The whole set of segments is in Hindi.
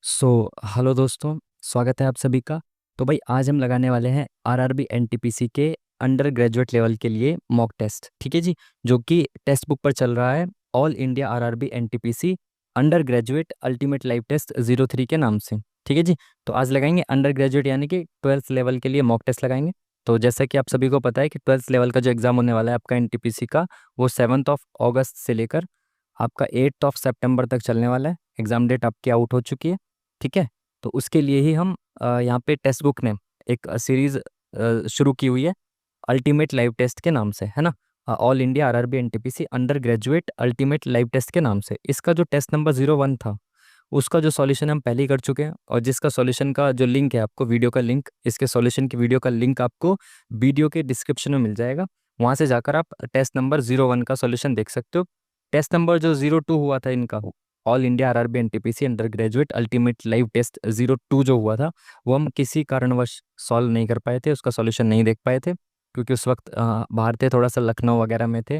हेलो दोस्तों, स्वागत है आप सभी का। तो भाई आज हम लगाने वाले हैं आरआरबी एनटीपीसी के अंडर ग्रेजुएट लेवल के लिए मॉक टेस्ट। ठीक है जी, जो कि टेक्स्ट बुक पर चल रहा है, all India RRB NTPC under graduate ultimate live test 03 के नाम से। ठीक है जी, तो आज लगाएंगे अंडर ग्रेजुएट यानी कि 12th लेवल के लिए मॉक टेस्ट लगाएंगे। तो जैसा कि आप सभी को पता है कि 12th लेवल का जो एग्ज़ाम होने वाला है आपका एनटीपीसी का, वो 7 अगस्त से लेकर आपका 8 सितंबर तक चलने वाला है। एग्ज़ाम डेट आपकी आउट हो चुकी है। ठीक है, तो उसके लिए ही हम यहाँ पे टेक्स्ट बुक में एक सीरीज शुरू की हुई है अल्टीमेट लाइव टेस्ट के नाम से, है ना। All India RRB NTPC under graduate ultimate live test के नाम से। इसका जो टेस्ट नंबर 01 था, उसका जो सॉल्यूशन हम पहले ही कर चुके हैं, और जिसका सॉल्यूशन का जो लिंक है आपको, वीडियो का लिंक, इसके सॉल्यूशन की वीडियो का लिंक आपको वीडियो के डिस्क्रिप्शन में मिल जाएगा। वहाँ से जाकर आप टेस्ट नंबर 01 का सॉल्यूशन देख सकते हो। टेस्ट नंबर जो 02 हुआ था इनका, all India RRB NTPC under graduate ultimate live test 02 जो हुआ था, वो हम किसी कारणवश सॉल्व नहीं कर पाए थे, उसका सॉल्यूशन नहीं देख पाए थे, क्योंकि उस वक्त बाहर थे, थोड़ा सा लखनऊ वगैरह में थे।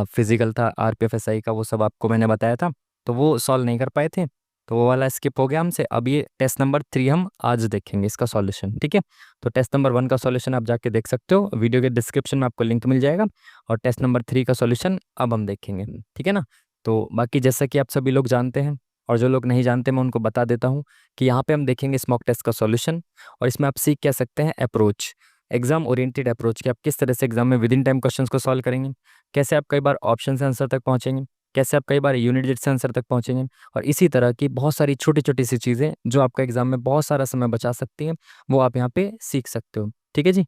फिजिकल था आरपीएफएसआई का, वो सब आपको मैंने बताया था, तो वो सॉल्व नहीं कर पाए थे, तो वो वाला स्किप हो गया हमसे। अब ये टेस्ट नंबर 3 हम आज देखेंगे इसका सॉल्यूशन। ठीक है, तो टेस्ट नंबर 1 का सॉल्यूशन आप जाके देख सकते हो, वीडियो के डिस्क्रिप्शन में आपको लिंक मिल जाएगा, और टेस्ट नंबर 3 का सॉल्यूशन अब हम देखेंगे। ठीक है ना। तो बाकी जैसा कि आप सभी लोग जानते हैं, और जो लोग नहीं जानते मैं उनको बता देता हूँ कि यहाँ पे हम देखेंगे स्मॉक टेस्ट का सॉल्यूशन, और इसमें आप सीख क्या सकते हैं अप्रोच, एग्जाम ओरिएंटेड अप्रोच, कि आप किस तरह से एग्जाम में विद इन टाइम क्वेश्चंस को सॉल्व करेंगे, कैसे आप कई बार ऑप्शन से आंसर तक पहुंचेंगे, कैसे आप कई बार यूनिट डिजिट से आंसर तक पहुंचेंगे, और इसी तरह की बहुत सारी छोटी छोटी सी चीज़ें जो आपका एग्जाम में बहुत सारा समय बचा सकती हैं, वो आप यहाँ पे सीख सकते हो। ठीक है जी,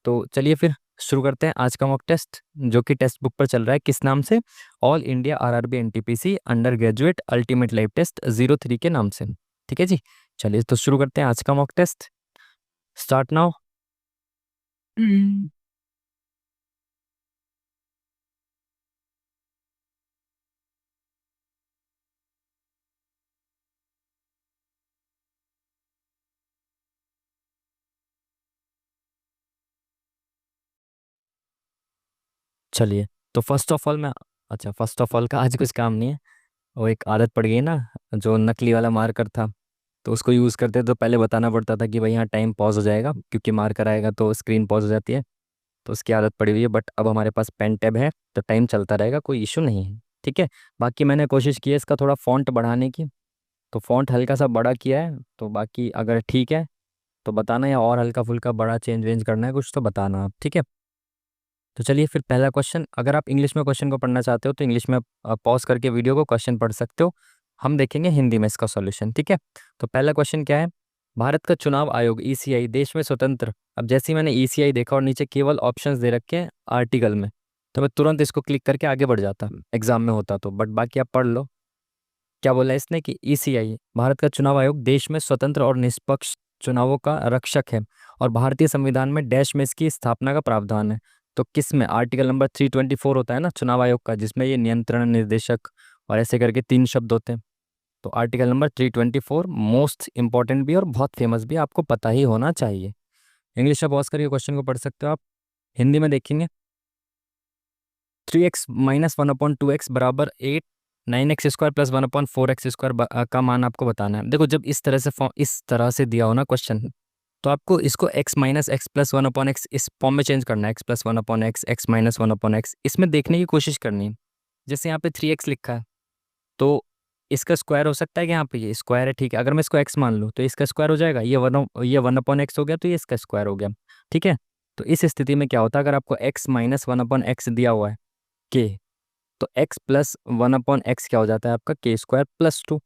तो चलिए फिर शुरू करते हैं आज का मॉक टेस्ट, जो कि टेक्स्ट बुक पर चल रहा है, किस नाम से, all India RRB NTPC under graduate ultimate live test 03 के नाम से। ठीक है जी, चलिए तो शुरू करते हैं आज का मॉक टेस्ट। Start now. चलिए, तो फर्स्ट ऑफ ऑल मैं, अच्छा फर्स्ट ऑफ ऑल का आज कुछ काम नहीं है, वो एक आदत पड़ गई ना, जो नकली वाला मार्कर था, तो उसको यूज़ करते तो पहले बताना पड़ता था कि भाई यहाँ टाइम पॉज हो जाएगा, क्योंकि मार्कर आएगा तो स्क्रीन पॉज हो जाती है, तो उसकी आदत पड़ी हुई है। बट अब हमारे पास पेन टैब है, तो टाइम चलता रहेगा, कोई इशू नहीं है। ठीक है, बाकी मैंने कोशिश की है इसका थोड़ा फ़ॉन्ट बढ़ाने की, तो फ़ॉन्ट हल्का सा बड़ा किया है, तो बाकी अगर ठीक है तो बताना, या और हल्का फुल्का बड़ा चेंज वेंज करना है कुछ तो बताना आप। ठीक है, तो चलिए फिर पहला क्वेश्चन, अगर आप इंग्लिश में क्वेश्चन को पढ़ना चाहते हो तो इंग्लिश में पॉज करके वीडियो को क्वेश्चन पढ़ सकते हो, हम देखेंगे हिंदी में इसका सॉल्यूशन। ठीक है, तो पहला क्वेश्चन क्या है, भारत का चुनाव आयोग ईसीआई देश में स्वतंत्र, अब जैसे ही मैंने ईसीआई देखा और नीचे केवल ऑप्शंस दे रखे हैं आर्टिकल में, तो मैं तुरंत इसको क्लिक करके आगे बढ़ जाता एग्जाम में होता तो, बट बाकी आप पढ़ लो। क्या बोला है इसने कि ईसीआई भारत का चुनाव आयोग देश में स्वतंत्र और निष्पक्ष चुनावों का रक्षक है, और भारतीय संविधान में डैश में इसकी स्थापना का प्रावधान है। तो किस में, आर्टिकल नंबर 324 होता है ना चुनाव आयोग का, जिसमें ये नियंत्रण, निर्देशक और ऐसे करके 3 शब्द होते हैं। तो आर्टिकल नंबर 324 मोस्ट इंपॉर्टेंट भी और बहुत फेमस भी, आपको पता ही होना चाहिए। इंग्लिश में पॉज करके क्वेश्चन को पढ़ सकते हो आप। हिंदी में देखेंगे, 3x-1/2x बराबर 8, 9x² प्लस 1/4x² का मान आपको बताना है। देखो जब इस तरह से इस तरह से दिया हो ना क्वेश्चन, तो आपको इसको x - x प्लस 1/x इस फॉर्म में चेंज करना है, x+1/x, x-1/x, इसमें देखने की कोशिश करनी है। जैसे यहाँ पे 3x लिखा है, तो इसका स्क्वायर हो सकता है कि यहाँ पे ये स्क्वायर है, ठीक है, अगर मैं इसको x मान लूँ तो इसका स्क्वायर हो जाएगा, ये 1/x हो गया, तो ये इसका स्क्वायर हो गया। ठीक है, तो इस स्थिति में क्या होता है, अगर आपको x-1/x दिया हुआ है के, तो x+1/x क्या हो जाता है आपका, k² + 2,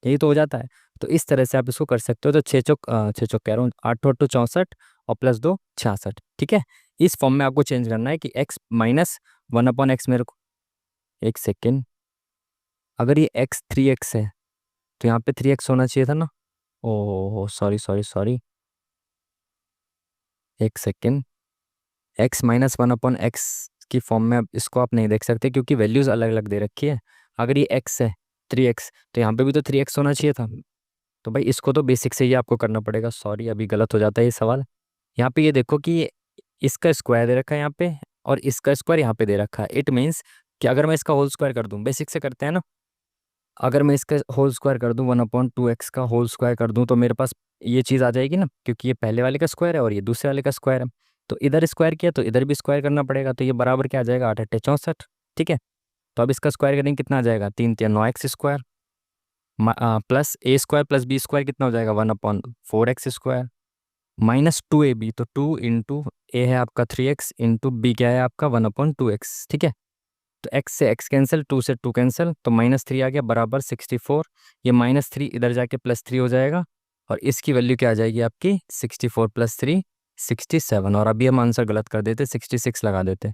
यही तो हो जाता है। तो इस तरह से आप इसको कर सकते हो। तो छः चौक कह रहा हूँ, 8 × 8 = 64 और +2 = 66। ठीक है, इस फॉर्म में आपको चेंज करना है कि x-1/x, मेरे को एक सेकेंड, अगर ये x 3x है तो यहाँ पे 3x होना चाहिए था ना। ओह सॉरी सॉरी सॉरी, एक सेकेंड, x-1/x की फॉर्म में अब इसको आप नहीं देख सकते, क्योंकि वैल्यूज़ अलग अलग दे रखी है। अगर ये x है 3x, तो यहाँ पे भी तो 3x होना चाहिए था। तो भाई इसको तो बेसिक से ही आपको करना पड़ेगा, सॉरी अभी गलत हो जाता है ये सवाल। यहाँ पे ये देखो कि इसका स्क्वायर दे रखा है यहाँ पे, और इसका स्क्वायर यहाँ पे दे रखा है। इट मीन्स कि अगर मैं इसका होल स्क्वायर कर दूँ, बेसिक से करते हैं ना, अगर मैं इसका होल स्क्वायर कर दूं 1/2x का होल स्क्वायर कर दूं तो मेरे पास ये चीज़ आ जाएगी ना, क्योंकि ये पहले वाले का स्क्वायर है और ये दूसरे वाले का स्क्वायर है। तो इधर स्क्वायर किया तो इधर भी स्क्वायर करना पड़ेगा, तो ये बराबर क्या आ जाएगा, 8×8 = 64। ठीक है, तो अब इसका स्क्वायर करेंगे कितना आ जाएगा, 3×3 = 9x स्क्वायर प्लस ए स्क्वायर प्लस बी स्क्वायर कितना हो जाएगा, 1/4x स्क्वायर -2ab, तो 2 × ए है आपका 3x इंटू बी क्या है आपका 1/2x। ठीक है, तो x से x कैंसिल, 2 से 2 कैंसिल, तो -3 आ गया बराबर 64। ये -3 इधर जाके +3 हो जाएगा और इसकी वैल्यू क्या आ जाएगी आपकी 64 + 3 67। और अभी हम आंसर गलत कर देते, 66 लगा देते,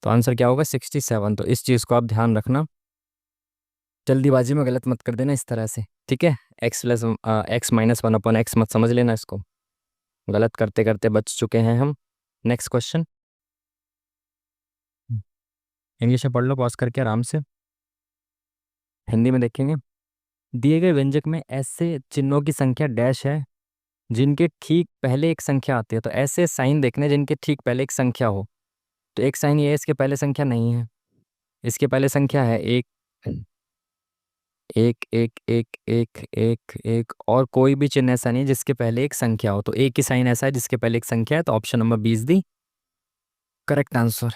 तो आंसर क्या होगा 67। तो इस चीज़ को आप ध्यान रखना, जल्दीबाजी में गलत मत कर देना इस तरह से। ठीक है, x माइनस 1/x मत समझ लेना इसको, गलत करते करते बच चुके हैं हम। नेक्स्ट क्वेश्चन, इंग्लिश में पढ़ लो पॉज करके आराम से, हिंदी में देखेंगे। दिए गए व्यंजक में ऐसे चिन्हों की संख्या डैश है जिनके ठीक पहले एक संख्या आती है। तो ऐसे साइन देखने जिनके ठीक पहले एक संख्या हो। तो एक साइन ये है, इसके पहले संख्या नहीं है, इसके पहले संख्या है एक, एक एक एक एक एक एक, और कोई भी चिन्ह ऐसा नहीं है जिसके पहले एक संख्या हो। तो एक ही साइन ऐसा है जिसके पहले एक संख्या है, तो option number 20 the correct answer.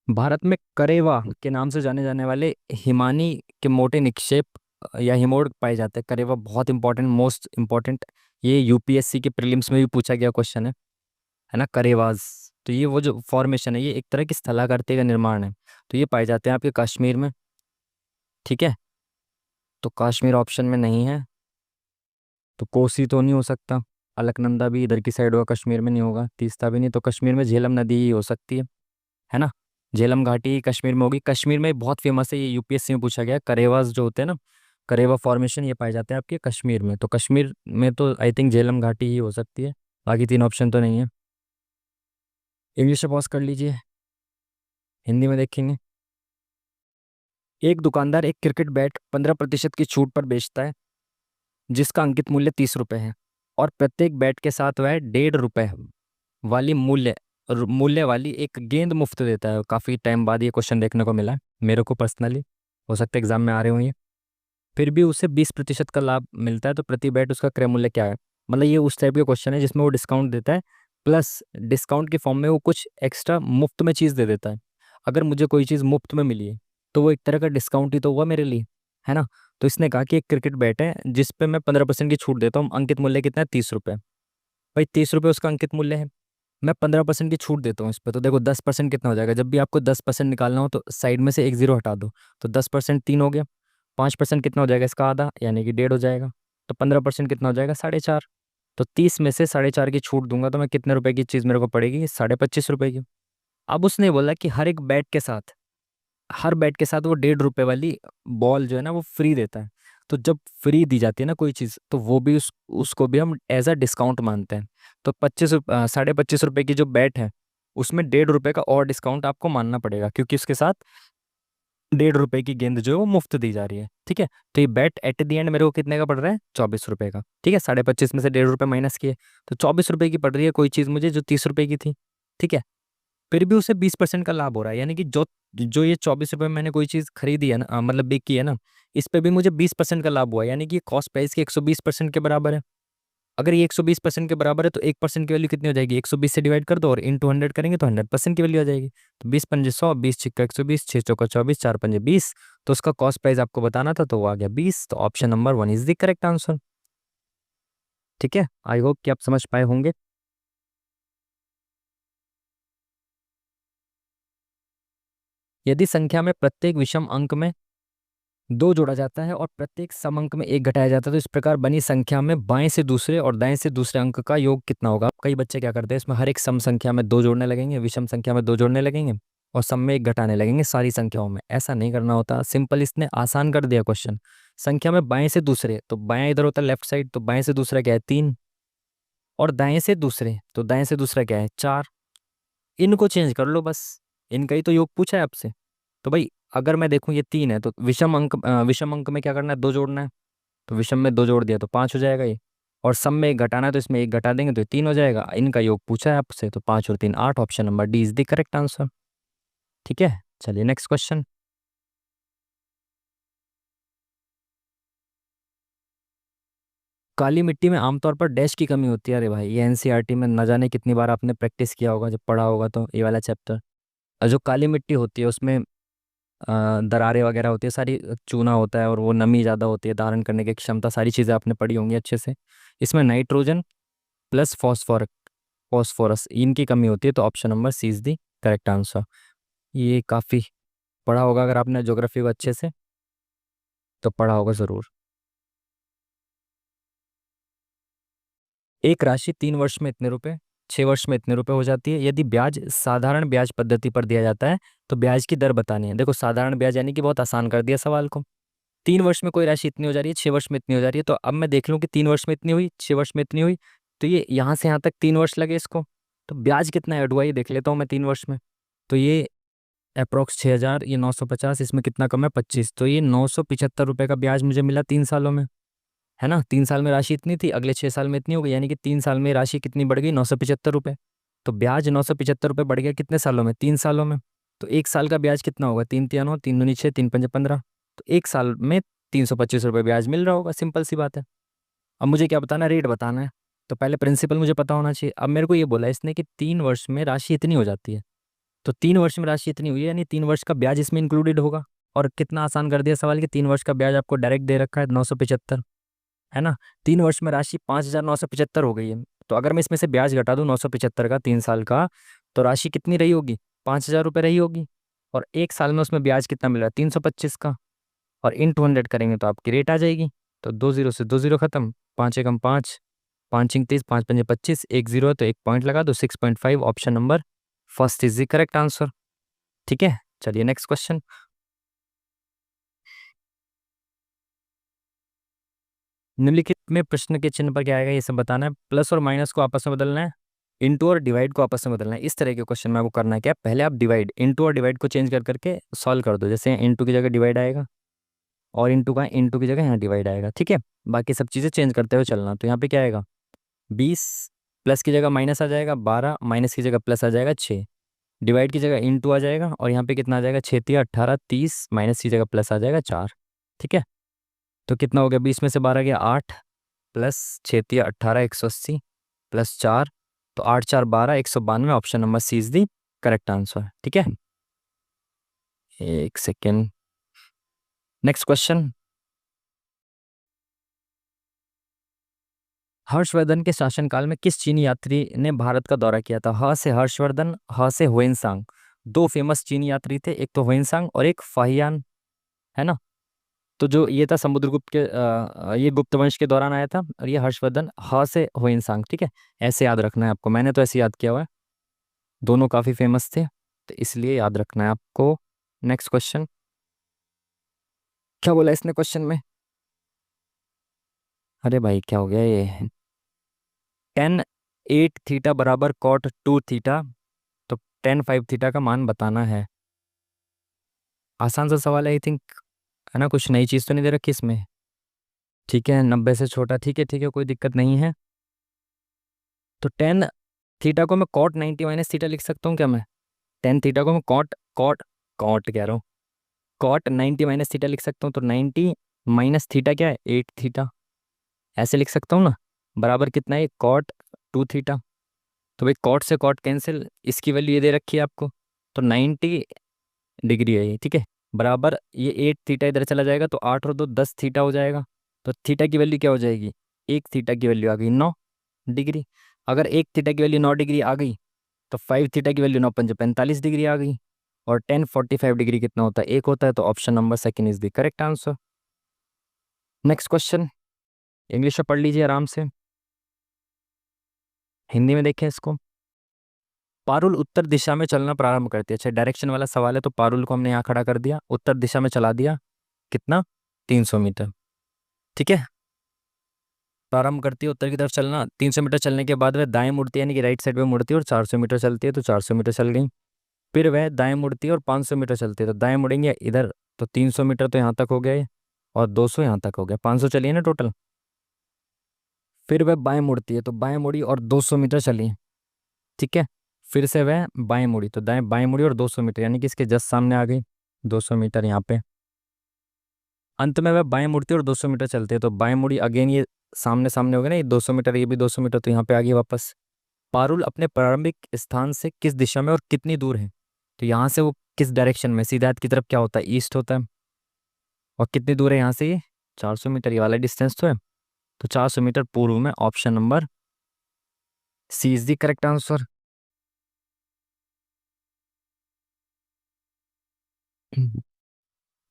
Bharat में करेवा के नाम से जाने जाने वाले हिमानी के मोटे निक्षेप या हिमोड पाए जाते हैं। करेवा बहुत इंपॉर्टेंट, मोस्ट इंपॉर्टेंट, ये यूपीएससी के प्रीलिम्स में भी पूछा गया क्वेश्चन है ना, करेवाज। तो ये वो जो फॉर्मेशन है, ये एक तरह की स्थलाकृति का निर्माण है। तो ये पाए जाते हैं आपके कश्मीर में। ठीक है, तो कश्मीर ऑप्शन में नहीं है, तो कोसी तो नहीं हो सकता, अलकनंदा भी इधर की साइड होगा, कश्मीर में नहीं होगा, तीस्ता भी नहीं, तो कश्मीर में झेलम नदी ही हो सकती है ना। झेलम घाटी कश्मीर में होगी। कश्मीर में बहुत फेमस है, ये यूपीएससी में पूछा गया है। करेवास जो होते हैं ना, करेवा फॉर्मेशन, ये पाए जाते हैं आपके कश्मीर में। तो कश्मीर में तो आई थिंक झेलम घाटी ही हो सकती है, बाकी तीन ऑप्शन तो नहीं है। इंग्लिश में पॉज कर लीजिए, हिंदी में देखेंगे। एक दुकानदार एक क्रिकेट बैट 15% की छूट पर बेचता है जिसका अंकित मूल्य 30 रुपये है, और प्रत्येक बैट के साथ वह 1.5 रुपये वाली मूल्य वाली एक गेंद मुफ्त देता है। काफ़ी टाइम बाद ये क्वेश्चन देखने को मिला है मेरे को पर्सनली, हो सकता है एग्जाम में आ रहे हो ये। फिर भी उसे 20% का लाभ मिलता है, तो प्रति बैट उसका क्रय मूल्य क्या है। मतलब ये उस टाइप के क्वेश्चन है जिसमें वो डिस्काउंट देता है, प्लस डिस्काउंट के फॉर्म में वो कुछ एक्स्ट्रा मुफ्त में चीज़ दे देता है। अगर मुझे कोई चीज़ मुफ्त में मिली है तो वो एक तरह का डिस्काउंट ही तो हुआ मेरे लिए, है ना। तो इसने कहा कि एक क्रिकेट बैट है जिस पे मैं 15% की छूट देता हूँ, अंकित मूल्य कितना है, 30 रुपये। भाई 30 रुपये उसका अंकित मूल्य है, मैं 15% की छूट देता हूँ इस पर, तो देखो 10% कितना हो जाएगा। जब भी आपको 10% निकालना हो तो साइड में से एक जीरो हटा दो, तो 10% 3 हो गया। 5% कितना हो जाएगा, इसका आधा यानी कि 1.5 हो जाएगा। तो 15% कितना हो जाएगा, 4.5। तो 30 में से 4.5 की छूट दूंगा तो मैं कितने रुपए की चीज़ मेरे को पड़ेगी, 25.5 रुपये की। अब उसने बोला कि हर बैट के साथ वो 1.5 रुपये वाली बॉल जो है ना वो फ्री देता है। तो जब फ्री दी जाती है ना कोई चीज़, तो वो भी उसको भी हम एज अ डिस्काउंट मानते हैं। तो 25 रुपये की जो बैट है उसमें 1.5 रुपये का और डिस्काउंट आपको मानना पड़ेगा, क्योंकि उसके साथ 1.5 रुपये की गेंद जो है वो मुफ्त दी जा रही है। ठीक है, तो ये बैट एट दी एंड मेरे को कितने का पड़ रहा है, 24 रुपये का। ठीक है, 25.5 में से 1.5 रुपये माइनस किए तो 24 रुपये की पड़ रही है कोई चीज़ मुझे जो 30 रुपये की थी। ठीक है, फिर भी उसे 20% का लाभ हो रहा है, यानी कि जो जो ये 24 रुपये में मैंने कोई चीज़ खरीदी है ना, मतलब बिकी है ना, इस पे भी मुझे 20% का लाभ हुआ है, यानी कि कॉस्ट प्राइस के 120% के बराबर है। अगर ये 120% के बराबर है तो 1% की वैल्यू कितनी हो जाएगी, 120 से डिवाइड कर दो और इंटू 100 करेंगे तो 100% की वैल्यू आ जाएगी। तो 20×5 = 100, 20×6 = 120, 6×4 = 24, 4×5 = 20। तो उसका कॉस्ट प्राइस आपको बताना था तो वो आ गया 20। तो option number 1 is the correct answer. ठीक है, आई होप कि आप समझ पाए होंगे। यदि संख्या में प्रत्येक विषम अंक में 2 जोड़ा जाता है और प्रत्येक सम अंक में 1 घटाया जाता है, तो इस प्रकार बनी संख्या में बाएं से दूसरे और दाएं से दूसरे अंक का योग कितना होगा। कई बच्चे क्या करते हैं, इसमें हर एक सम संख्या में 2 जोड़ने लगेंगे, विषम संख्या में 2 जोड़ने लगेंगे और सम में 1 घटाने लगेंगे सारी संख्याओं में। ऐसा नहीं करना होता, सिंपल इसने आसान कर दिया क्वेश्चन। संख्या में बाएं से दूसरे, तो बाएं इधर होता है लेफ्ट साइड, तो बाएं से दूसरा क्या है 3, और दाएं से दूसरे, तो दाएं से दूसरा क्या है 4। इनको चेंज कर लो बस, इनका ही तो योग पूछा है आपसे। तो भाई अगर मैं देखूं ये 3 है तो विषम अंक में क्या करना है, 2 जोड़ना है। तो विषम में 2 जोड़ दिया तो 5 हो जाएगा ये, और सम में 1 घटाना है तो इसमें 1 घटा देंगे तो ये 3 हो जाएगा। इनका योग पूछा है आपसे, तो 5 और 3 8, option number D is the correct answer. ठीक है, चलिए नेक्स्ट क्वेश्चन। काली मिट्टी में आमतौर पर डैश की कमी होती है। अरे भाई, ये एनसीईआरटी में न जाने कितनी बार आपने प्रैक्टिस किया होगा, जब पढ़ा होगा तो ये वाला चैप्टर। और जो काली मिट्टी होती है उसमें दरारें वगैरह होती है सारी, चूना होता है और वो नमी ज़्यादा होती है, धारण करने की क्षमता, सारी चीज़ें आपने पढ़ी होंगी अच्छे से। इसमें नाइट्रोजन प्लस फॉस्फोरस इनकी कमी होती है, तो option number C is the correct answer. ये काफ़ी पढ़ा होगा अगर आपने ज्योग्राफी को अच्छे से, तो पढ़ा होगा ज़रूर। एक राशि 3 वर्ष में इतने रुपए, 6 वर्ष में इतने रुपए हो जाती है। यदि ब्याज साधारण ब्याज पद्धति पर दिया जाता है तो ब्याज की दर बतानी है। देखो, साधारण ब्याज यानी कि बहुत आसान कर दिया सवाल को। 3 वर्ष में कोई राशि इतनी हो जा रही है, 6 वर्ष में इतनी हो जा रही है, तो अब मैं देख लूँ कि 3 वर्ष में इतनी हुई, 6 वर्ष में इतनी हुई, तो ये यहाँ से यहाँ तक 3 वर्ष लगे इसको, तो ब्याज कितना ऐड हुआ ये देख लेता हूँ मैं 3 वर्ष में। तो ये अप्रोक्स 6,000, ये 950, इसमें कितना कम है 25, तो ये 975 रुपये का ब्याज मुझे मिला 3 सालों में, है ना। 3 साल में राशि इतनी थी, अगले 6 साल में इतनी हो गई, यानी कि 3 साल में राशि कितनी बढ़ गई, 975 रुपये। तो ब्याज 975 रुपये बढ़ गया कितने सालों में, 3 सालों में। तो एक साल का ब्याज कितना होगा, 3 3 9, 3 दूनी 6, 3 5 15। तो एक साल में 325 रुपये ब्याज मिल रहा होगा, सिंपल सी बात है। अब मुझे क्या बताना है, रेट बताना है। तो पहले प्रिंसिपल मुझे पता होना चाहिए। अब मेरे को ये बोला इसने कि 3 वर्ष में राशि इतनी हो जाती है, तो 3 वर्ष में राशि इतनी हुई है, यानी 3 वर्ष का ब्याज इसमें इंक्लूडेड होगा। और कितना आसान कर दिया सवाल कि 3 वर्ष का ब्याज आपको डायरेक्ट दे रखा है 975, है ना। 3 वर्ष में राशि 5,975 हो गई है, तो अगर मैं इसमें से ब्याज घटा दूं 975 का 3 साल का, तो राशि कितनी रही होगी, 5,000 रुपये रही होगी। और एक साल में उसमें ब्याज कितना मिल रहा है, 325 का। और इन 200 करेंगे तो आपकी रेट आ जाएगी। तो 2 जीरो से 2 जीरो खत्म, 5 एकम 5, 5 इंक 30, 5 पंजे 25, एक जीरो है तो एक पॉइंट लगा दो, 6.5, option number first is the correct answer. ठीक है, चलिए नेक्स्ट क्वेश्चन। निम्नलिखित में प्रश्न के चिन्ह पर क्या आएगा, ये सब बताना है। प्लस और माइनस को आपस में बदलना है, इंटू और डिवाइड को आपस में बदलना है। इस तरह के क्वेश्चन में आपको करना है क्या, पहले आप डिवाइड, इंटू और डिवाइड को चेंज कर करके सॉल्व कर दो। जैसे इंटू की जगह डिवाइड आएगा, और इंटू की जगह यहाँ डिवाइड आएगा, ठीक है। बाकी सब चीज़ें चेंज करते हुए चलना। तो यहाँ पे क्या आएगा, 20, प्लस की जगह माइनस आ जाएगा 12, माइनस की जगह प्लस आ जाएगा 6, डिवाइड की जगह इंटू आ जाएगा, और यहाँ पे कितना आ जाएगा 6 × 3 = 18, 30, माइनस की जगह प्लस आ जाएगा 4, ठीक है। तो कितना हो गया, 20 में से 12 गया 8, प्लस 6 × 3 = 18, 180, प्लस 4, तो 8 4 12, 192, option number C is the correct answer, ठीक है। एक सेकेंड, नेक्स्ट क्वेश्चन। हर्षवर्धन के शासनकाल में किस चीनी यात्री ने भारत का दौरा किया था। ह से हर्षवर्धन, ह से हुएनसांग। दो फेमस चीनी यात्री थे, एक तो हुएनसांग और एक फाहियान, है ना। तो जो ये था समुद्रगुप्त के ये गुप्त वंश के दौरान आया था, और ये हर्षवर्धन, ह से हुएनसांग, ठीक है। ऐसे याद रखना है आपको, मैंने तो ऐसे याद किया हुआ है। दोनों काफ़ी फेमस थे, तो इसलिए याद रखना है आपको। नेक्स्ट क्वेश्चन, क्या बोला इसने क्वेश्चन में, अरे भाई क्या हो गया ये, tan 8 थीटा बराबर cot 2 थीटा, तो tan 5 थीटा का मान बताना है। आसान सा सवाल है आई थिंक, है ना, कुछ नई चीज़ तो नहीं दे रखी इसमें। ठीक है, 90 से छोटा, ठीक है ठीक है, कोई दिक्कत नहीं है। तो tan थीटा को मैं cot 90 - थीटा लिख सकता हूँ क्या मैं, tan थीटा को मैं कॉट कॉट कॉट कह रहा हूँ, cot 90 - थीटा लिख सकता हूँ। तो 90 माइनस थीटा क्या है, 8 थीटा, ऐसे लिख सकता हूँ ना। बराबर कितना है, cot 2 थीटा। तो भाई कॉट से कॉट कैंसिल, इसकी वैल्यू ये दे रखी है आपको, तो 90 डिग्री है ये, ठीक है। बराबर ये 8 थीटा इधर चला जाएगा, तो 8 और 2 10 थीटा हो जाएगा। तो थीटा की वैल्यू क्या हो जाएगी, एक थीटा की वैल्यू आ गई 9 डिग्री। अगर एक थीटा की वैल्यू 9 डिग्री आ गई, तो 5 थीटा की वैल्यू 9 × 5 = 45 डिग्री आ गई। और 10 45 डिग्री कितना होता है, एक होता है। तो option number second is the correct answer. Next question, English में पढ़ लीजिए आराम से, हिंदी में देखें इसको। पारुल उत्तर दिशा में चलना प्रारंभ करती है। अच्छा, डायरेक्शन वाला सवाल है, तो पारुल को हमने यहाँ खड़ा कर दिया, उत्तर दिशा में चला दिया, कितना, 300 मीटर, ठीक है। प्रारंभ करती है उत्तर की तरफ चलना, 300 मीटर चलने के बाद वह दाएं मुड़ती है, यानी कि राइट साइड में मुड़ती है, और 400 मीटर चलती है, तो 400 मीटर चल गई। फिर वह दाएं मुड़ती है और 500 मीटर चलती है, तो दाएं मुड़ेंगे इधर, तो 300 मीटर तो यहाँ तक हो गया है, और 200 यहाँ तक हो गया, 500 चलिए ना टोटल। फिर वह बाएं मुड़ती है, तो बाएं मुड़ी और 200 मीटर चली, ठीक है। फिर से वह बाएं मुड़ी, तो दाएं बाएं मुड़ी और 200 मीटर यानी कि इसके जस्ट सामने आ गई 200 मीटर यहाँ पे। अंत में वह बाएं मुड़ती है और 200 मीटर चलते हैं, तो बाएं मुड़ी अगेन ये सामने सामने हो गया ना, ये 200 मीटर, ये भी 200 मीटर, तो यहाँ पे आ गई वापस। पारुल अपने प्रारंभिक स्थान से किस दिशा में और कितनी दूर है? तो यहाँ से वो किस डायरेक्शन में, सीधा की तरफ क्या होता है, ईस्ट होता है। और कितनी दूर है यहाँ से, ये 400 मीटर, ये वाला डिस्टेंस तो है। तो 400 मीटर पूर्व में, option number C is the correct answer.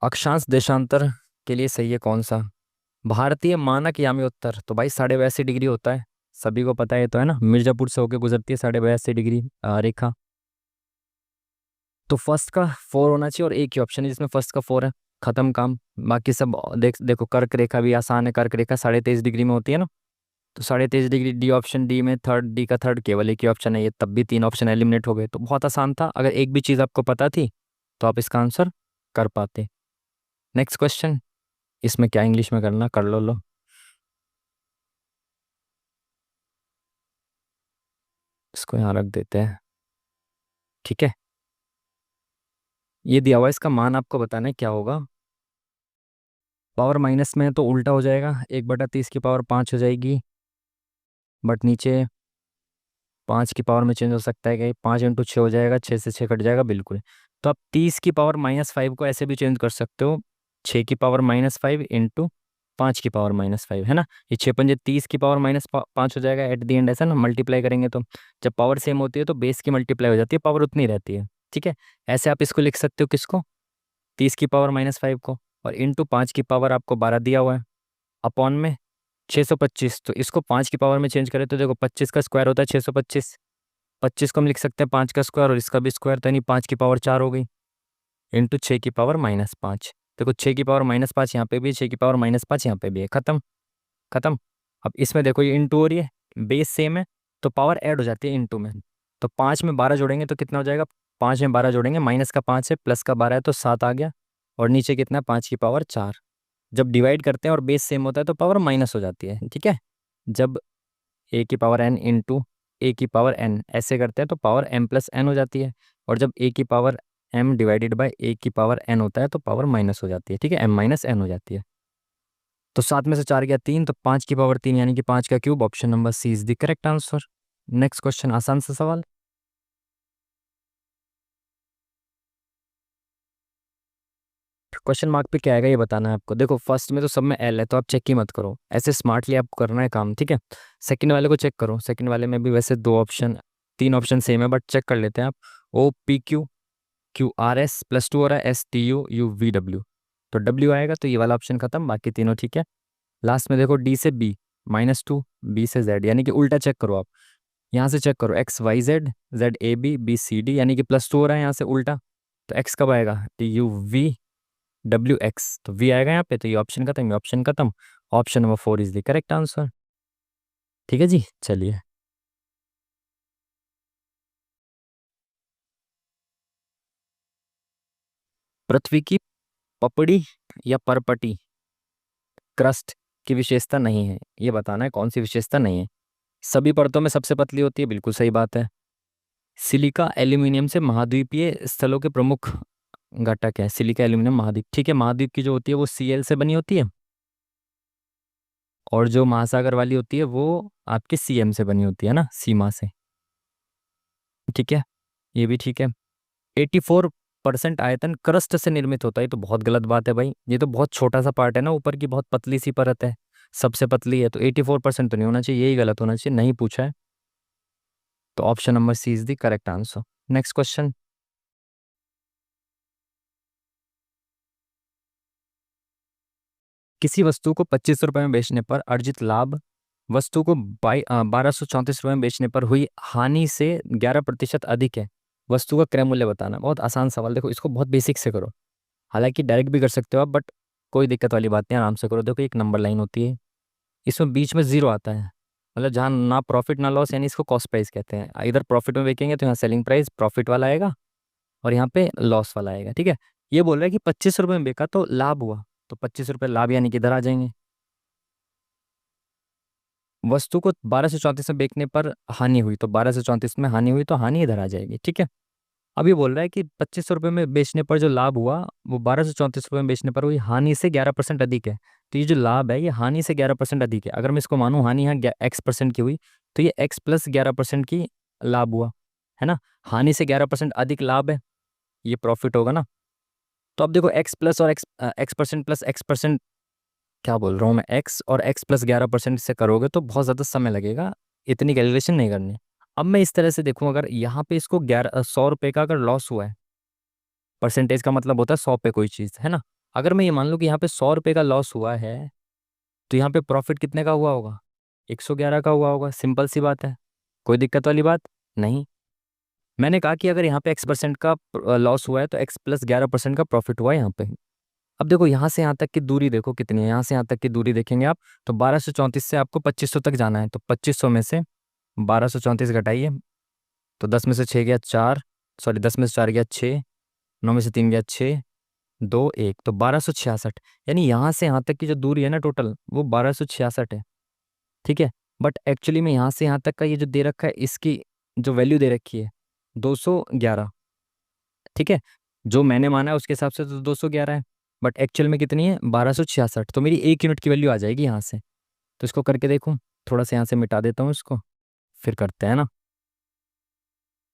अक्षांश देशांतर के लिए सही है कौन सा? भारतीय मानक यामी उत्तर, तो भाई 82.5 डिग्री होता है, सभी को पता है, तो है ना, मिर्जापुर से होके गुजरती है 82.5 डिग्री रेखा। तो फर्स्ट का 4 होना चाहिए और एक ही ऑप्शन है जिसमें फर्स्ट का 4 है, खत्म काम। बाकी सब देखो, कर्क रेखा भी आसान है, कर्क रेखा 23.5 डिग्री में होती है ना, तो 23.5 डिग्री, डी ऑप्शन, डी में थर्ड, डी का थर्ड केवल एक ही ऑप्शन है ये, तब भी 3 ऑप्शन एलिमिनेट हो गए, तो बहुत आसान था। अगर एक भी चीज़ आपको पता थी तो आप इसका आंसर कर पाते। नेक्स्ट क्वेश्चन, इसमें क्या इंग्लिश में करना, कर लो। इसको यहाँ रख देते हैं, ठीक है। ये दिया हुआ है, इसका मान आपको बताना है क्या होगा। पावर माइनस में है तो उल्टा हो जाएगा, 1/30 की पावर 5 हो जाएगी, बट नीचे 5 की पावर में चेंज हो सकता है कि 5 × 6 हो जाएगा, 6 से 6 कट जाएगा बिल्कुल। तो आप 30 की पावर -5 को ऐसे भी चेंज कर सकते हो, 6 की पावर -5 इंटू 5 की पावर -5, है ना। ये 6×5 30 की पावर -5 हो जाएगा एट दी एंड, ऐसा ना, मल्टीप्लाई करेंगे तो जब पावर सेम होती है तो बेस की मल्टीप्लाई हो जाती है, पावर उतनी रहती है, ठीक है। ऐसे आप इसको लिख सकते हो, किसको, 30 की पावर -5 को, और इंटू 5 की पावर आपको 12 दिया हुआ है, अपॉन में 625, तो इसको 5 की पावर में चेंज करें तो देखो 25 का स्क्वायर होता है 625, 25 को हम लिख सकते हैं 5 का स्क्वायर और इसका भी स्क्वायर, तो यानी 5 की पावर 4 हो गई, इंटू 6 की पावर -5। देखो 6 की पावर -5 यहाँ पे भी, 6 की पावर -5 यहाँ पे भी है, खत्म खत्म। अब इसमें देखो ये इंटू हो रही है, बेस सेम है, तो पावर ऐड हो जाती है इंटू में, तो 5 में 12 जोड़ेंगे तो कितना हो जाएगा, 5 में 12 जोड़ेंगे, माइनस का 5 है, प्लस का 12 है, तो 7 आ गया, और नीचे कितना है, 5 की पावर 4। जब डिवाइड करते हैं और बेस सेम होता है तो पावर माइनस हो जाती है, ठीक है। जब ए की पावर एन इंटू ए की पावर एन ऐसे करते हैं तो पावर एम प्लस एन हो जाती है, और जब ए की पावर एम डिवाइडेड बाय ए की पावर एन होता है तो पावर माइनस हो जाती है, ठीक है, एम माइनस एन हो जाती है। तो 7 में से 4 गया 3, तो 5 की पावर 3 यानी कि 5 का cube, option number C is the correct answer. Next question, आसान सा सवाल। क्वेश्चन मार्क पे क्या आएगा ये बताना है आपको। देखो फर्स्ट में तो सब में एल है, तो आप चेक ही मत करो, ऐसे स्मार्टली आपको करना है काम, ठीक है। सेकंड वाले को चेक करो, सेकंड वाले में भी वैसे 2 ऑप्शन 3 ऑप्शन सेम है, बट चेक कर लेते हैं आप। O P Q, Q R S, +2 हो रहा है, S T U, U V W, तो डब्ल्यू आएगा, तो ये वाला ऑप्शन खत्म, बाकी तीनों ठीक है। लास्ट में देखो डी से बी, -2, बी से जेड, यानी कि उल्टा चेक करो आप, यहाँ से चेक करो, X Y Z, Z A B, B C D, यानी कि +2 हो रहा है यहाँ से उल्टा, तो एक्स कब आएगा, T U V W x, तो वी आएगा यहाँ पे, तो ये ऑप्शन खत्म, ये ऑप्शन खत्म, option number 4 is the correct answer, ठीक है जी। चलिए, पृथ्वी की पपड़ी या परपटी, क्रस्ट की विशेषता नहीं है, ये बताना है कौन सी विशेषता नहीं है। सभी परतों में सबसे पतली होती है, बिल्कुल सही बात है। सिलिका एल्यूमिनियम से महाद्वीपीय स्थलों के प्रमुख घटक है, सिलिका एल्यूमिनियम महाद्वीप, ठीक है, महाद्वीप की जो होती है वो सीएल से बनी होती है, और जो महासागर वाली होती है वो आपके सीएम से बनी होती है ना, सीमा से, ठीक है, ये भी ठीक है। 84% आयतन क्रस्ट से निर्मित होता है, ये तो बहुत गलत बात है भाई, ये तो बहुत छोटा सा पार्ट है ना, ऊपर की बहुत पतली सी परत है, सबसे पतली है, तो 84% तो नहीं होना चाहिए, यही गलत होना चाहिए, नहीं पूछा है, तो option number C is the correct answer. Next question, किसी वस्तु को 25 रुपए में बेचने पर अर्जित लाभ वस्तु को 1234 रुपए में बेचने पर हुई हानि से 11% अधिक है, वस्तु का क्रय मूल्य बताना। बहुत आसान सवाल, देखो इसको बहुत बेसिक से करो, हालांकि डायरेक्ट भी कर सकते हो आप, बट कोई दिक्कत वाली बात नहीं, आराम से करो। देखो एक नंबर लाइन होती है, इसमें बीच में जीरो आता है, मतलब जहाँ ना प्रॉफिट ना लॉस, यानी इसको कॉस्ट प्राइस कहते हैं। इधर प्रॉफिट में बेचेंगे तो यहाँ सेलिंग प्राइस प्रॉफिट वाला आएगा, और यहाँ पे लॉस वाला आएगा, ठीक है। ये बोल रहा है कि 25 रुपए में बेका तो लाभ हुआ, तो 25 रुपए लाभ यानी कि इधर आ जाएंगे, वस्तु को 1234 में बेचने पर हानि हुई, तो 1234 में हानि हुई तो हानि इधर आ जाएगी। ठीक है, अब ये बोल रहा है कि 2500 रुपये में बेचने पर जो लाभ हुआ वो 1234 रुपये में बेचने पर हुई हानि से 11% अधिक है। तो ये जो लाभ है ये हानि से 11% अधिक है। अगर मैं इसको मानूँ हानि यहाँ X% की हुई, तो ये X प्लस 11% की लाभ हुआ, है ना। हानि से 11% अधिक लाभ है, ये प्रॉफिट होगा ना। तो अब देखो एक्स प्लस और एक्स% प्लस X%, क्या बोल रहा हूँ मैं, एक्स और एक्स प्लस 11% से करोगे तो बहुत ज़्यादा समय लगेगा, इतनी कैलकुलेशन नहीं करनी। अब मैं इस तरह से देखूँ, अगर यहाँ पे इसको 100 रुपये का अगर लॉस हुआ है, परसेंटेज का मतलब होता है 100 पे कोई चीज़, है ना। अगर मैं ये मान लूँ कि यहाँ पे 100 रुपये का लॉस हुआ है, तो यहाँ पे प्रॉफिट कितने का हुआ होगा, 111 का हुआ होगा। सिंपल सी बात है, कोई दिक्कत वाली बात नहीं। मैंने कहा कि अगर यहाँ पे X% का लॉस हुआ है तो X प्लस 11% का प्रॉफिट हुआ है यहाँ पे। अब देखो यहाँ से यहाँ तक की दूरी देखो कितनी है, यहाँ से यहाँ तक की दूरी देखेंगे आप, तो 1234 से आपको 2500 तक जाना है, तो 2500 में से 1234 घटाइए, तो 10 में से 6 गया 4, सॉरी 10 में से 4 गया 6, 9 में से 3 गया 6, 2 1, तो 1266। यानी यहाँ से यहाँ तक की जो दूरी है ना टोटल, वो 1266 है। ठीक है, बट एक्चुअली में यहाँ से यहाँ तक का ये जो दे रखा है, इसकी जो वैल्यू दे रखी है 211। ठीक है, जो मैंने माना है उसके हिसाब से तो 211 है, बट एक्चुअल में कितनी है, 1266। तो मेरी 1 यूनिट की वैल्यू आ जाएगी यहाँ से। तो इसको करके देखूँ, थोड़ा सा यहाँ से मिटा देता हूँ इसको, फिर करते हैं ना।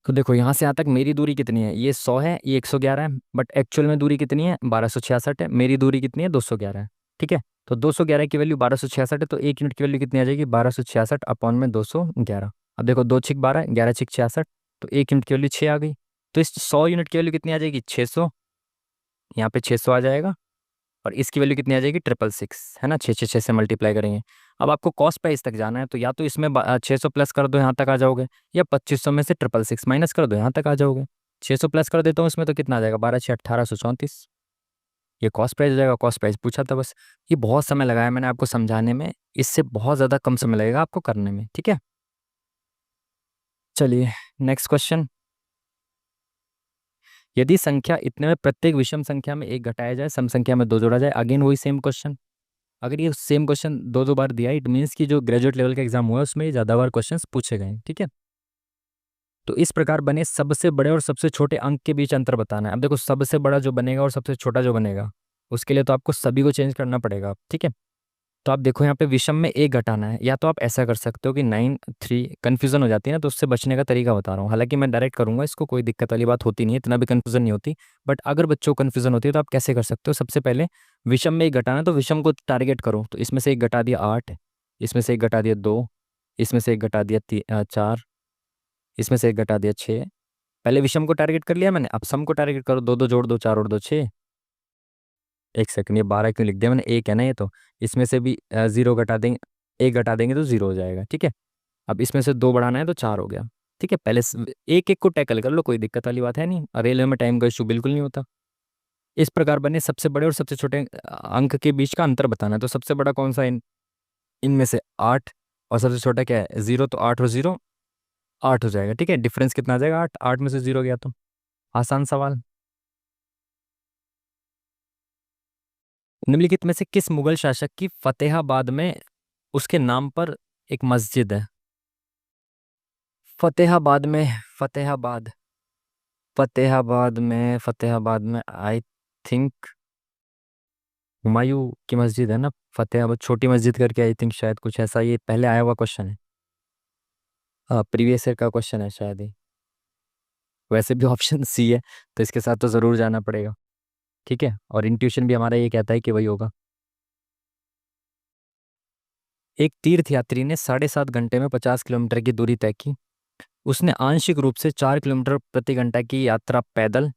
तो देखो यहाँ से यहाँ तक मेरी दूरी कितनी है, ये 100 है, ये 111 है, बट एक्चुअल में दूरी कितनी है, 1266 है। मेरी दूरी कितनी है, 211 है। ठीक है, तो 211 की वैल्यू 1266 है, तो 1 यूनिट की वैल्यू कितनी आ जाएगी, 1266 अपॉन में 211। अब देखो 2 छिक 12, 11 छिक 66, तो 1 यूनिट की वैल्यू 6 आ गई। तो इस 100 यूनिट की वैल्यू कितनी आ जाएगी, 600। यहाँ पे 600 आ जाएगा, और इसकी वैल्यू कितनी आ जाएगी, 666, है ना। 6 से मल्टीप्लाई करेंगे। अब आपको कॉस्ट प्राइस तक जाना है, तो या तो इसमें 600 प्लस कर दो, यहाँ तक आ जाओगे, या 2500 में से 666 माइनस कर दो, यहाँ तक आ जाओगे। 600 प्लस कर देता हूँ इसमें, तो कितना आ जाएगा, 12 6 1834। ये कॉस्ट प्राइस हो जाएगा। कॉस्ट प्राइस पूछा था बस। ये बहुत समय लगाया मैंने आपको समझाने में, इससे बहुत ज़्यादा कम समय लगेगा आपको करने में। ठीक है, चलिए नेक्स्ट क्वेश्चन। यदि संख्या इतने में प्रत्येक विषम संख्या में एक घटाया जाए, सम संख्या में दो जोड़ा जाए, अगेन वही सेम क्वेश्चन। अगर ये सेम क्वेश्चन दो दो बार दिया, इट मीन्स कि जो ग्रेजुएट लेवल का एग्जाम हुआ है उसमें ज़्यादा बार क्वेश्चंस पूछे गए हैं। ठीक है, तो इस प्रकार बने सबसे बड़े और सबसे छोटे अंक के बीच अंतर बताना है। अब देखो सबसे बड़ा जो बनेगा और सबसे छोटा जो बनेगा, उसके लिए तो आपको सभी को चेंज करना पड़ेगा। ठीक है, तो आप देखो यहाँ पे विषम में एक घटाना है, या तो आप ऐसा कर सकते हो कि 9 3, कन्फ्यूजन हो जाती है ना, तो उससे बचने का तरीका बता रहा हूँ। हालांकि मैं डायरेक्ट करूंगा इसको, कोई दिक्कत वाली बात होती नहीं है, इतना भी कन्फ्यूजन नहीं होती। बट अगर बच्चों को कन्फ्यूजन होती है तो आप कैसे कर सकते हो, सबसे पहले विषम में एक घटाना, तो विषम को टारगेट करो। तो इसमें से एक घटा दिया 8, इसमें से एक घटा दिया 2, इसमें से एक घटा दिया 4, इसमें से एक घटा दिया 6। पहले विषम को टारगेट कर लिया मैंने, अब सम को टारगेट करो। 2 2 जोड़ दो, 4 और 2 6। एक सेकंड, ये 12 क्यों लिख दिया मैंने, एक है ना ये, तो इसमें से भी 0 घटा देंगे, एक घटा देंगे तो 0 हो जाएगा। ठीक है, अब इसमें से 2 बढ़ाना है तो 4 हो गया। ठीक है, पहले एक एक को टैकल कर लो, कोई दिक्कत वाली बात है नहीं, और रेलवे में टाइम का इशू बिल्कुल नहीं होता। इस प्रकार बने सबसे बड़े और सबसे छोटे अंक के बीच का अंतर बताना है। तो सबसे बड़ा कौन सा इनमें से 8, और सबसे छोटा क्या है 0, तो 8 और 0 8 हो जाएगा। ठीक है, डिफरेंस कितना आ जाएगा, 8, 8 में से 0 गया तो आसान सवाल। निम्नलिखित में से किस मुगल शासक की फतेहाबाद में उसके नाम पर एक मस्जिद है। फतेहाबाद में, फतेहाबाद, फतेहाबाद में आई थिंक हुमायूं की मस्जिद है ना। फतेहाबाद छोटी मस्जिद करके, आई थिंक शायद कुछ ऐसा, ये पहले आया हुआ क्वेश्चन है। प्रीवियस ईयर का क्वेश्चन है शायद ही। वैसे भी ऑप्शन सी है, तो इसके साथ तो ज़रूर जाना पड़ेगा। ठीक है, और इंट्यूशन भी हमारा ये कहता है कि वही होगा। एक तीर्थ यात्री ने 7.5 घंटे में 50 किलोमीटर की दूरी तय की। उसने आंशिक रूप से 4 किलोमीटर प्रति घंटा की यात्रा पैदल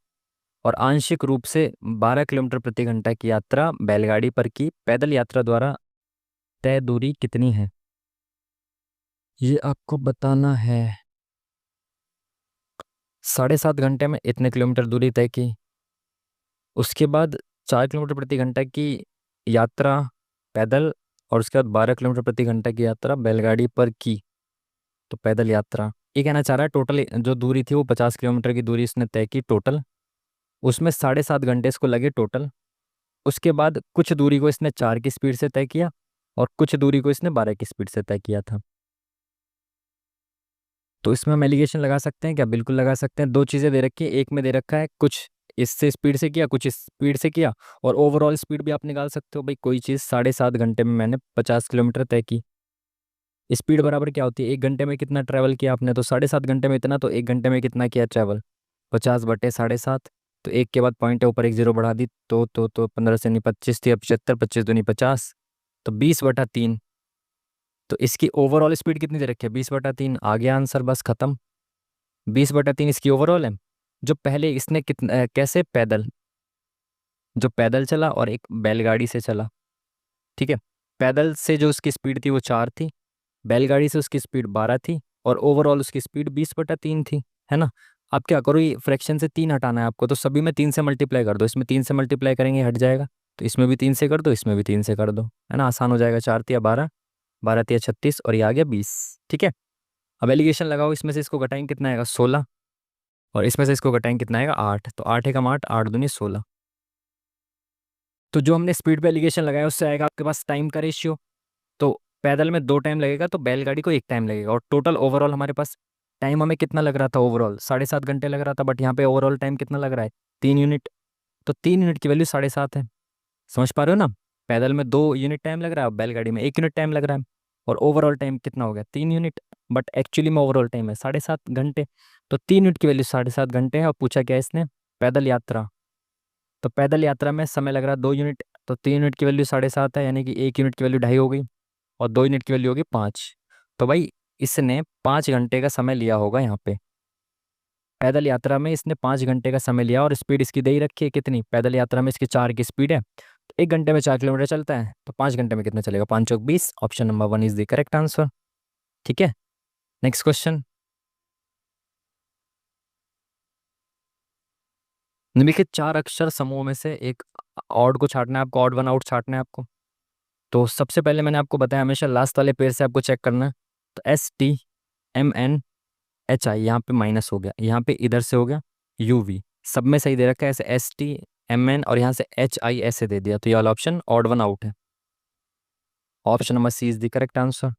और आंशिक रूप से 12 किलोमीटर प्रति घंटा की यात्रा बैलगाड़ी पर की। पैदल यात्रा द्वारा तय दूरी कितनी है, ये आपको बताना है। 7.5 घंटे में इतने किलोमीटर दूरी तय की, उसके बाद 4 किलोमीटर प्रति घंटा की यात्रा पैदल, और उसके बाद 12 किलोमीटर प्रति घंटा की यात्रा बैलगाड़ी पर की। तो पैदल यात्रा, ये कहना चाह रहा है टोटल जो दूरी थी वो 50 किलोमीटर की दूरी इसने तय की टोटल, उसमें 7.5 घंटे इसको लगे टोटल। उसके बाद कुछ दूरी को इसने 4 की स्पीड से तय किया, और कुछ दूरी को इसने 12 की स्पीड से तय किया था। तो इसमें हम एलिगेशन लगा सकते हैं क्या? बिल्कुल लगा सकते हैं। दो चीज़ें दे रखी है, एक में दे रखा है कुछ इससे स्पीड से किया, कुछ इस स्पीड से किया, और ओवरऑल स्पीड भी आप निकाल सकते हो भाई। कोई चीज़ 7.5 घंटे में मैंने 50 किलोमीटर तय की, स्पीड बराबर क्या होती है? 1 घंटे में कितना ट्रैवल किया आपने, तो 7.5 घंटे में इतना, तो 1 घंटे में कितना किया ट्रैवल? 50/7.5। तो एक के बाद पॉइंट है, ऊपर एक जीरो बढ़ा दी, तो 15 से नहीं 25 थी, अब 75, 25 दूनी 50, तो 20/3। तो इसकी ओवरऑल स्पीड कितनी दे रखी है? 20/3। आ गया आंसर, बस खत्म। 20/3 इसकी ओवरऑल है। जो पहले इसने कितना कैसे पैदल, जो पैदल चला और एक बैलगाड़ी से चला, ठीक है। पैदल से जो उसकी स्पीड थी वो 4 थी, बैलगाड़ी से उसकी स्पीड 12 थी, और ओवरऑल उसकी स्पीड 20/3 थी, है ना। आप क्या करो, ये फ्रैक्शन से 3 हटाना है आपको, तो सभी में 3 से मल्टीप्लाई कर दो। इसमें 3 से मल्टीप्लाई करेंगे हट जाएगा, तो इसमें भी 3 से कर दो, इसमें भी 3 से कर दो, है ना। आसान हो जाएगा। 4 तिया 12, 12 तिया 36, और ये आ गया 20, ठीक है। अब एलिगेशन लगाओ, इसमें से इसको घटाएंगे कितना आएगा? 16, और इसमें से इसको घटाएंगे कितना आएगा? 8। तो 8 एकम 8, 8 दूनी 16। तो जो हमने स्पीड पे एलिगेशन लगाया उससे आएगा आपके पास टाइम का रेशियो। तो पैदल में 2 टाइम लगेगा, तो बैलगाड़ी को 1 टाइम लगेगा, और टोटल ओवरऑल हमारे पास टाइम हमें कितना लग रहा था? ओवरऑल 7.5 घंटे लग रहा था, बट यहाँ पे ओवरऑल टाइम कितना लग रहा है? 3 यूनिट। तो 3 यूनिट की वैल्यू 7.5 है। समझ पा रहे हो ना? पैदल में 2 यूनिट टाइम लग रहा है, बैलगाड़ी में 1 यूनिट टाइम लग रहा है, और ओवरऑल टाइम कितना हो गया? 3 यूनिट। बट एक्चुअली में ओवरऑल टाइम है 7.5 घंटे। तो 3 यूनिट की वैल्यू 7.5 घंटे है, और पूछा क्या है इसने? पैदल यात्रा। तो पैदल यात्रा में समय लग रहा है 2 यूनिट, तो 3 यूनिट की वैल्यू 7.5 है, यानी कि 1 यूनिट की वैल्यू 2.5 हो गई, और 2 यूनिट की वैल्यू होगी 5। तो भाई इसने 5 घंटे का समय लिया होगा यहाँ पे। पैदल यात्रा में इसने 5 घंटे का समय लिया, और स्पीड इसकी दे ही रखी है कितनी? पैदल यात्रा में इसकी 4 की स्पीड है, तो 1 घंटे में 4 किलोमीटर चलता है, तो 5 घंटे में कितना चलेगा? 5 चौक 20। Option number 1 is the correct answer, ठीक है। Next question. निम्नलिखित 4 अक्षर समूह में से एक ऑड को छाटना है आपको, ऑड वन आउट छाटना है आपको। तो सबसे पहले मैंने आपको बताया हमेशा लास्ट वाले पेयर से आपको चेक करना है। तो STMNHI, यहाँ पे माइनस हो गया, यहाँ पे इधर से हो गया UV, सब में सही दे रखा है। ऐसे STMN और यहाँ से HI ऐसे दे दिया, तो ये वाला ऑप्शन ऑड वन आउट है। Option number C is the correct answer.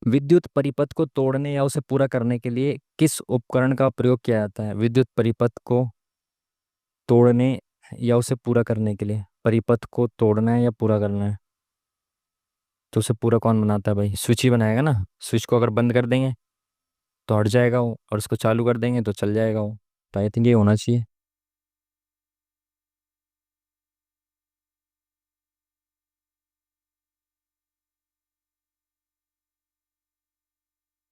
विद्युत परिपथ को तोड़ने या उसे पूरा करने के लिए किस उपकरण का प्रयोग किया जाता है? विद्युत परिपथ को तोड़ने या उसे पूरा करने के लिए, परिपथ को तोड़ना है या पूरा करना है, तो उसे पूरा कौन बनाता है भाई? स्विच ही बनाएगा ना। स्विच को अगर बंद कर देंगे तो हट जाएगा वो, और उसको चालू कर देंगे तो चल जाएगा वो। तो आई थिंक ये होना चाहिए।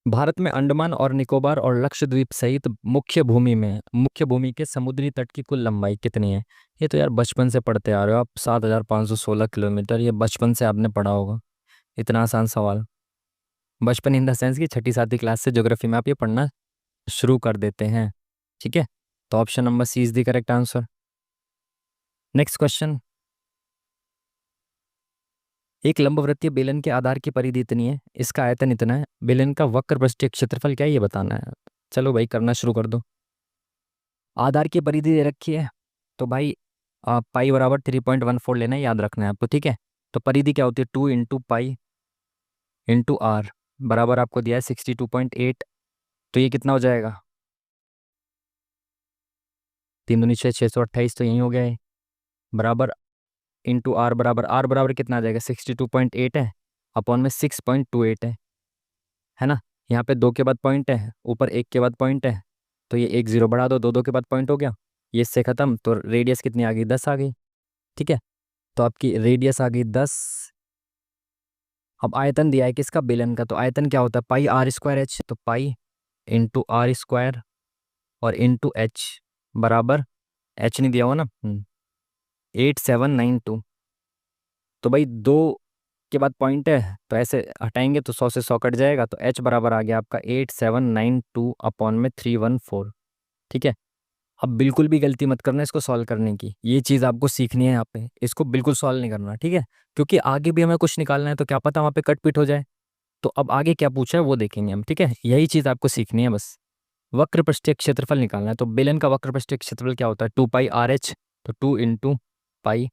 भारत में अंडमान और निकोबार और लक्षद्वीप सहित मुख्य भूमि के समुद्री तट की कुल लंबाई कितनी है? ये तो यार बचपन से पढ़ते आ रहे हो आप, 7,516 किलोमीटर, ये बचपन से आपने पढ़ा होगा। इतना आसान सवाल। बचपन इन द सेंस की छठी सातवीं क्लास से ज्योग्राफी में आप ये पढ़ना शुरू कर देते हैं, ठीक है। तो option number C is the correct answer. Next question. एक लंबवृत्तीय बेलन के आधार की परिधि इतनी है, इसका आयतन इतना है, बेलन का वक्र पृष्ठीय क्षेत्रफल क्या है ये बताना है। चलो भाई करना शुरू कर दो। आधार की परिधि दे रखी है, तो भाई पाई बराबर 3.14 लेना है, याद रखना है आपको, ठीक है। तो परिधि क्या होती है? 2 × पाई × R, बराबर आपको दिया है 62.8। तो ये कितना हो जाएगा? 3 दूनी 6, 628, तो यही हो गया है। बराबर इंटू आर बराबर, आर बराबर कितना आ जाएगा? 62.8 है, अपॉन में 6.28 है ना। यहाँ पे 2 के बाद पॉइंट है, ऊपर 1 के बाद पॉइंट है, तो ये 1 0 बढ़ा दो, 2 2 के बाद पॉइंट हो गया, ये इससे खत्म। तो रेडियस कितनी आ गई? 10 आ गई, ठीक है। तो आपकी रेडियस आ गई 10। अब आयतन दिया है किसका? बेलन का। तो आयतन क्या होता है? पाई R²H, तो पाई इंटू R² और इंटू H बराबर, H नहीं दिया हुआ ना, 8792। तो भाई 2 के बाद पॉइंट है, तो ऐसे हटाएंगे तो 100 से 100 कट जाएगा, तो H बराबर आ गया आपका 8792 अपॉन में 314, ठीक है। अब बिल्कुल भी गलती मत करना इसको सॉल्व करने की, ये चीज़ आपको सीखनी है यहाँ पे, इसको बिल्कुल सॉल्व नहीं करना, ठीक है। क्योंकि आगे भी हमें कुछ निकालना है, तो क्या पता वहाँ पे कट पिट हो जाए। तो अब आगे क्या पूछा है वो देखेंगे हम, ठीक है। यही चीज़ आपको सीखनी है बस। वक्र पृष्ठीय क्षेत्रफल निकालना है, तो बेलन का वक्र पृष्ठीय क्षेत्रफल क्या होता है? 2 पाई RH। तो 2 × पाई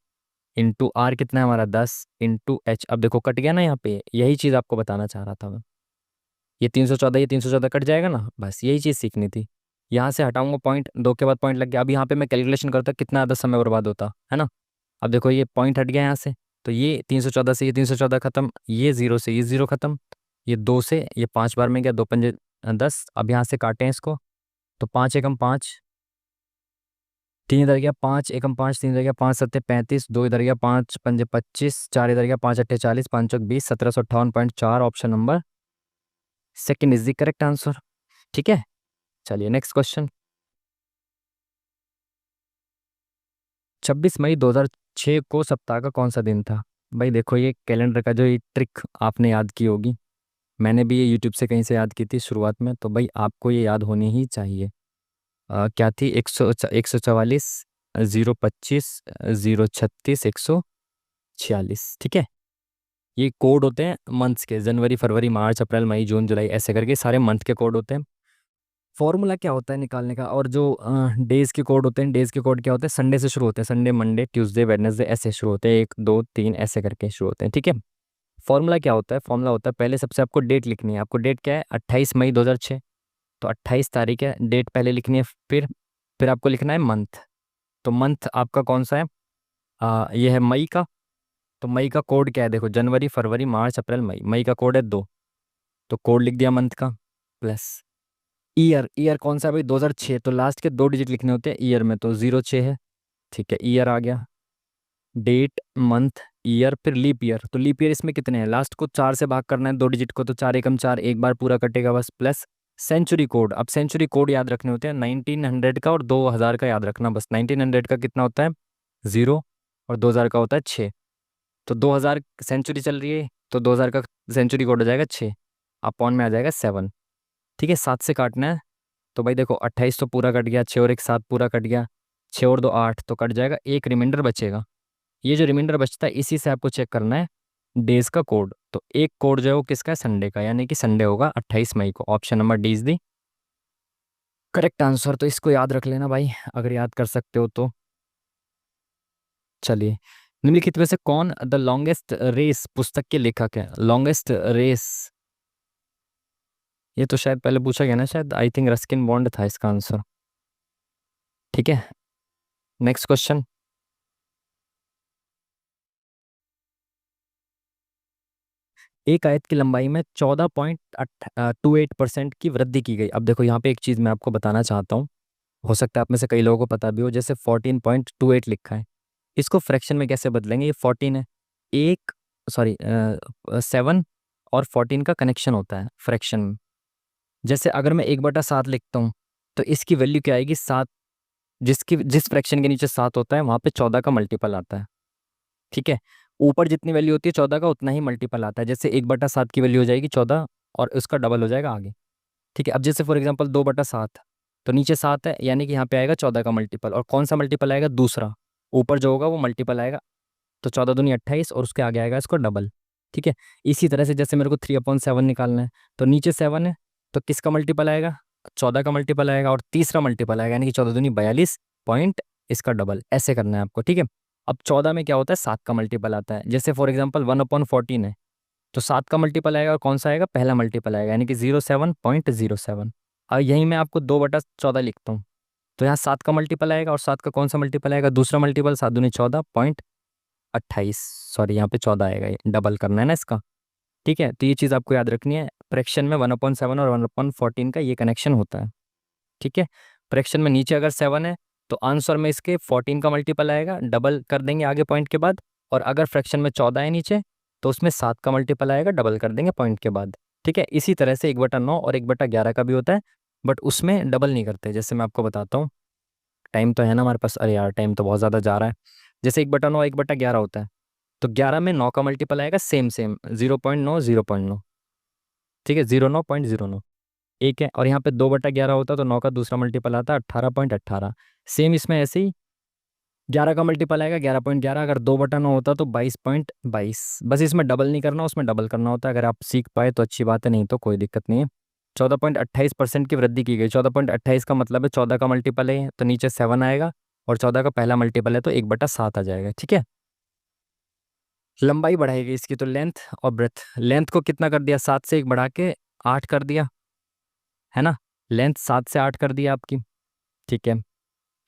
इंटू आर कितना है हमारा 10 इंटू एच। अब देखो कट गया ना यहाँ पे, यही चीज़ आपको बताना चाह रहा था मैं। ये 314, ये 314 कट जाएगा ना, बस यही चीज़ सीखनी थी। यहाँ से हटाऊंगा पॉइंट, दो के बाद पॉइंट लग गया। अब यहाँ पे मैं कैलकुलेशन करता कितना ज़्यादा समय बर्बाद होता है ना। अब देखो ये पॉइंट हट गया यहाँ से, तो ये 314 से ये 314 खत्म, ये 0 से ये 0 खत्म, ये 2 से ये 5 बार में गया, 2 × 5 = 10। अब यहाँ से काटें इसको, तो 5 × 1 = 5, 3 इधर गया, 5 × 1 = 5, 3 इधर गया, 5 × 7 = 35, 2 इधर गया, 5 × 5 = 25, 4 इधर गया, 5 × 8 = 40, 5 × 4 = 20, 1758.4 option number second is the correct answer. ठीक है, चलिए नेक्स्ट क्वेश्चन। 26 मई 2006 को सप्ताह का कौन सा दिन था? भाई देखो ये कैलेंडर का जो ये ट्रिक आपने याद की होगी, मैंने भी ये यूट्यूब से कहीं से याद की थी शुरुआत में, तो भाई आपको ये याद होनी ही चाहिए। क्या थी? 144, 025, 036, 146। ठीक है, ये कोड होते हैं मंथ्स के, जनवरी फरवरी मार्च अप्रैल मई जून जुलाई ऐसे करके सारे मंथ के कोड होते हैं। फॉर्मूला क्या होता है निकालने का, और जो डेज के कोड होते हैं, डेज के कोड क्या होते हैं? संडे से शुरू होते हैं, संडे मंडे ट्यूसडे वेडनेसडे ऐसे शुरू होते हैं, 1 2 3 ऐसे करके शुरू होते हैं। ठीक है, फॉर्मूला क्या होता है? फॉर्मूला होता है पहले सबसे आपको डेट लिखनी है। आपको डेट क्या है? 28 मई 2006, तो 28 तारीख है, डेट पहले लिखनी है। फिर आपको लिखना है मंथ। तो मंथ आपका कौन सा है? ये है मई का। तो मई का कोड क्या है? देखो जनवरी फरवरी मार्च अप्रैल मई, मई का कोड है 2, तो कोड लिख दिया मंथ का। प्लस ईयर, ईयर कौन सा है भाई? 2006, तो लास्ट के 2 डिजिट लिखने होते हैं ईयर में, तो 06 है। ठीक है, ईयर आ गया, डेट मंथ ईयर, फिर लीप ईयर। तो लीप ईयर इसमें कितने हैं? लास्ट को 4 से भाग करना है 2 डिजिट को, तो 4 एकम 4, एक बार पूरा कटेगा बस। प्लस सेंचुरी कोड, अब सेंचुरी कोड याद रखने होते हैं 1900 का और 2000 का याद रखना बस। 1900 का कितना होता है? 0, और 2000 का होता है 6। तो 2000 सेंचुरी चल रही है, तो 2000 का सेंचुरी कोड हो जाएगा 6, अपॉन में आ जाएगा 7। ठीक है, 7 से काटना है, तो भाई देखो 28 तो पूरा कट गया, 6 और 1 7 पूरा कट गया, 6 और 2 8, तो कट जाएगा, एक रिमाइंडर बचेगा। ये जो रिमाइंडर बचता है इसी से आपको चेक करना है डेज का कोड। तो एक कोड जो है वो किसका है? संडे का, यानी कि संडे होगा 28 मई को। Option number D is the correct answer. तो इसको याद रख लेना भाई, अगर याद कर सकते हो तो। चलिए, निम्नलिखित में से कौन द लॉन्गेस्ट रेस पुस्तक के लेखक है? लॉन्गेस्ट रेस, ये तो शायद पहले पूछा गया ना, शायद आई थिंक रस्किन बॉन्ड था इसका आंसर। ठीक है, नेक्स्ट क्वेश्चन। एक आयत की लंबाई में 14.28% की वृद्धि की गई। अब देखो यहाँ पे एक चीज़ मैं आपको बताना चाहता हूँ, हो सकता है आप में से कई लोगों को पता भी हो। जैसे 14.28 लिखा है, इसको फ्रैक्शन में कैसे बदलेंगे? ये 14 है, एक, सॉरी 7 और 14 का कनेक्शन होता है फ्रैक्शन में। जैसे अगर मैं 1/7 लिखता हूँ, तो इसकी वैल्यू क्या आएगी? 7। जिस फ्रैक्शन के नीचे 7 होता है वहाँ पे 14 का मल्टीपल आता है। ठीक है, ऊपर जितनी वैल्यू होती है 14 का उतना ही मल्टीपल आता है। जैसे 1/7 की वैल्यू हो जाएगी 14, और उसका डबल हो जाएगा आगे। ठीक है, अब जैसे फॉर एग्जांपल 2/7, तो नीचे 7 है, यानी कि यहाँ पे आएगा 14 का मल्टीपल, और कौन सा मल्टीपल आएगा? दूसरा, ऊपर जो होगा वो मल्टीपल आएगा। तो 14 दूनी 28, और उसके आगे आएगा इसको डबल। ठीक है, इसी तरह से जैसे मेरे को 3/7 निकालना है, तो नीचे 7 है, तो किसका मल्टीपल आएगा? 14 का मल्टीपल आएगा, और तीसरा मल्टीपल आएगा, यानी कि 14 दूनी 42 पॉइंट, इसका डबल। ऐसे करना है आपको। ठीक है, अब 14 में क्या होता है? 7 का मल्टीपल आता है। जैसे फॉर एग्जाम्पल 1/14 है, तो 7 का मल्टीपल आएगा, और कौन सा आएगा? पहला मल्टीपल आएगा, यानी कि 07.07। और यहीं मैं आपको 2/14 लिखता हूँ, तो यहाँ 7 का मल्टीपल आएगा, और 7 का कौन सा मल्टीपल आएगा? दूसरा मल्टीपल, 7 दूनी 14.28, सॉरी यहाँ पे 14 आएगा, ये डबल करना है ना इसका। ठीक है, तो ये चीज़ आपको याद रखनी है, फ्रैक्शन में 1/7 और 1/14 का ये कनेक्शन होता है। ठीक है, फ्रैक्शन में नीचे अगर 7 है, तो आंसर में इसके 14 का मल्टीपल आएगा, डबल कर देंगे आगे पॉइंट के बाद। और अगर फ्रैक्शन में 14 है नीचे, तो उसमें 7 का मल्टीपल आएगा, डबल कर देंगे पॉइंट के बाद। ठीक है, इसी तरह से 1/9 और 1/11 का भी होता है, बट उसमें डबल नहीं करते। जैसे मैं आपको बताता हूँ, टाइम तो है ना हमारे पास, अरे यार टाइम तो बहुत ज़्यादा जा रहा है। जैसे 1/9 1/11 होता है, तो 11 में 9 का मल्टीपल आएगा, सेम सेम 0.9 0.9। ठीक है, 09.09 एक है। और यहाँ पे 2/11 होता है, तो 9 का दूसरा मल्टीपल आता है 18.18। सेम इसमें ऐसे ही 11 का मल्टीपल आएगा 11.11। अगर 2/9 होता तो 22.22। बस इसमें डबल नहीं करना, उसमें डबल करना होता है। अगर आप सीख पाए तो अच्छी बात है, नहीं तो कोई दिक्कत नहीं है। 14.28% की वृद्धि की गई। 14.28 का मतलब है 14 का मल्टीपल है, तो नीचे 7 आएगा, और 14 का पहला मल्टीपल है तो 1/7 आ जाएगा, ठीक है। लंबाई बढ़ाएगी इसकी तो लेंथ और ब्रेथ। लेंथ को कितना कर दिया, 7 से 1 बढ़ा के 8 कर दिया, है ना। लेंथ 7 से 8 कर दिया आपकी, ठीक है।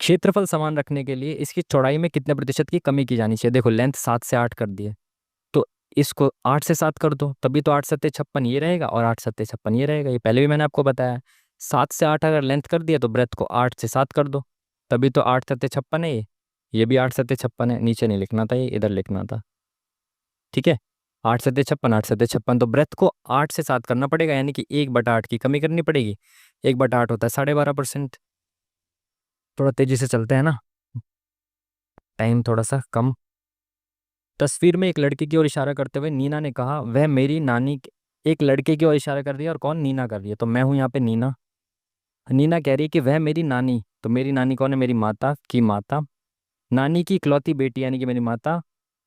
क्षेत्रफल समान रखने के लिए इसकी चौड़ाई में कितने प्रतिशत की कमी की जानी चाहिए। देखो लेंथ 7 से 8 कर दी है, तो इसको 8 से 7 कर दो, तभी तो 8×7=56 ये रहेगा और 8×7=56 ये रहेगा। ये पहले भी मैंने आपको बताया। 7 से 8 अगर लेंथ कर दिया तो ब्रेथ को 8 से 7 कर दो, तभी तो 8×7=56 है। ये भी 8×7=56 है, नीचे नहीं लिखना था, ये इधर लिखना था, ठीक है। 8×7=56, 8×7=56, तो ब्रेथ को 8 से 7 करना पड़ेगा, यानी कि 1/8 की कमी करनी पड़ेगी। 1/8 होता है 12.5%। थोड़ा तेजी से चलते हैं ना, टाइम थोड़ा सा कम। तस्वीर में एक लड़की की ओर इशारा करते हुए नीना ने कहा, वह मेरी नानी एक लड़के की ओर इशारा कर दिया, और कौन, नीना कर रही है, तो मैं हूं यहाँ पे नीना। नीना कह रही है कि वह मेरी नानी, तो मेरी नानी कौन है, मेरी माता की माता। नानी की इकलौती बेटी यानी कि मेरी माता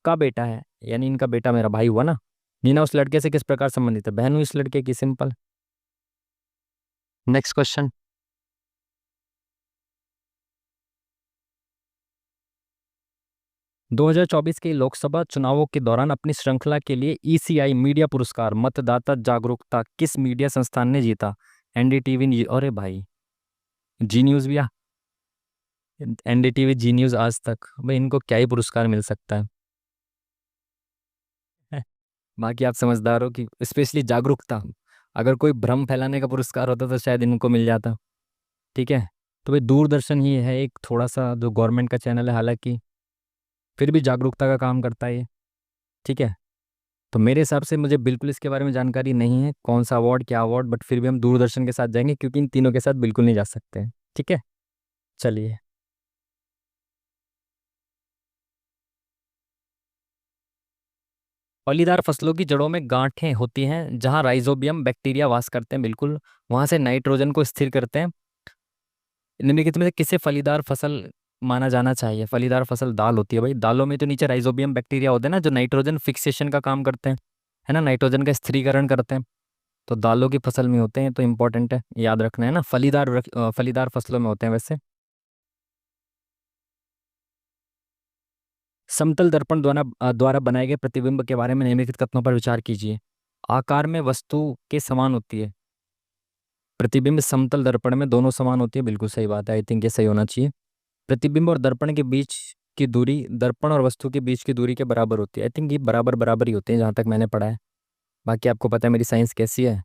का बेटा है, यानी इनका बेटा मेरा भाई हुआ ना। नीना उस लड़के से किस प्रकार संबंधित है, बहन हुई इस लड़के की, सिंपल। Next question. 2024 के लोकसभा चुनावों के दौरान अपनी श्रृंखला के लिए ईसीआई मीडिया पुरस्कार मतदाता जागरूकता किस मीडिया संस्थान ने जीता। एनडीटीवी, अरे भाई, जी न्यूज़ भी, एनडीटीवी, जी न्यूज़, आज तक, भाई इनको क्या ही पुरस्कार मिल सकता है। बाकी आप समझदार हो कि स्पेशली जागरूकता, अगर कोई भ्रम फैलाने का पुरस्कार होता तो शायद इनको मिल जाता, ठीक है। तो भाई दूरदर्शन ही है एक थोड़ा सा जो गवर्नमेंट का चैनल है, हालांकि फिर भी जागरूकता का काम करता है ये, ठीक है। तो मेरे हिसाब से मुझे बिल्कुल इसके बारे में जानकारी नहीं है कौन सा अवार्ड, क्या अवार्ड, बट फिर भी हम दूरदर्शन के साथ जाएंगे क्योंकि इन तीनों के साथ बिल्कुल नहीं जा सकते हैं, ठीक है। चलिए। फलीदार फसलों की जड़ों में गांठें होती हैं जहां राइजोबियम बैक्टीरिया वास करते हैं, बिल्कुल। वहां से नाइट्रोजन को स्थिर करते हैं। निम्नलिखित में से किसे फलीदार फसल माना जाना चाहिए। फलीदार फसल दाल होती है भाई, दालों में तो नीचे राइजोबियम बैक्टीरिया होते हैं ना, जो नाइट्रोजन फिक्सेशन का काम करते हैं, है ना, नाइट्रोजन का स्थिरीकरण करते हैं। तो दालों की फसल में होते हैं, तो इंपॉर्टेंट है, याद रखना है ना, फलीदार फसलों में होते हैं वैसे। समतल दर्पण द्वारा बनाए गए प्रतिबिंब के बारे में निम्नलिखित कथनों पर विचार कीजिए। आकार में वस्तु के समान होती है प्रतिबिंब, समतल दर्पण में दोनों समान होती है, बिल्कुल सही बात है, आई थिंक ये सही होना चाहिए। प्रतिबिंब और दर्पण के बीच की दूरी दर्पण और वस्तु के बीच की दूरी के बराबर होती है, आई थिंक ये बराबर बराबर ही होते हैं जहाँ तक मैंने पढ़ा है। बाकी आपको पता है मेरी साइंस कैसी है,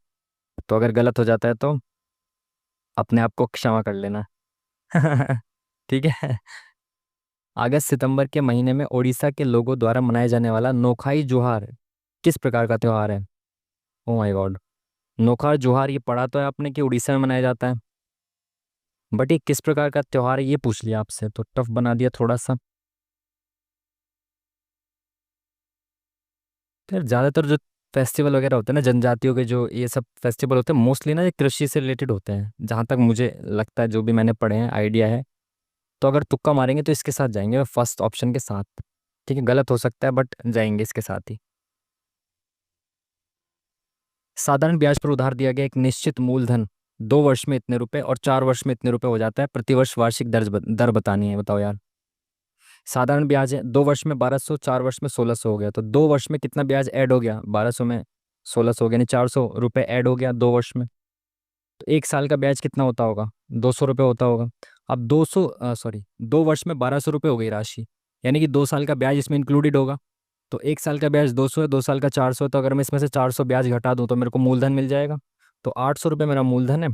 तो अगर गलत हो जाता है तो अपने आप को क्षमा कर लेना। ठीक है। अगस्त सितंबर के महीने में ओडिशा के लोगों द्वारा मनाया जाने वाला नोखाई जोहार किस प्रकार का त्योहार है। ओ माय गॉड, नोखा जोहार, ये पढ़ा तो है आपने कि उड़ीसा में मनाया जाता है, बट ये किस प्रकार का त्योहार है ये पूछ लिया आपसे, तो टफ बना दिया थोड़ा सा। फिर ज़्यादातर जो फेस्टिवल वगैरह होते हैं ना जनजातियों के, जो ये सब फेस्टिवल होते हैं मोस्टली ना ये कृषि से रिलेटेड होते हैं, जहाँ तक मुझे लगता है, जो भी मैंने पढ़े हैं, आइडिया है। तो अगर तुक्का मारेंगे तो इसके साथ जाएंगे, फर्स्ट ऑप्शन के साथ, ठीक है। गलत हो सकता है बट जाएंगे इसके साथ ही। साधारण ब्याज पर उधार दिया गया एक निश्चित मूलधन 2 वर्ष में इतने रुपए और 4 वर्ष में इतने रुपए हो जाता है, प्रतिवर्ष वार्षिक दर बतानी है, बताओ यार। साधारण ब्याज है, 2 वर्ष में 1200, 4 वर्ष में 1600 हो गया, तो 2 वर्ष में कितना ब्याज ऐड हो गया, 1200 में 1600 हो गया, यानी 400 रुपये ऐड हो गया 2 वर्ष में। तो 1 साल का ब्याज कितना होता होगा, 200 रुपये होता होगा। अब 2 वर्ष में 1200 रुपये हो गई राशि, यानी कि 2 साल का ब्याज इसमें इंक्लूडेड होगा। तो 1 साल का ब्याज 200 है, 2 साल का 400 है, तो अगर मैं इसमें से 400 ब्याज घटा दूं तो मेरे को मूलधन मिल जाएगा। तो 800 रुपये मेरा मूलधन है,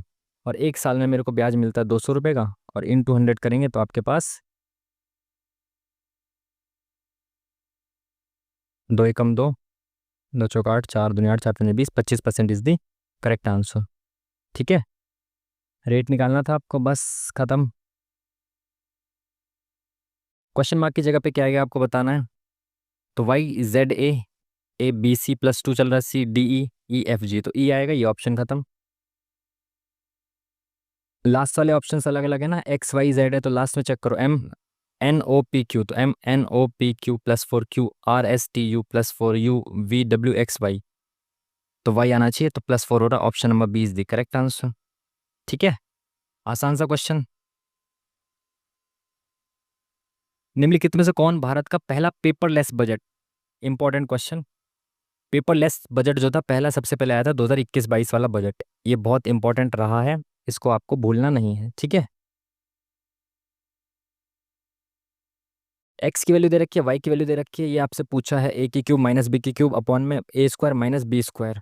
और 1 साल में मेरे को ब्याज मिलता है 200 रुपये का, और इन 200 करेंगे तो आपके पास 2 एकम 2, 2 चौक 8, 4 दूनी 8, 4 पंजे 20, 25% इज दी करेक्ट आंसर, ठीक है। रेट निकालना था आपको, बस खत्म। क्वेश्चन मार्क की जगह पे क्या आएगा आपको बताना है। तो YZA, A B C+2 चल रहा है, CDE, EFG, तो E आएगा, ये ऑप्शन खत्म। लास्ट वाले ऑप्शन अलग अलग है ना, XYZ है, तो लास्ट में चेक करो, MNOPQ, तो MNOPQ+4Q, RSTU+4U, VWXY, तो Y आना चाहिए, तो +4 हो रहा, option number 20 the correct answer, ठीक है। आसान सा क्वेश्चन। निम्नलिखित में से कौन भारत का पहला paperless budget, important question, paperless budget जो था पहला सबसे पहले आया था 2021-22 वाला बजट, ये बहुत इंपॉर्टेंट रहा है, इसको आपको भूलना नहीं है, ठीक है। एक्स की वैल्यू दे रखी है, वाई की वैल्यू दे रखी है, ये आपसे पूछा है ए की क्यूब माइनस बी की क्यूब अपॉन में A square minus B square.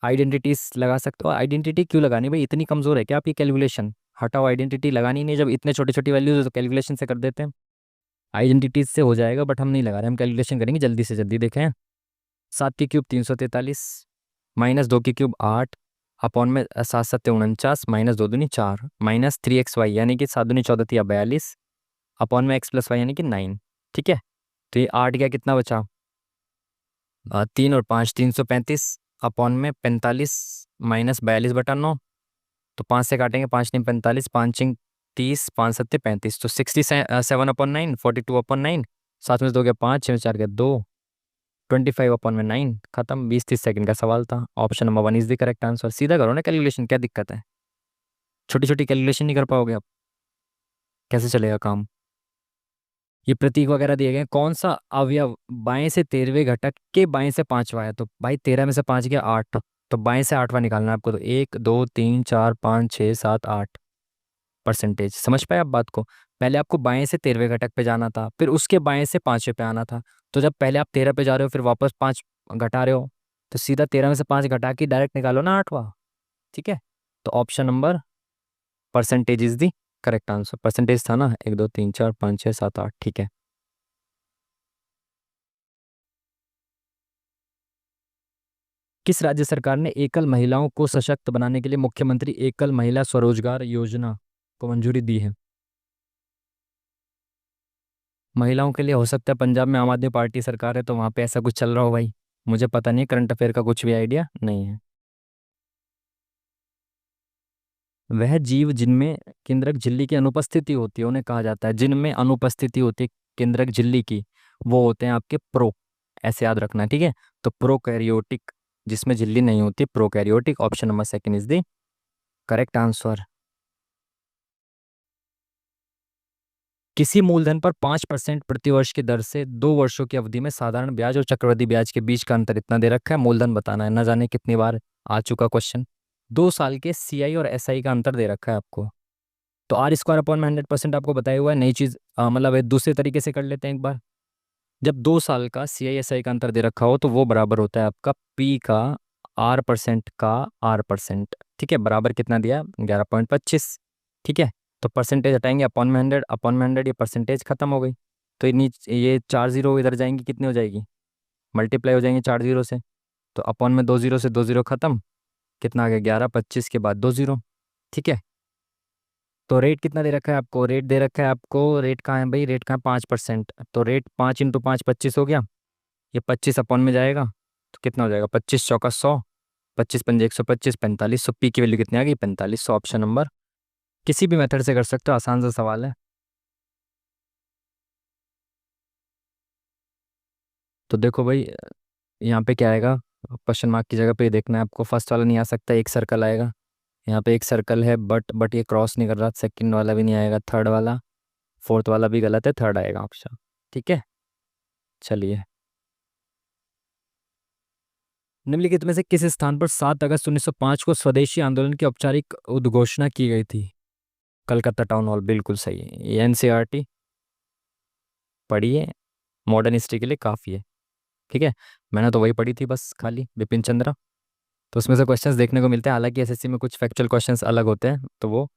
Identities लगा सकते हो, आइडेंटिटी क्यों लगानी भाई, इतनी कमजोर है क्या आपकी कैलकुलेशन, हटाओ आइडेंटिटी लगानी नहीं, जब इतने छोटी छोटी वैल्यूज तो कैलकुलेशन से कर देते हैं, आइडेंटिटीज से हो जाएगा बट हम नहीं लगा रहे, हम कैलकुलेशन करेंगे जल्दी से जल्दी, देखें। 7 की क्यूब 343 माइनस 2 की क्यूब 8 अपॉन में 7 7 49 माइनस 2 दूनी 4 माइनस 3xy यानी कि 7 दूनी 14 42 अपॉन में x+y यानी कि 9, ठीक है। तो ये 8 गया, कितना बचा, 3 और 5 335 अपॉन में 45 माइनस 42/9, तो 5 से काटेंगे, 5 नहीं 45, 5 6 30 5 7 35, तो 67/9 42/9, 7 में से 2 गया 5 6 में 4 गया 2, 25/9, खत्म। 20-30 सेकंड का सवाल था, option number 1 is the correct answer. सीधा करो ना कैलकुलेशन, क्या दिक्कत है, छोटी छोटी कैलकुलेशन नहीं कर पाओगे आप, कैसे चलेगा काम। ये प्रतीक वगैरह दिए गए हैं। कौन सा अवयव बाएं से 13वें घटक के बाएं से पांचवा है, तो भाई 13 में से 5 गया 8, तो बाएं से 8वां निकालना है आपको, तो 1 2 3 4 5 6 7 8 परसेंटेज, समझ पाए आप बात को। पहले आपको बाएं से 13वें घटक पे जाना था, फिर उसके बाएं से 5वें पे आना था, तो जब पहले आप 13 पे जा रहे हो फिर वापस 5 घटा रहे हो, तो सीधा 13 में से 5 घटा के डायरेक्ट निकालो ना 8वां, ठीक है। तो option number percentage is the correct answer, percentage था ना, 1 2 3 4 5 6 7 8, ठीक है। किस राज्य सरकार ने एकल महिलाओं को सशक्त बनाने के लिए मुख्यमंत्री एकल महिला स्वरोजगार योजना को मंजूरी दी है। महिलाओं के लिए हो सकता है पंजाब में आम आदमी पार्टी सरकार है तो वहां पे ऐसा कुछ चल रहा हो भाई, मुझे पता नहीं, करंट अफेयर का कुछ भी आइडिया नहीं है। वह जीव जिनमें केंद्रक झिल्ली की अनुपस्थिति होती है उन्हें कहा जाता है, जिनमें अनुपस्थिति होती है केंद्रक झिल्ली की, वो होते हैं आपके प्रो, ऐसे याद रखना है, ठीक है। तो प्रोकैरियोटिक, जिसमें झिल्ली नहीं होती, prokaryotic, option number 2 is the correct answer. किसी मूलधन पर 5% प्रतिवर्ष की दर से 2 वर्षों की अवधि में साधारण ब्याज और चक्रवृद्धि ब्याज के बीच का अंतर इतना दे रखा है, मूलधन बताना है, न जाने कितनी बार आ चुका क्वेश्चन। 2 साल के सीआई और एसआई का अंतर दे रखा है आपको, तो आर स्क्वायर अपॉन में 100% आपको बताया हुआ है, नई चीज मतलब एक दूसरे तरीके से कर लेते हैं एक बार। जब 2 साल का सीआई एसआई का अंतर दे रखा हो तो वो बराबर होता है आपका पी का R% का R%, ठीक है, बराबर कितना दिया 11.25, ठीक है। तो परसेंटेज हटाएंगे, अपॉन में 100 अपॉन में 100, ये परसेंटेज खत्म हो गई, तो ये 4 जीरो इधर जाएंगी, कितनी हो जाएगी, मल्टीप्लाई हो जाएंगे 4 जीरो से, तो अपॉन में 2 जीरो से 2 जीरो खत्म, कितना आ गया 11, 25 के बाद 2 जीरो, ठीक है। तो रेट कितना दे रखा है आपको, रेट दे रखा है आपको, रेट कहाँ है भाई, रेट कहाँ है 5%, तो रेट 5 × 5 25 हो गया, ये 25 अपॉन में जाएगा तो कितना हो जाएगा, 25 × 4 = 100, 25 × 5 = 125, 4500, पी की वैल्यू कितनी आ गई 4500, ऑप्शन नंबर, किसी भी मेथड से कर सकते हो, आसान सा सवाल है। तो देखो भाई, यहाँ पे क्या आएगा, क्वेश्चन मार्क की जगह पे ये देखना है आपको, फर्स्ट वाला नहीं आ सकता, एक सर्कल आएगा, यहाँ पे एक सर्कल है बट ये क्रॉस नहीं कर रहा, सेकंड वाला भी नहीं आएगा, थर्ड वाला, फोर्थ वाला भी गलत है, थर्ड आएगा ऑप्शन, ठीक है। चलिए, निम्नलिखित में से किस स्थान पर 7 अगस्त 1905 को स्वदेशी आंदोलन की औपचारिक उद्घोषणा की गई थी, कलकत्ता टाउन हॉल, बिल्कुल सही है, ये एनसीईआरटी पढ़िए, मॉडर्न हिस्ट्री के लिए काफ़ी है, ठीक है। मैंने तो वही पढ़ी थी बस खाली, बिपिन चंद्रा, तो उसमें से क्वेश्चंस देखने को मिलते हैं, हालांकि एसएससी में कुछ फैक्चुअल क्वेश्चंस अलग होते हैं, तो वो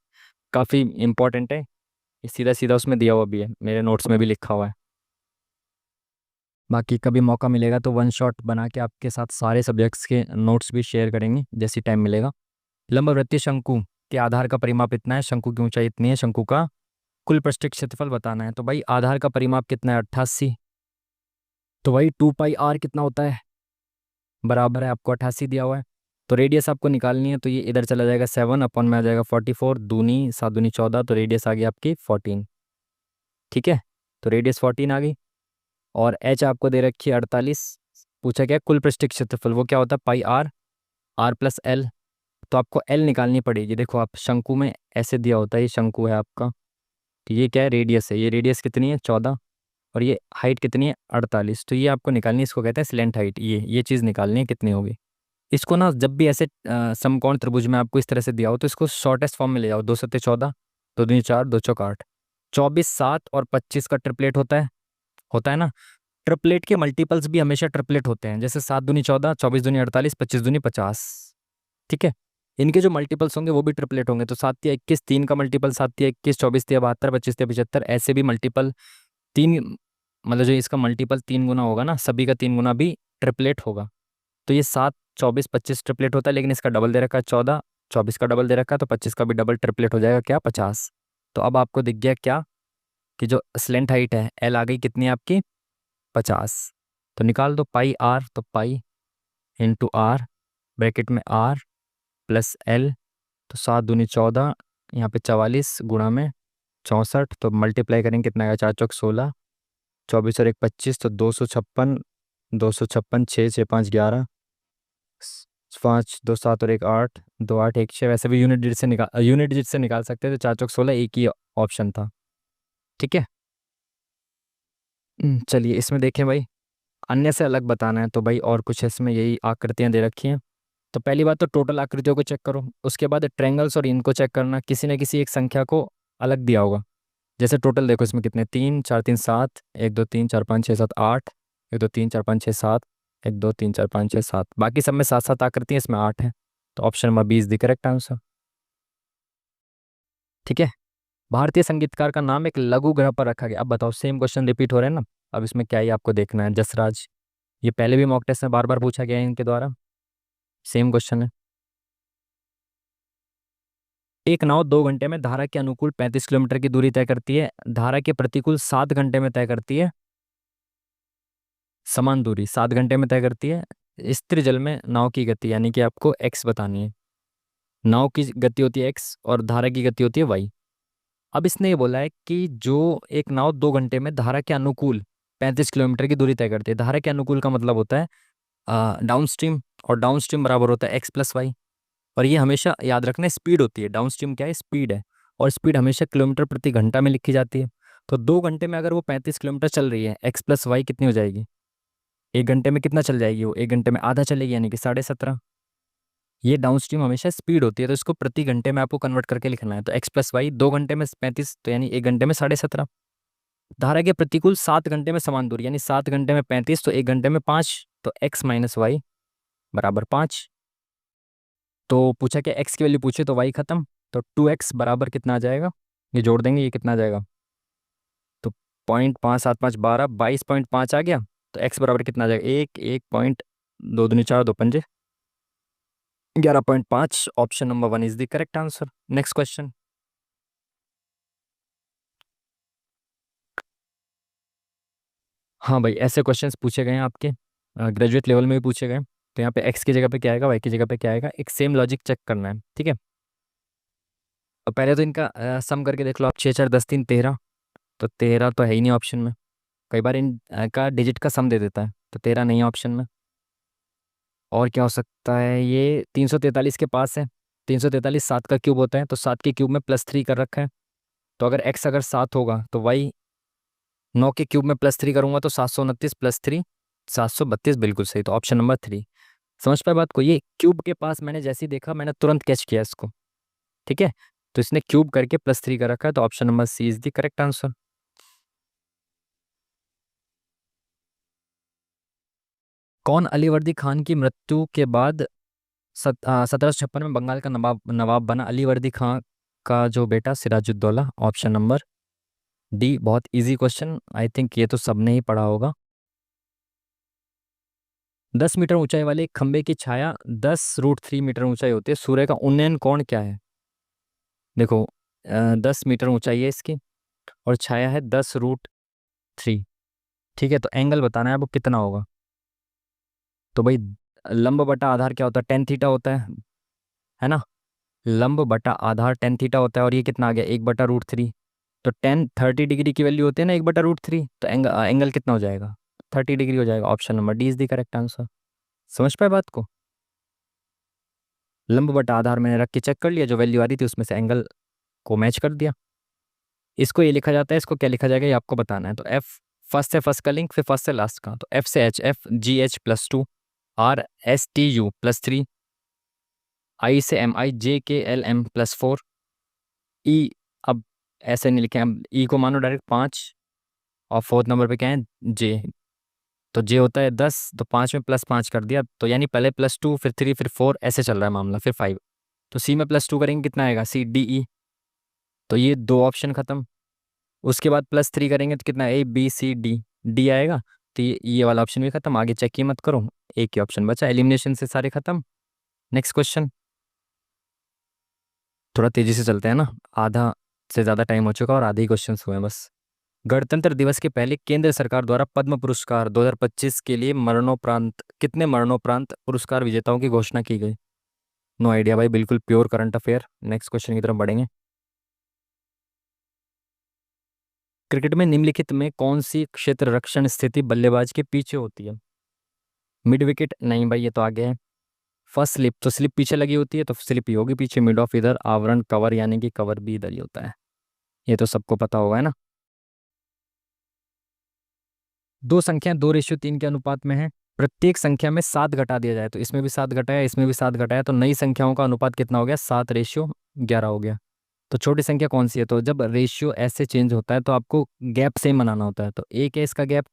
काफ़ी इंपॉर्टेंट है, ये सीधा सीधा उसमें दिया हुआ भी है, मेरे नोट्स में भी लिखा हुआ है। बाकी कभी मौका मिलेगा तो वन शॉट बना के आपके साथ सारे सब्जेक्ट्स के नोट्स भी शेयर करेंगे जैसी टाइम मिलेगा। लंबवृत्तीय शंकु के आधार का परिमाप इतना है, शंकु की ऊंचाई इतनी है, शंकु का कुल पृष्ठीय क्षेत्रफल बताना है, तो भाई आधार का परिमाप कितना है 88, तो भाई 2πr कितना होता है, बराबर है आपको 88 दिया हुआ है, तो रेडियस आपको निकालनी है, तो ये इधर चला जाएगा 7 अपॉन में आ जाएगा 44, दूनी 7 दूनी 14, तो रेडियस आ गई आपकी 14, ठीक है। तो रेडियस 14 आ गई, और एच आपको दे रखी है 48, पूछा क्या कुल पृष्ठीय क्षेत्रफल, वो क्या होता है πr, r+l, तो आपको एल निकालनी पड़ेगी, देखो आप शंकु में ऐसे दिया होता है, ये शंकु है आपका, कि ये क्या है, रेडियस है, ये रेडियस कितनी है 14, और ये हाइट कितनी है 48। तो ये आपको निकालनी है, इसको कहते हैं स्लेंट हाइट। ये चीज़ निकालनी है कितनी होगी। इसको ना जब भी ऐसे समकोण त्रिभुज में आपको इस तरह से दिया हो तो इसको शॉर्टेस्ट फॉर्म में ले जाओ। 2 सत्ते 14, 2 दूनी 4, 2 चौक 8, 24 7 और 25 का ट्रिपलेट होता है ना। ट्रिपलेट के मल्टीपल्स भी हमेशा ट्रिपलेट होते हैं, जैसे 7 दूनी 14, 24 दूनी 48, 25 दूनी 50। ठीक है, इनके जो मल्टीपल्स होंगे वो भी ट्रिपलेट होंगे। तो 7 तिया 21, 3 का मल्टीपल 7 तिया 21, 24 तिया 72, 25 तिया 75, ऐसे भी मल्टीपल तीन, मतलब जो इसका मल्टीपल 3 गुना होगा ना, सभी का 3 गुना भी ट्रिपलेट होगा। तो ये 7 24 25 ट्रिपलेट होता है, लेकिन इसका डबल दे रखा है 14, 24 का डबल दे रखा है, तो 25 का भी डबल ट्रिपलेट हो जाएगा क्या, 50। तो अब आपको दिख गया क्या, कि जो स्लेंट हाइट है एल आ गई कितनी है आपकी, 50। तो निकाल दो पाई आर, तो पाई इंटू आर, ब्रैकेट में आर प्लस एल। तो 7 दूनी 14, यहाँ पे 44 गुणा में 64, तो मल्टीप्लाई करेंगे कितना आएगा, 4 चौक 16, 24 और 1 25, तो 256, 256, 6 6 5 11, 5 2 7 और 1 8, 2 8 1 6। वैसे भी यूनिट डिजिट से निकाल सकते थे, 4 चौक 16 एक ही ऑप्शन था। ठीक है। चलिए इसमें देखें भाई, अन्य से अलग बताना है तो भाई और कुछ इसमें यही आकृतियां दे रखी हैं। तो पहली बात तो टोटल आकृतियों को चेक करो, उसके बाद ट्रायंगल्स और इनको चेक करना, किसी न किसी एक संख्या को अलग दिया होगा। जैसे टोटल देखो इसमें कितने, 3 4 3 7, 1 2 3 4 5 6 7 8, 1 2 3 4 5 6 7, 1 2 3 4 5 6 7, बाकी सब में 7 7 आकृतियां, इसमें 8 हैं। तो option number B is the correct answer. ठीक है। भारतीय संगीतकार का नाम एक लघु ग्रह पर रखा गया। अब बताओ, सेम क्वेश्चन रिपीट हो रहे हैं ना। अब इसमें क्या ही आपको देखना है, जसराज। ये पहले भी मॉक टेस्ट में बार बार पूछा गया है इनके द्वारा, सेम क्वेश्चन है। एक नाव 2 घंटे में धारा के अनुकूल 35 किलोमीटर की दूरी तय करती है, धारा के प्रतिकूल 7 घंटे में तय करती है समान दूरी, 7 घंटे में तय करती है। स्थिर जल में नाव की गति, यानी कि आपको एक्स बतानी है। नाव की गति होती है एक्स और धारा की गति होती है वाई। अब इसने ये बोला है कि जो एक नाव 2 घंटे में धारा के अनुकूल 35 किलोमीटर की दूरी तय करती है, धारा के अनुकूल का मतलब होता है डाउन स्ट्रीम, और डाउन स्ट्रीम बराबर होता है x+y। और ये हमेशा याद रखना, स्पीड होती है, डाउन स्ट्रीम क्या है, स्पीड है। और स्पीड हमेशा किलोमीटर प्रति घंटा में लिखी जाती है। तो 2 घंटे में अगर वो 35 किलोमीटर चल रही है, x+y कितनी हो जाएगी, 1 घंटे में कितना चल जाएगी वो, 1 घंटे में आधा चलेगी, यानी कि 17.5। ये डाउन स्ट्रीम हमेशा स्पीड होती है, तो इसको प्रति घंटे में आपको कन्वर्ट करके लिखना है। तो x+y 2 घंटे में 35, तो यानी 1 घंटे में 17.5। धारा के प्रतिकूल 7 घंटे में समान दूरी, यानी 7 घंटे में 35, तो 1 घंटे में 5, तो x-y बराबर 5। तो पूछा क्या, x की वैल्यू पूछे तो y खत्म। तो 2x बराबर कितना आ जाएगा, ये जोड़ देंगे, ये कितना आ जाएगा, तो 0.5 7 5 12, 22.5 आ गया। तो x बराबर कितना आ जाएगा, 1 1 पॉइंट 2 दूनी 4, 2 पंजे 11.5। Option number 1 is the correct answer. Next question. हाँ भाई, ऐसे क्वेश्चंस पूछे गए हैं आपके ग्रेजुएट लेवल में भी पूछे गए हैं। तो यहाँ पे x की जगह पे क्या आएगा, y की जगह पे क्या आएगा, एक सेम लॉजिक चेक करना है। ठीक है। और पहले तो इनका सम करके देख लो आप, 6 4 10 3 13। तो 13 तो है ही नहीं ऑप्शन में। कई बार इन का डिजिट का सम दे देता है, तो 13 नहीं है ऑप्शन में। और क्या हो सकता है, ये 343 के पास है। 343 7 का क्यूब होता है, तो 7 के क्यूब में +3 कर रखा है। तो अगर x अगर 7 होगा तो y 9 के क्यूब में +3 करूंगा, तो 729 +3 732, बिल्कुल सही। तो ऑप्शन नंबर 3। समझ पाए बात को, ये क्यूब के पास मैंने जैसे ही देखा मैंने तुरंत कैच किया इसको। ठीक है। तो इसने क्यूब करके +3 कर रखा है, तो option number C is the correct answer. कौन अलीवर्दी खान की मृत्यु के बाद 1756 में बंगाल का नवाब नवाब बना, अलीवर्दी खान का जो बेटा सिराजुद्दौला। Option number D. बहुत इजी क्वेश्चन, आई थिंक ये तो सबने ही पढ़ा होगा। 10 मीटर ऊंचाई वाले एक खंबे की छाया 10√3 मीटर ऊंचाई होती है, सूर्य का उन्नयन कोण क्या है। देखो 10 मीटर ऊंचाई है इसकी, और छाया है 10√3। ठीक है, तो एंगल बताना है आपको कितना होगा। तो भाई लंब बटा आधार क्या होता है, tan थीटा होता है ना। लंब बटा आधार tan थीटा होता है, और ये कितना आ गया, 1/√3। तो tan 30 डिग्री की वैल्यू होती है ना, 1/√3। तो एंगल कितना हो जाएगा, 30 डिग्री हो जाएगा। Option number D is the correct answer. समझ पाए बात को, लंब बटा आधार मैंने रख के चेक कर लिया, जो वैल्यू आ रही थी उसमें से एंगल को मैच कर दिया। इसको ये लिखा जाता है, इसको क्या लिखा जाएगा ये आपको बताना है। तो एफ फर्स्ट से फर्स्ट का लिंक, फिर फर्स्ट से लास्ट का। तो एफ से H, F G H plus 2, R S T you plus 3, आई से एम, आई जे के एल एम प्लस 4, ई, अब ऐसे नहीं लिखे, अब ई को मानो डायरेक्ट 5, और फोर्थ नंबर पे क्या है, जे। तो जे होता है 10, तो 5 में +5 कर दिया, तो यानी पहले +2 फिर 3 फिर 4 ऐसे चल रहा है मामला, फिर 5। तो सी में +2 करेंगे कितना आएगा, सी डी ई। तो ये दो ऑप्शन खत्म। उसके बाद +3 करेंगे तो कितना, A B C D, D आएगा। तो ये वाला ऑप्शन भी खत्म, आगे चेक ही मत करो, एक ही ऑप्शन बचा, एलिमिनेशन से सारे खत्म। नेक्स्ट क्वेश्चन, थोड़ा तेजी से चलते हैं ना, आधा से ज़्यादा टाइम हो चुका और आधे ही क्वेश्चन हुए हैं बस। गणतंत्र दिवस के पहले केंद्र सरकार द्वारा पद्म पुरस्कार 2025 के लिए मरणोपरांत कितने मरणोपरांत पुरस्कार विजेताओं की घोषणा की गई। नो आइडिया भाई, बिल्कुल pure current affair. Next question की तरफ बढ़ेंगे। क्रिकेट में निम्नलिखित में कौन सी क्षेत्र रक्षण स्थिति बल्लेबाज के पीछे होती है। मिड विकेट नहीं भाई, ये तो आगे है। फर्स्ट स्लिप, तो स्लिप पीछे लगी होती है तो स्लिप ही होगी पीछे। मिड ऑफ इधर, आवरण कवर यानी कि कवर भी इधर ही होता है, ये तो सबको पता होगा है ना। दो संख्या 2:3 के अनुपात में है, प्रत्येक संख्या में 7 घटा दिया जाए, तो इसमें भी 7 घटाया, इसमें भी 7 घटाया, तो नई संख्याओं का अनुपात कितना हो गया, 7:11 हो गया। तो छोटी संख्या कौन सी है, तो जब रेशियो ऐसे चेंज होता है तो आपको गैप सेम बनाना होता है। तो एक है इसका गैप,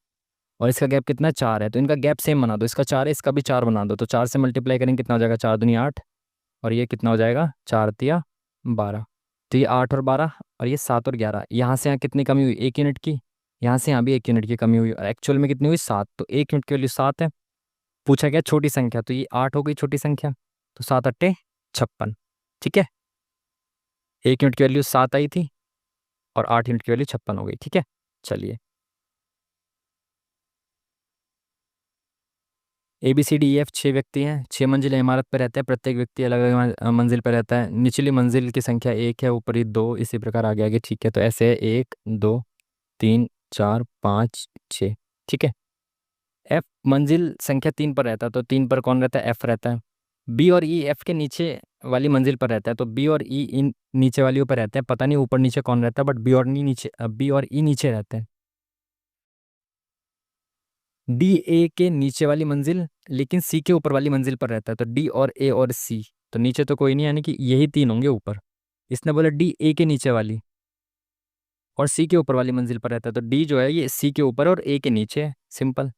और इसका गैप कितना है, 4 है, तो इनका गैप सेम बना दो। इसका 4 है, इसका भी 4 बना दो, तो 4 से मल्टीप्लाई करेंगे कितना हो जाएगा, 4 दूनी 8, और ये कितना हो जाएगा, 4 तिया 12। तो ये 8 और 12, और ये 7 और 11, यहाँ से यहाँ कितनी कमी हुई, 1 यूनिट की। यहाँ से यहाँ भी 1 यूनिट की कमी हुई, और एक्चुअल में कितनी हुई, 7। तो 1 यूनिट की वैल्यू 7 है। पूछा गया छोटी संख्या, तो ये 8 हो गई छोटी संख्या, तो 7 अट्टे 56। ठीक है, 1 यूनिट की वैल्यू 7 आई थी, और 8 यूनिट की वैल्यू 56 हो गई। ठीक है, चलिए। ABCDEF 6 व्यक्ति हैं, 6 मंजिला इमारत पर रहते हैं, प्रत्येक व्यक्ति अलग अलग मंजिल पर रहता है। निचली मंजिल की संख्या 1 है, ऊपरी 2, इसी प्रकार आगे आगे। ठीक है, तो ऐसे है 1 2 3 4 5 6। ठीक है, F मंजिल संख्या 3 पर रहता है, तो 3 पर कौन रहता है, F रहता है। B और E F के नीचे वाली मंजिल पर रहता है, तो B और E इन नीचे वाली ऊपर रहते हैं। पता नहीं ऊपर नीचे कौन रहता है, बट B और E नीचे रहते हैं। D A के नीचे वाली मंजिल, लेकिन C के ऊपर वाली मंजिल पर रहता है, तो D और A और C, तो नीचे तो कोई नहीं, यानी कि यही 3 होंगे ऊपर। इसने बोला D A के नीचे वाली और C के ऊपर वाली मंजिल पर रहता है, तो D जो है ये C के ऊपर और A के नीचे है, सिंपल।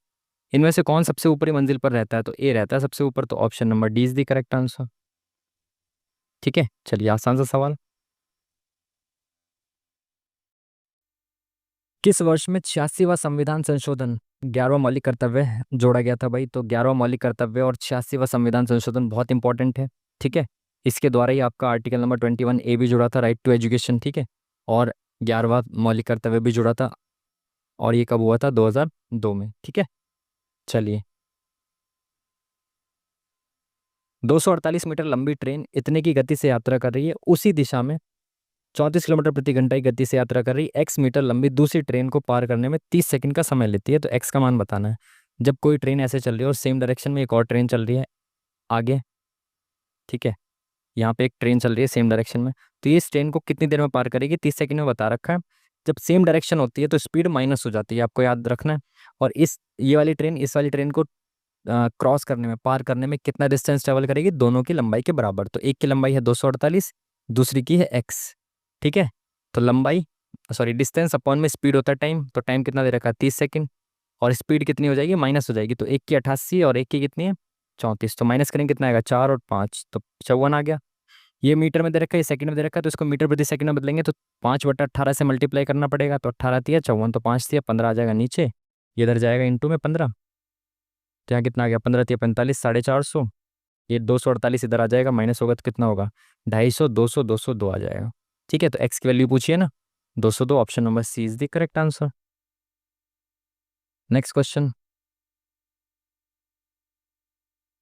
इनमें से कौन सबसे ऊपरी मंजिल पर रहता है, तो A रहता है सबसे ऊपर, तो option number D is the correct answer. ठीक है, चलिए आसान सा सवाल। किस वर्ष में 86वां संविधान संशोधन 11वां मौलिक कर्तव्य जोड़ा गया था भाई। तो 11वां मौलिक कर्तव्य और 86वां संविधान संशोधन बहुत इंपॉर्टेंट है। ठीक है, इसके द्वारा ही आपका आर्टिकल नंबर 21A भी जुड़ा था, राइट टू एजुकेशन। ठीक है, और 11वां मौलिक कर्तव्य भी जुड़ा था, और ये कब हुआ था, 2002 में। ठीक है, चलिए। 248 मीटर लंबी ट्रेन इतने की गति से यात्रा कर रही है, उसी दिशा में 34 किलोमीटर प्रति घंटा की गति से यात्रा कर रही एक्स मीटर लंबी दूसरी ट्रेन को पार करने में 30 सेकंड का समय लेती है। तो एक्स का मान बताना है। जब कोई ट्रेन ऐसे चल रही है और सेम डायरेक्शन में एक और ट्रेन चल रही है आगे, ठीक है, यहाँ पे एक ट्रेन चल रही है सेम डायरेक्शन में, तो ये इस ट्रेन को कितनी देर में पार करेगी, 30 सेकंड में बता रखा है। जब सेम डायरेक्शन होती है तो स्पीड माइनस हो जाती है, आपको याद रखना है। और ये वाली ट्रेन इस वाली ट्रेन को क्रॉस करने में, पार करने में कितना डिस्टेंस ट्रेवल करेगी, दोनों की लंबाई के बराबर। तो एक की लंबाई है 248, दूसरी की है एक्स। ठीक है, तो लंबाई, सॉरी डिस्टेंस अपॉन में स्पीड होता है टाइम, तो टाइम कितना दे रखा है, 30 सेकंड, और स्पीड कितनी हो जाएगी, माइनस हो जाएगी। तो एक की 88 और एक की कितनी है, 34, तो माइनस करेंगे कितना आएगा, 4 और 5, तो 54 आ गया। ये मीटर में दे रखा है, ये सेकंड में दे रखा है, तो इसको मीटर प्रति सेकंड में बदलेंगे तो 5/18 से मल्टीप्लाई करना पड़ेगा, तो 18 तिया 54, तो 5 तिया 15 आ जाएगा नीचे, ये इधर जाएगा इंटू में 15, तो यहाँ कितना आ गया, 15 तिया 45, 450। ये 248 इधर आ जाएगा, माइनस होगा तो कितना होगा, 250, 200, 202 आ जाएगा। ठीक है, तो एक्स की वैल्यू पूछिए ना, 202, option number C is the correct answer. Next question.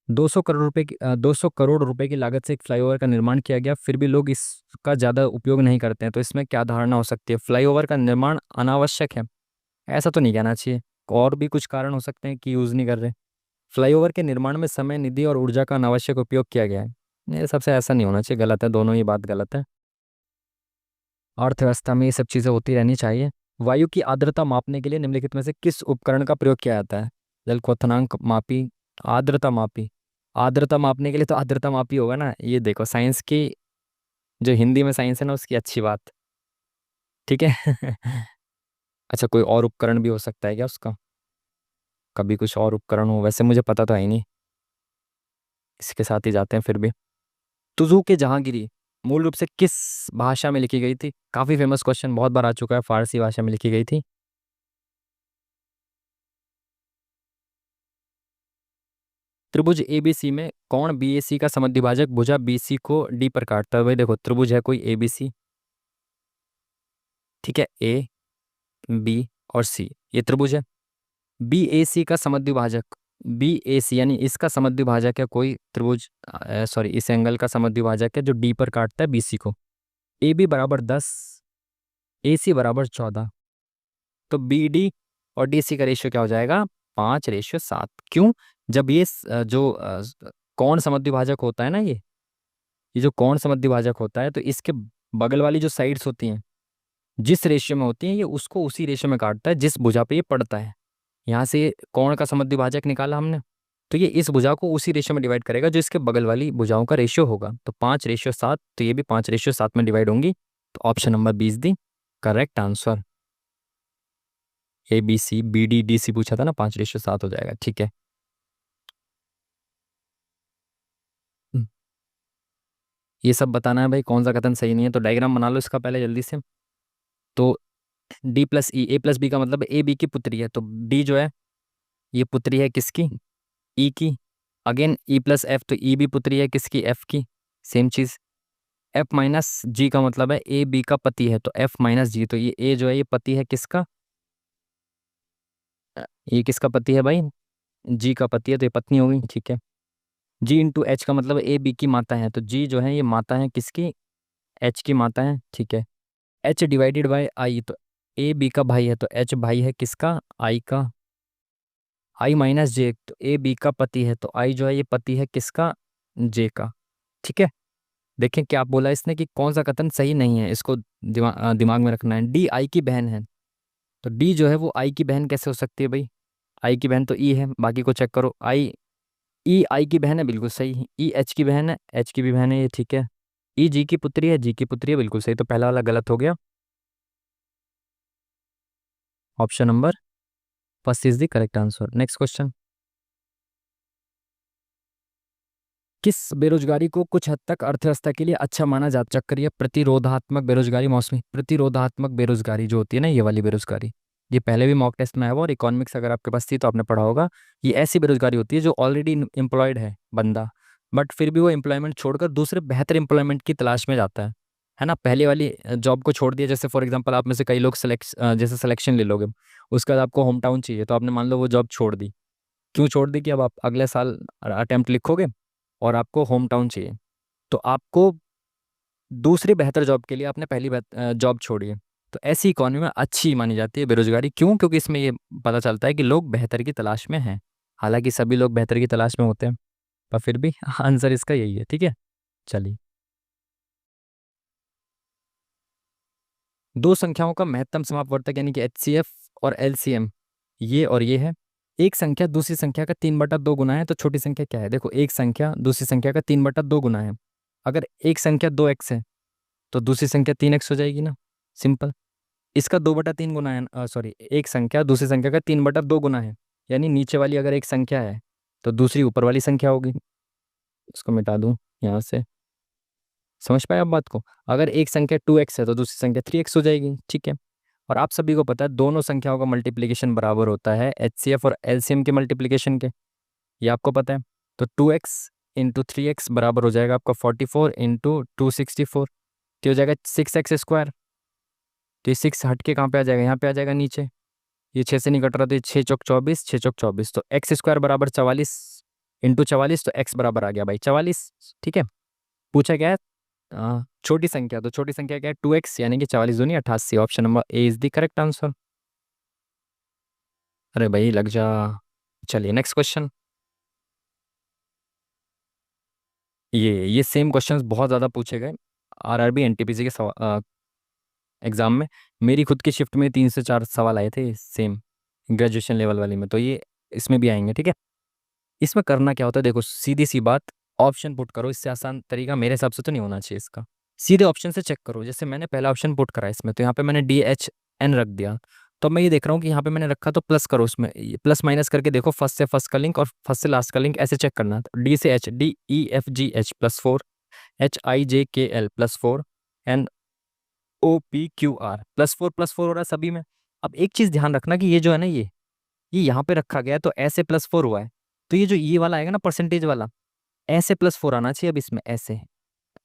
200 crore रुपए की लागत से एक फ्लाईओवर का निर्माण किया गया, फिर भी लोग इसका ज़्यादा उपयोग नहीं करते हैं, तो इसमें क्या धारणा हो सकती है, फ्लाईओवर का निर्माण अनावश्यक है। ऐसा तो नहीं कहना चाहिए, और भी कुछ कारण हो सकते हैं कि यूज़ नहीं कर रहे। फ्लाईओवर के निर्माण में समय, निधि और ऊर्जा का अनावश्यक उपयोग किया गया है, मेरे सबसे ऐसा नहीं होना चाहिए, गलत है, दोनों ही बात गलत है। अर्थव्यवस्था में ये सब चीज़ें होती रहनी चाहिए। वायु की आर्द्रता मापने के लिए निम्नलिखित में से किस उपकरण का प्रयोग किया जाता है? जल क्वथनांक मापी, आर्द्रता मापी। आर्द्रता मापने के लिए तो आर्द्रता मापी होगा ना, ये देखो साइंस की, जो हिंदी में साइंस है ना उसकी अच्छी बात। ठीक है। अच्छा, कोई और उपकरण भी हो सकता है क्या उसका? कभी कुछ और उपकरण हो, वैसे मुझे पता तो है ही नहीं, इसके साथ ही जाते हैं फिर भी। तुजू के जहांगीरी मूल रूप से किस भाषा में लिखी गई थी? काफी फेमस क्वेश्चन, बहुत बार आ चुका है, फारसी भाषा में लिखी गई थी। त्रिभुज एबीसी में कौन बीएसी का समद्विभाजक भुजा बीसी को डी पर काटता है? भाई देखो, त्रिभुज है कोई एबीसी, ठीक है, ए बी और सी, ये त्रिभुज है। बीएसी का समद्विभाजक, बीएसी यानी इसका समद्विभाजक है कोई त्रिभुज, सॉरी इस एंगल का समद्विभाजक है जो डी पर काटता है बीसी को। ए बी बराबर 10, ए सी बराबर 14, तो बी डी और डी सी का रेशियो क्या हो जाएगा? 5:7। क्यों? जब ये कौन समद्विभाजक होता है ना, ये जो कौन समद्विभाजक होता है, तो इसके बगल वाली जो साइड्स होती हैं जिस रेशियो में होती हैं, ये उसको उसी रेशियो में काटता है जिस भुजा पे ये पड़ता है। यहाँ से कौन का समद्विभाजक निकाला हमने, तो ये इस भुजा को उसी रेशियो में डिवाइड करेगा जो इसके बगल वाली भुजाओं का रेशियो होगा। तो 5:7, तो ये भी 5:7 में डिवाइड होंगी। तो option number 20 the correct answer. A B C B D D C पूछा था ना, 5:7 हो जाएगा, ठीक है। हम्म, ये सब बताना है भाई, कौन सा कथन सही नहीं है, तो डायग्राम बना लो इसका पहले जल्दी से। तो डी प्लस ई, ए प्लस बी का मतलब ए बी की पुत्री है, तो डी जो है ये पुत्री है किसकी? ई की। अगेन ई प्लस एफ, तो ई भी पुत्री है किसकी? एफ की। सेम चीज। एफ माइनस जी का मतलब है ए बी का पति है, तो एफ माइनस जी, तो ये ए जो है ये पति है किसका? ये किसका पति है भाई? जी का पति है, तो ये पत्नी होगी, ठीक है। जी इंटू एच का मतलब ए बी की माता है, तो जी जो है ये माता है किसकी? एच की माता है, ठीक है। एच डिवाइडेड बाय आई, तो ए बी का भाई है, तो एच भाई है किसका? आई का। आई माइनस जे, तो ए बी का पति है, तो आई जो है ये पति है किसका? जे का, ठीक है। देखें क्या बोला इसने कि कौन सा कथन सही नहीं है, इसको दिमाग में रखना है। डी आई की बहन है, तो डी जो है वो आई की बहन कैसे हो सकती है भाई? आई की बहन तो ई है, बाकी को चेक करो। आई, ई आई की बहन है, बिल्कुल सही। ई एच की बहन है, एच की भी बहन है, ये ठीक है। ई जी की पुत्री है, जी की पुत्री है, बिल्कुल सही। तो पहला वाला गलत हो गया। Option number first is the correct answer. Next question. किस बेरोजगारी को कुछ हद तक अर्थव्यवस्था के लिए अच्छा माना जा चक्कर है? प्रतिरोधात्मक बेरोजगारी, मौसमी प्रतिरोधात्मक बेरोजगारी जो होती है ना, ये वाली बेरोजगारी, ये पहले भी मॉक टेस्ट में आया हुआ, और इकोनॉमिक्स अगर आपके पास थी तो आपने पढ़ा होगा। ये ऐसी बेरोजगारी होती है जो ऑलरेडी एम्प्लॉयड है बंदा, बट फिर भी वो एम्प्लॉयमेंट छोड़कर दूसरे बेहतर एम्प्लॉयमेंट की तलाश में जाता है ना। पहले वाली जॉब को छोड़ दिया, जैसे फॉर एग्जांपल आप में से कई लोग जैसे सिलेक्शन ले लोगे, उसके बाद आपको होम टाउन चाहिए, तो आपने मान लो वो जॉब छोड़ दी। क्यों छोड़ दी? कि अब आप अगले साल अटेम्प्ट लिखोगे और आपको होम टाउन चाहिए, तो आपको दूसरी बेहतर जॉब के लिए आपने पहली जॉब छोड़ी है। तो ऐसी इकॉनमी में अच्छी मानी जाती है बेरोजगारी। क्यों? क्योंकि इसमें ये पता चलता है कि लोग बेहतर की तलाश में हैं। हालांकि सभी लोग बेहतर की तलाश में होते हैं, पर फिर भी आंसर इसका यही है, ठीक है। चलिए, दो संख्याओं का महत्तम समापवर्तक यानी कि एचसीएफ और एलसीएम, ये और ये है। एक संख्या दूसरी संख्या का 3/2 गुना है, तो छोटी संख्या क्या है? देखो, एक संख्या दूसरी संख्या का 3/2 गुना है। अगर एक संख्या 2x है तो दूसरी संख्या 3x हो जाएगी ना, सिंपल। इसका 2/3 गुना है, सॉरी, एक संख्या दूसरी संख्या का 3/2 गुना है, यानी नीचे वाली अगर एक संख्या है तो दूसरी ऊपर वाली संख्या होगी। इसको मिटा दूं यहाँ से, समझ पाए आप बात को? अगर एक संख्या 2x है तो दूसरी संख्या 3x हो जाएगी, ठीक है। और आप सभी को पता है दोनों संख्याओं का मल्टीप्लिकेशन बराबर होता है एचसीएफ और एलसीएम के मल्टीप्लिकेशन के, ये आपको पता है। तो 2x × 3x बराबर हो जाएगा आपका 44 × 2 64, तो हो जाएगा 6x²। तो ये 6 हट के कहाँ पे आ जाएगा? यहाँ पे आ जाएगा नीचे। ये 6 से नहीं कट रहा, तो ये 6 × 4 = 24, 6 × 24, तो x² बराबर 44 × 44, तो x बराबर आ गया भाई 44, ठीक है। पूछा क्या है? छोटी संख्या, तो छोटी संख्या क्या है? 2x, यानी कि 44 दूनी 88। Option number A is the correct answer. अरे भाई लग जा। चलिए नेक्स्ट क्वेश्चन। ये सेम क्वेश्चंस बहुत ज़्यादा पूछे गए आरआरबी एनटीपीसी के सवाल। एग्ज़ाम में। मेरी खुद की शिफ्ट में 3 से 4 सवाल आए थे सेम ग्रेजुएशन लेवल वाली में, तो ये इसमें भी आएंगे, ठीक है। इसमें करना क्या होता है, देखो सीधी सी बात, ऑप्शन पुट करो। इससे आसान तरीका मेरे हिसाब से तो नहीं होना चाहिए इसका। सीधे ऑप्शन से चेक करो। जैसे मैंने पहला ऑप्शन पुट करा इसमें, तो यहाँ पे मैंने DHN रख दिया। तो मैं ये देख रहा हूँ कि यहाँ पे मैंने रखा, तो प्लस करो उसमें, प्लस माइनस करके देखो, फर्स्ट से फर्स्ट का लिंक और फर्स्ट से लास्ट का लिंक ऐसे चेक करना। तो D से H, DEFGH +4, HIJKL +4, NOPQR +4 हो रहा है सभी में। अब एक चीज़ ध्यान रखना कि ये जो है ना, ये यहाँ पे रखा गया है, तो ऐसे +4 हुआ है। तो ये जो ये वाला आएगा ना परसेंटेज वाला, ऐसे +4 आना चाहिए अब इसमें, ऐसे,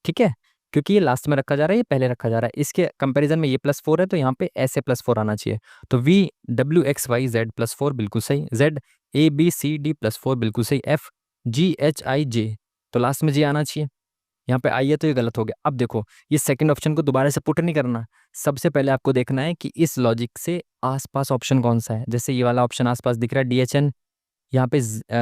ठीक है। क्योंकि ये लास्ट में रखा जा रहा है, ये पहले रखा जा रहा है, इसके कंपैरिजन में ये +4 है, तो यहाँ पे ऐसे +4 आना चाहिए। तो VWXYZ +4 बिल्कुल सही, ZABCD +4 बिल्कुल सही, FGHIJ तो लास्ट में J आना चाहिए। यहाँ पे आई है तो ये गलत हो गया। अब देखो, ये सेकंड ऑप्शन को दोबारा से पुट नहीं करना। सबसे पहले आपको देखना है कि इस लॉजिक से आसपास ऑप्शन कौन सा है। जैसे ये वाला ऑप्शन आसपास दिख रहा है DHN, यहाँ पे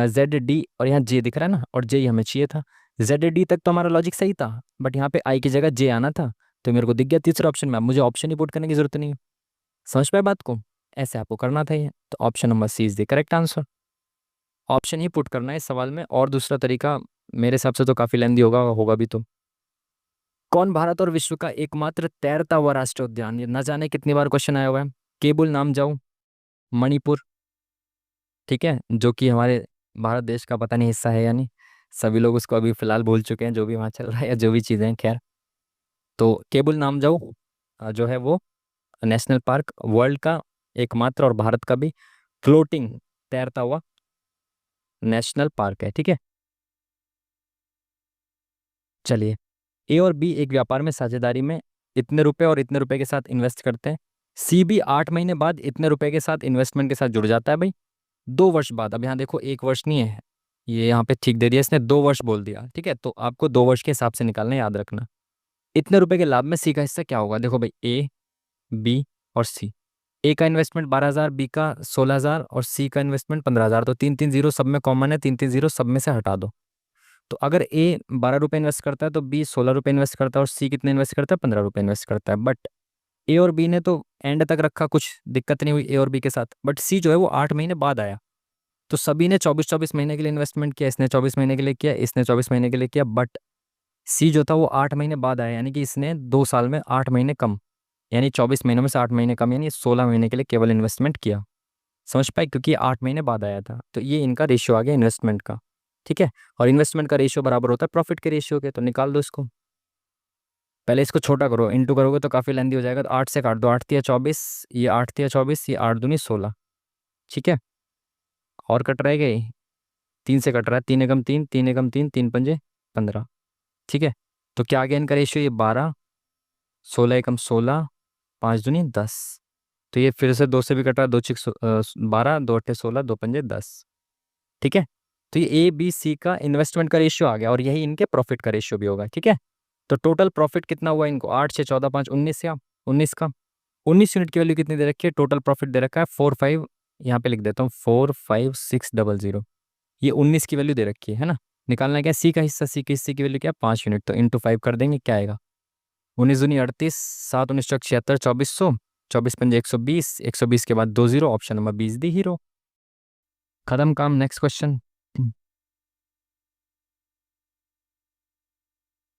ZD और यहाँ J दिख रहा है ना, और J हमें चाहिए था। ZD तक तो हमारा लॉजिक सही था, बट यहाँ पे I की जगह J आना था, तो मेरे को दिख गया तीसरे ऑप्शन में। अब मुझे ऑप्शन ही पुट करने की जरूरत नहीं है। समझ पाए बात को? ऐसे आपको करना था ये। तो option number C is the correct answer. Option he put करना है इस सवाल में, और दूसरा तरीका मेरे हिसाब से तो काफी लेंदी होगा, होगा भी। तो कौन भारत और विश्व का एकमात्र तैरता हुआ राष्ट्रीय उद्यान, ये न जाने कितनी बार क्वेश्चन आया हुआ है। केबुल नामजाऊ, मणिपुर, ठीक है, जो कि हमारे भारत देश का पता नहीं हिस्सा है या नहीं, सभी लोग उसको अभी फिलहाल भूल चुके हैं, जो भी वहाँ चल रहा है या जो भी चीज़ें हैं, खैर। तो केबुल नामजाऊ जो है वो नेशनल पार्क वर्ल्ड का एकमात्र और भारत का भी फ्लोटिंग तैरता हुआ नेशनल पार्क है, ठीक है। चलिए, ए और बी एक व्यापार में साझेदारी में इतने रुपए और इतने रुपए के साथ इन्वेस्ट करते हैं। सी भी 8 महीने बाद इतने रुपए के साथ इन्वेस्टमेंट के साथ जुड़ जाता है भाई, 2 वर्ष बाद। अब यहाँ देखो 1 वर्ष नहीं है, ये यहाँ पे ठीक दे दिया इसने, 2 वर्ष बोल दिया, ठीक है। तो आपको 2 वर्ष के हिसाब से निकालना है, याद रखना। इतने रुपए के लाभ में सी का हिस्सा क्या होगा, देखो भाई, ए, बी और सी। ए का इन्वेस्टमेंट 12,000, बी का 16,000 और सी का इन्वेस्टमेंट 15,000। तो 3-3 जीरो सब में कॉमन है, 3-3 जीरो सब में से हटा दो। तो अगर ए 12 रुपये इन्वेस्ट करता है, तो बी 16 रुपये इन्वेस्ट करता है, और सी कितने इन्वेस्ट करता है, 15 रुपये इन्वेस्ट करता है। बट ए और बी ने तो एंड तक रखा, कुछ दिक्कत नहीं हुई ए और बी के साथ। बट सी जो है वो 8 महीने बाद आया, तो सभी ने 24-24 महीने के लिए इन्वेस्टमेंट किया, इसने 24 महीने के लिए किया, इसने 24 महीने के लिए किया। बट सी जो था वो 8 महीने बाद आया, यानी कि इसने 2 साल में 8 महीने कम, यानी 24 महीनों में से 8 महीने कम, यानी 16 महीने के लिए केवल इन्वेस्टमेंट किया। समझ पाए, क्योंकि 8 महीने बाद आया था। तो ये इनका रेशियो आ गया इन्वेस्टमेंट का, ठीक है। और इन्वेस्टमेंट का रेशियो बराबर होता है प्रॉफिट के रेशियो के, तो निकाल दो इसको। पहले इसको छोटा करो, इंटू करोगे तो काफ़ी लेंदी हो जाएगा। तो 8 से काट दो, 8 तिया 24, ये 8 तिया 24, ये 8 दूनी 16, ठीक है। और कट रह गए, 3 से कट रहा है, 3 एकम 3, 3 एकम 3, 3 पंजे 15, ठीक है। तो क्या आ गया इनका रेशियो, ये 12, 16 एकम 16, 5 दूनी 10। तो ये फिर से 2 से भी कट रहा है, 2 6 12, 2 8 16, 2 पंजे 10, ठीक है। तो ये ए बी सी का इन्वेस्टमेंट का रेशियो आ गया, और यही इनके प्रॉफिट का रेशियो भी होगा, ठीक है। तो टोटल प्रॉफिट कितना हुआ इनको, 8 6 14 5 19, या 19 का 19 यूनिट की वैल्यू कितनी दे रखी है, टोटल प्रॉफिट दे रखा है 45, यहाँ पे लिख देता हूँ 45600। ये 19 की वैल्यू दे रखी है ना। निकालना क्या, सी का हिस्सा, सी के हिस्से की वैल्यू क्या, 5 यूनिट। तो इंटू 5 कर देंगे, क्या आएगा, 19 दूनी 38, 7 19 चौक 76, 2400, 24 पंजे 120, 120 के बाद 2 जीरो, ऑप्शन नंबर 20 दी हीरो। खत्म काम, नेक्स्ट क्वेश्चन।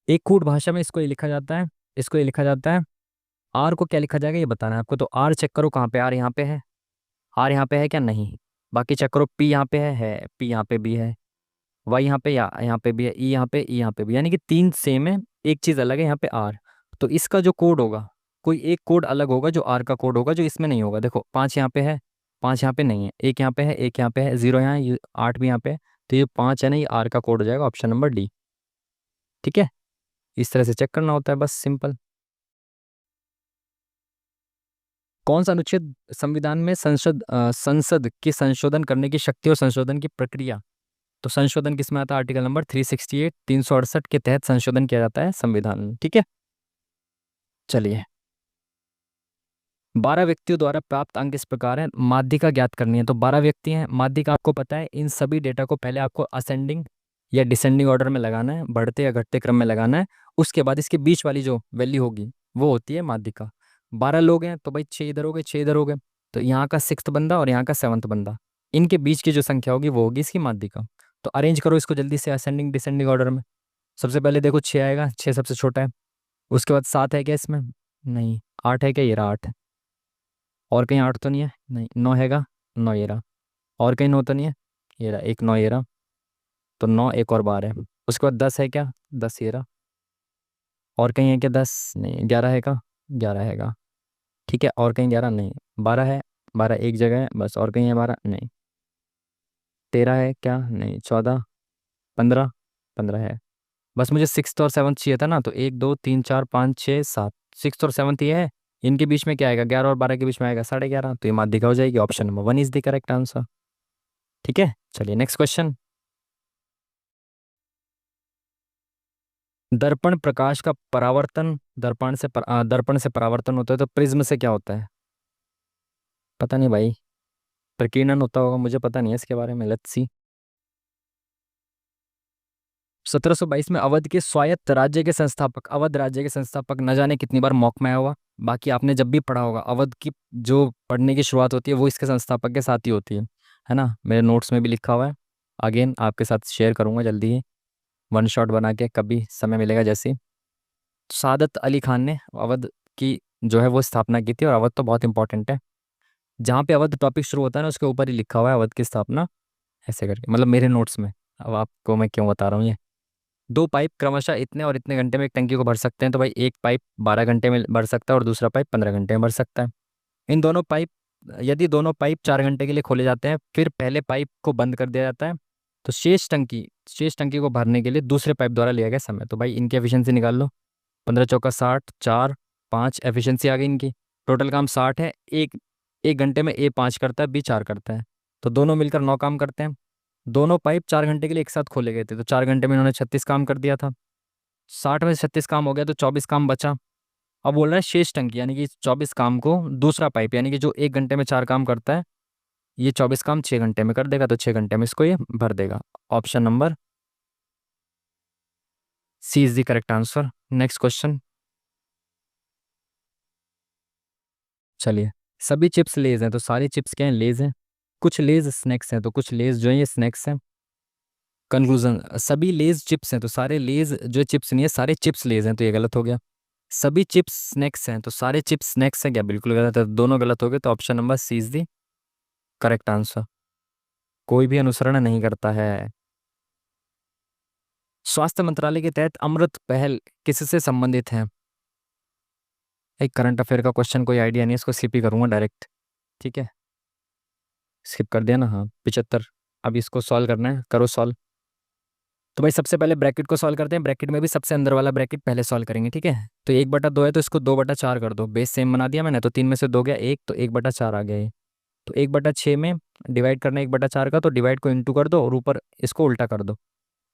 एक कूट भाषा में इसको ये लिखा जाता है, इसको ये लिखा जाता है, आर को क्या लिखा जाएगा ये बताना है आपको। तो आर चेक करो कहाँ पे, आर यहाँ पे है, आर यहाँ पे है क्या, नहीं। बाकी चेक करो, पी यहाँ पे है, पी यहाँ पे भी है, वाई यहाँ पे, या यहाँ पे भी है, ई यहाँ पे, ई यहाँ पे भी, यानी कि 3 सेम है, एक चीज़ अलग है यहाँ पे आर। तो इसका जो कोड होगा, कोई एक कोड अलग होगा जो आर का कोड होगा, जो इसमें नहीं होगा। देखो 5 यहाँ पे है, 5 यहाँ पे नहीं है, एक यहाँ पे है, एक यहाँ पे है, 0 यहाँ है, 8 भी यहाँ पे है। तो ये 5 है ना, ये आर का कोड हो जाएगा, ऑप्शन नंबर डी, ठीक है। इस तरह से चेक करना होता है, बस सिंपल। कौन सा अनुच्छेद संविधान में संसद की संशोधन करने की शक्ति और संशोधन की प्रक्रिया, तो संशोधन किसमें आता है, आर्टिकल नंबर 368, 368 के तहत संशोधन किया जाता है संविधान में, ठीक है। चलिए, 12 व्यक्तियों द्वारा प्राप्त अंक इस प्रकार है, माध्यिका ज्ञात करनी है। तो 12 व्यक्ति हैं, माध्यिका आपको पता है, इन सभी डेटा को पहले आपको असेंडिंग या डिसेंडिंग ऑर्डर में लगाना है, बढ़ते या घटते क्रम में लगाना है। उसके बाद इसके बीच वाली जो वैल्यू होगी वो होती है माध्यिका। 12 लोग हैं तो भाई 6 इधर हो गए, 6 इधर हो गए। तो यहाँ का 6th बंदा और यहाँ का 7th बंदा, इनके बीच की जो संख्या होगी वो होगी इसकी माध्यिका। तो अरेंज करो इसको जल्दी से असेंडिंग डिसेंडिंग ऑर्डर में। सबसे पहले देखो 6 आएगा, 6 सबसे छोटा है। उसके बाद 7 है क्या इसमें? नहीं। 8 है क्या? ये रहा 8। और कहीं 8 तो नहीं है, नहीं। 9 हैगा? 9 ये रहा। और कहीं 9 तो नहीं है, ये रहा एक 9 ये रहा। तो 9 एक और बार है। उसके बाद 10 है क्या? 10 ये रहा। और कहीं है क्या 10? नहीं। 11 है का? 11 हैगा। ठीक है, और कहीं 11 नहीं। 12 है, 12 एक जगह है बस। और कहीं है 12? नहीं। 13 है क्या? नहीं। 14, 15, 15 है। बस मुझे 6th और 7th चाहिए था ना, तो 1 2 3 4 5 6 7, 6th और 7th ये है। इनके बीच में क्या आएगा? 11 और 12 के बीच में आएगा 11.5, तो ये माध्यिका हो जाएगी। Option number 1 is the correct answer. ठीक है, चलिए नेक्स्ट क्वेश्चन। दर्पण प्रकाश का परावर्तन, दर्पण से परावर्तन होता है, तो प्रिज्म से क्या होता है? पता नहीं भाई। प्रकीर्णन होता होगा, मुझे पता नहीं है इसके बारे में। Let's see. 1722 में अवध के स्वायत्त राज्य के संस्थापक, अवध राज्य के संस्थापक न जाने कितनी बार मॉक में आया हुआ। बाकी आपने जब भी पढ़ा होगा अवध की जो पढ़ने की शुरुआत होती है वो इसके संस्थापक के साथ ही होती है ना। मेरे नोट्स में भी लिखा हुआ है। अगेन आपके साथ शेयर करूंगा जल्दी ही, वन शॉट बना के, कभी समय मिलेगा जैसे ही। सादत अली खान ने अवध की जो है वो स्थापना की थी। और अवध तो बहुत इंपॉर्टेंट है, जहाँ पे अवध टॉपिक शुरू होता है ना उसके ऊपर ही लिखा हुआ है अवध की स्थापना, ऐसे करके, मतलब मेरे नोट्स में। अब आपको मैं क्यों बता रहा हूँ ये। दो पाइप क्रमशः इतने और इतने घंटे में एक टंकी को भर सकते हैं, तो भाई एक पाइप 12 घंटे में भर सकता है और दूसरा पाइप 15 घंटे में भर सकता है। इन दोनों पाइप, यदि दोनों पाइप 4 घंटे के लिए खोले जाते हैं फिर पहले पाइप को बंद कर दिया जाता है, तो शेष टंकी को भरने के लिए दूसरे पाइप द्वारा लिया गया समय। तो भाई इनकी एफिशिएंसी निकाल लो। 15 चौका 60, 4 5 एफिशिएंसी आ गई इनकी। टोटल काम 60 है। एक एक घंटे में ए 5 करता है, बी 4 करता है, तो दोनों मिलकर 9 काम करते हैं। दोनों पाइप 4 घंटे के लिए एक साथ खोले गए थे, तो 4 घंटे में इन्होंने 36 काम कर दिया था। 60 में से 36 काम हो गया तो 24 काम बचा। अब बोल रहे हैं शेष टंकी, यानी कि 24 काम को दूसरा पाइप, यानी कि जो एक घंटे में 4 काम करता है, ये 24 काम 6 घंटे में कर देगा, तो 6 घंटे में इसको ये भर देगा। Option number C is the correct answer. Next question. चलिए, सभी चिप्स लेज हैं, तो सारी चिप्स क्या हैं? लेज हैं। कुछ लेज स्नैक्स हैं, तो कुछ लेज जो है ये स्नैक्स हैं। कंक्लूजन, सभी लेज चिप्स हैं, तो सारे लेज जो चिप्स नहीं है सारे चिप्स लेज हैं, तो ये गलत हो गया। सभी चिप्स स्नैक्स हैं, तो सारे चिप्स स्नैक्स हैं क्या? बिल्कुल गलत है, दोनों गलत हो गए, तो option number C is the correct answer. कोई भी अनुसरण नहीं करता है। स्वास्थ्य मंत्रालय के तहत अमृत पहल किससे संबंधित है? एक करंट अफेयर का क्वेश्चन, कोई आइडिया नहीं है, इसको स्किप ही करूंगा डायरेक्ट। ठीक है, स्किप कर दिया ना। हाँ, 75। अब इसको सॉल्व करना है, करो सॉल्व। तो भाई सबसे पहले ब्रैकेट को सॉल्व करते हैं। ब्रैकेट में भी सबसे अंदर वाला ब्रैकेट पहले सॉल्व करेंगे, ठीक है। तो 1/2 है तो इसको 2/4 कर दो। बेस सेम बना दिया मैंने, तो 3 में से 2 गया 1, तो 1/4 आ गया ये। तो 1/6 में डिवाइड करना है 1/4 का, तो डिवाइड को इंटू कर दो और ऊपर इसको उल्टा कर दो,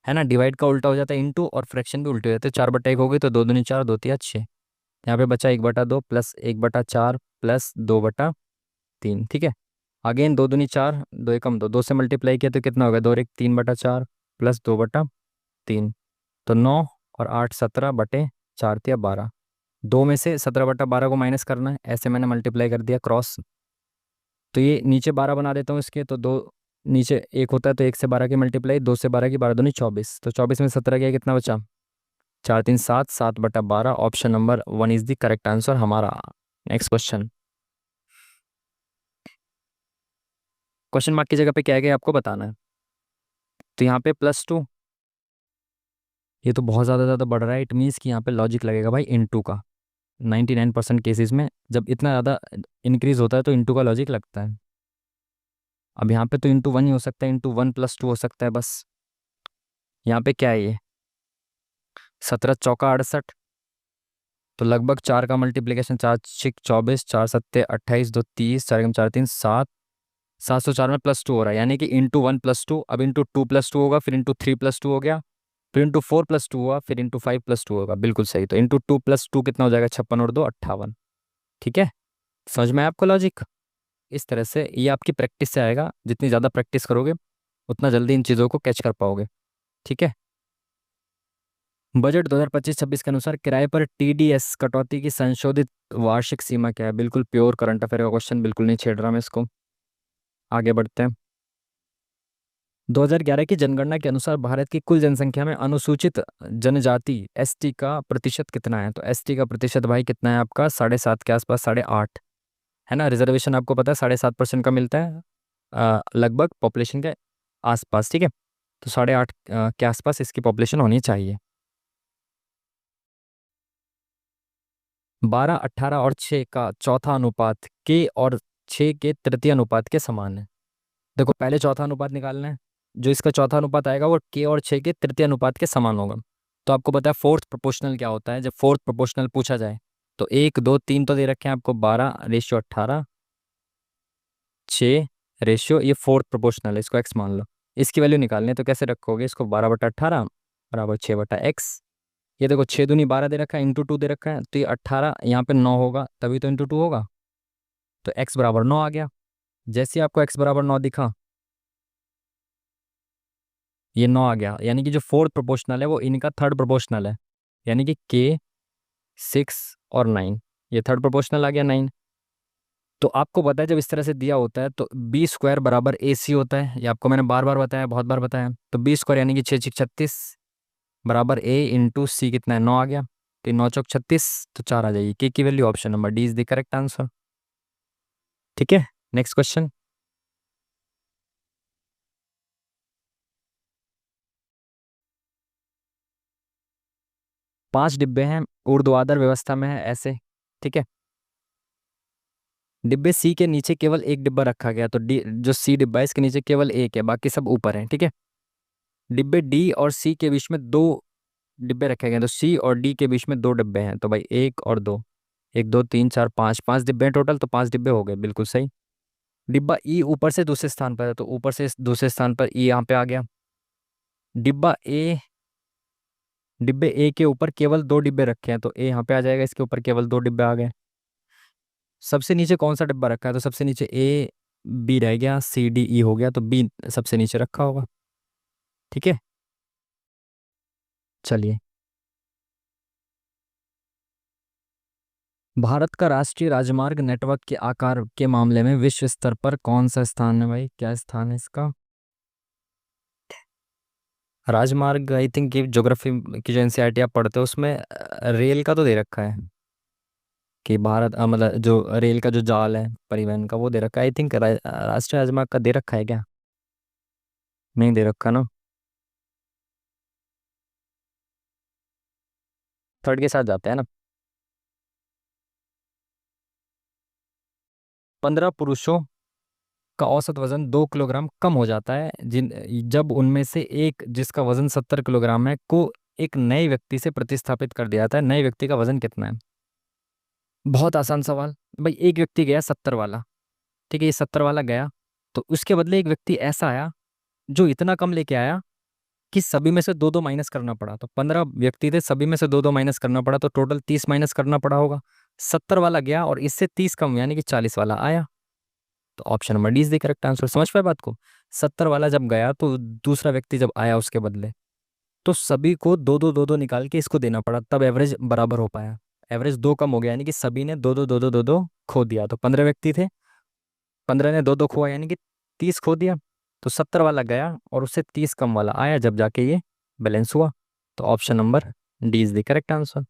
है ना। डिवाइड का उल्टा हो जाता है इंटू, और फ्रैक्शन भी उल्टे हो जाते हैं। 4/1 हो गई, तो 2 दूनी 4, 2 तिया 6। यहाँ पे बचा 1/2 प्लस 1/4 प्लस 2/3, ठीक है। अगेन 2 दूनी 4, 2 एकम 2, 2 से मल्टीप्लाई किया तो कितना होगा? 2 और 1 3/4 प्लस 2/3, तो 9 और 8 17/4 या 12। 2 में से 17/12 को माइनस करना है, ऐसे मैंने मल्टीप्लाई कर दिया क्रॉस। तो ये नीचे 12 बना देता हूँ इसके, तो 2 नीचे 1 होता है, तो 1 से 12 की मल्टीप्लाई, 2 से 12 की 12 दूनी 24, तो 24 में 17 गया, कितना बचा? 4 3 7, 7/12। Option number 1 is the correct answer हमारा। Next question. क्वेश्चन मार्क की जगह पे क्या है आपको बताना है। तो यहाँ पे +2, ये तो बहुत ज़्यादा बढ़ रहा है, इट मीन्स कि यहाँ पे लॉजिक लगेगा भाई इनटू का। 99% केसेस में जब इतना ज़्यादा इंक्रीज होता है तो इंटू का लॉजिक लगता है। अब यहाँ पे तो ×1 ही हो सकता है, ×1 + 2 हो सकता है बस। यहाँ पे क्या है ये? 17 चौका 68, तो लगभग 4 का मल्टीप्लीकेशन, 4 6 24, 4 7 28, 2 30, 4 4 3 7, 704 में +2 हो रहा है, यानी कि ×1 + 2, अब ×2 + 2 होगा, फिर ×3 + 2 हो गया, फिर ×4 + 2 हुआ, फिर ×5 + 2 होगा। बिल्कुल सही। तो ×2 + 2 कितना हो जाएगा? 56 और 2 58। ठीक है, समझ में आया आपको लॉजिक? इस तरह से ये आपकी प्रैक्टिस से आएगा, जितनी ज़्यादा प्रैक्टिस करोगे उतना जल्दी इन चीज़ों को कैच कर पाओगे। ठीक है, बजट 2025-26 के अनुसार किराए पर टीडीएस कटौती की संशोधित वार्षिक सीमा क्या है? बिल्कुल प्योर करंट अफेयर का क्वेश्चन, बिल्कुल नहीं छेड़ रहा मैं इसको। आगे बढ़ते हैं। 2011 की जनगणना के अनुसार भारत की कुल जनसंख्या में अनुसूचित जनजाति एसटी का प्रतिशत कितना है? तो एसटी का प्रतिशत भाई कितना है आपका? 7.5 के आसपास, 8.5 है ना। रिजर्वेशन आपको पता है 7.5% का मिलता है लगभग पॉपुलेशन के आसपास, ठीक है। तो 8.5 के आसपास इसकी पॉपुलेशन होनी चाहिए। 12, 18 और 6 का चौथा अनुपात के और 6 के तृतीय अनुपात के समान है। देखो पहले चौथा अनुपात निकालना है, जो इसका चौथा अनुपात आएगा वो के और 6 के तृतीय अनुपात के समान होगा। तो आपको पता है फोर्थ प्रोपोर्शनल क्या होता है, जब फोर्थ प्रोपोर्शनल पूछा जाए तो 1, 2, 3 तो दे रखे हैं आपको, 12:18, 6 रेशियो, ये फोर्थ प्रोपोर्शनल है, इसको एक्स मान लो। इसकी वैल्यू निकालनी है तो कैसे रखोगे इसको? 12/18 बराबर 6/x। ये देखो 6 दूनी 12 दे रखा है, इंटू 2 दे रखा है, तो ये 18 यहाँ पे 9 होगा, तभी तो इंटू 2 होगा। तो x बराबर 9 आ गया। जैसे ही आपको x बराबर 9 दिखा, ये 9 आ गया, यानी कि जो फोर्थ प्रोपोर्शनल है वो इनका थर्ड प्रोपोर्शनल है, यानी कि k, 6 और 9, ये थर्ड प्रोपोर्शनल आ गया 9। तो आपको पता है जब इस तरह से दिया होता है तो बी स्क्वायर बराबर ए सी होता है, ये आपको मैंने बार बार बताया, बहुत बार बताया। तो बी स्क्वायर यानी कि 6×6 = 36 बराबर ए इंटू सी कितना है? 9 आ गया। तो 9×4 = 36, तो 4 आ जाएगी। के की value option number D is the correct answer. ठीक है, नेक्स्ट क्वेश्चन। 5 डिब्बे हैं, ऊर्ध्वाधर व्यवस्था में है ऐसे, ठीक है। डिब्बे सी के नीचे केवल एक डिब्बा रखा गया, तो डी जो सी डिब्बा है इसके नीचे केवल एक है, बाकी सब ऊपर है, ठीक है। डिब्बे डी और सी के बीच में दो डिब्बे रखे गए हैं, तो सी और डी के बीच में दो डिब्बे हैं, तो भाई एक और दो, 1, 2, 3, 4, 5, 5 डिब्बे हैं टोटल, तो 5 डिब्बे हो गए, बिल्कुल सही। डिब्बा ई ऊपर से दूसरे स्थान पर है, तो ऊपर से दूसरे स्थान पर ई यहाँ पे आ गया। डिब्बा ए डिब्बे ए के ऊपर केवल दो डिब्बे रखे हैं, तो ए यहाँ पे आ जाएगा, इसके ऊपर केवल दो डिब्बे आ गए। सबसे नीचे कौन सा डिब्बा रखा है? तो सबसे नीचे ए बी रह गया, सी डी ई हो गया, तो बी सबसे नीचे रखा होगा, ठीक है। चलिए, भारत का राष्ट्रीय राजमार्ग नेटवर्क के आकार के मामले में विश्व स्तर पर कौन सा स्थान है भाई? क्या स्थान है इसका? राजमार्ग, आई थिंक ये ज्योग्राफी की जो एनसीईआरटी आप पढ़ते हो उसमें रेल का तो दे रखा है कि भारत मतलब जो रेल का जो जाल है परिवहन का वो दे रखा है। आई थिंक राष्ट्रीय राजमार्ग का दे रखा है क्या? नहीं दे रखा ना। थर्ड के साथ जाते हैं ना। 15 पुरुषों का औसत वजन 2 किलोग्राम कम हो जाता है जिन जब उनमें से एक जिसका वजन 70 किलोग्राम है को एक नए व्यक्ति से प्रतिस्थापित कर दिया जाता है। नए व्यक्ति का वजन कितना है? बहुत आसान सवाल भाई। एक व्यक्ति गया 70 वाला, ठीक है, ये 70 वाला गया, तो उसके बदले एक व्यक्ति ऐसा आया जो इतना कम लेके आया कि सभी में से दो दो माइनस करना पड़ा। तो 15 व्यक्ति थे, सभी में से दो दो माइनस करना पड़ा, तो टोटल 30 माइनस करना पड़ा होगा। 70 वाला गया और इससे 30 कम यानी कि 40 वाला आया, तो option number D is the correct answer. समझ पाए बात को? 70 वाला जब गया तो दूसरा व्यक्ति जब आया उसके बदले, तो सभी को दो दो दो दो निकाल के इसको देना पड़ा, तब एवरेज बराबर हो पाया। एवरेज दो कम हो गया यानी कि सभी ने दो दो दो दो दो दो खो दिया। तो 15 व्यक्ति थे, 15 ने दो दो खोआ यानी कि 30 खो दिया। तो 70 वाला गया और उससे 30 कम वाला आया, जब जाके ये बैलेंस हुआ। तो option number D is the correct answer.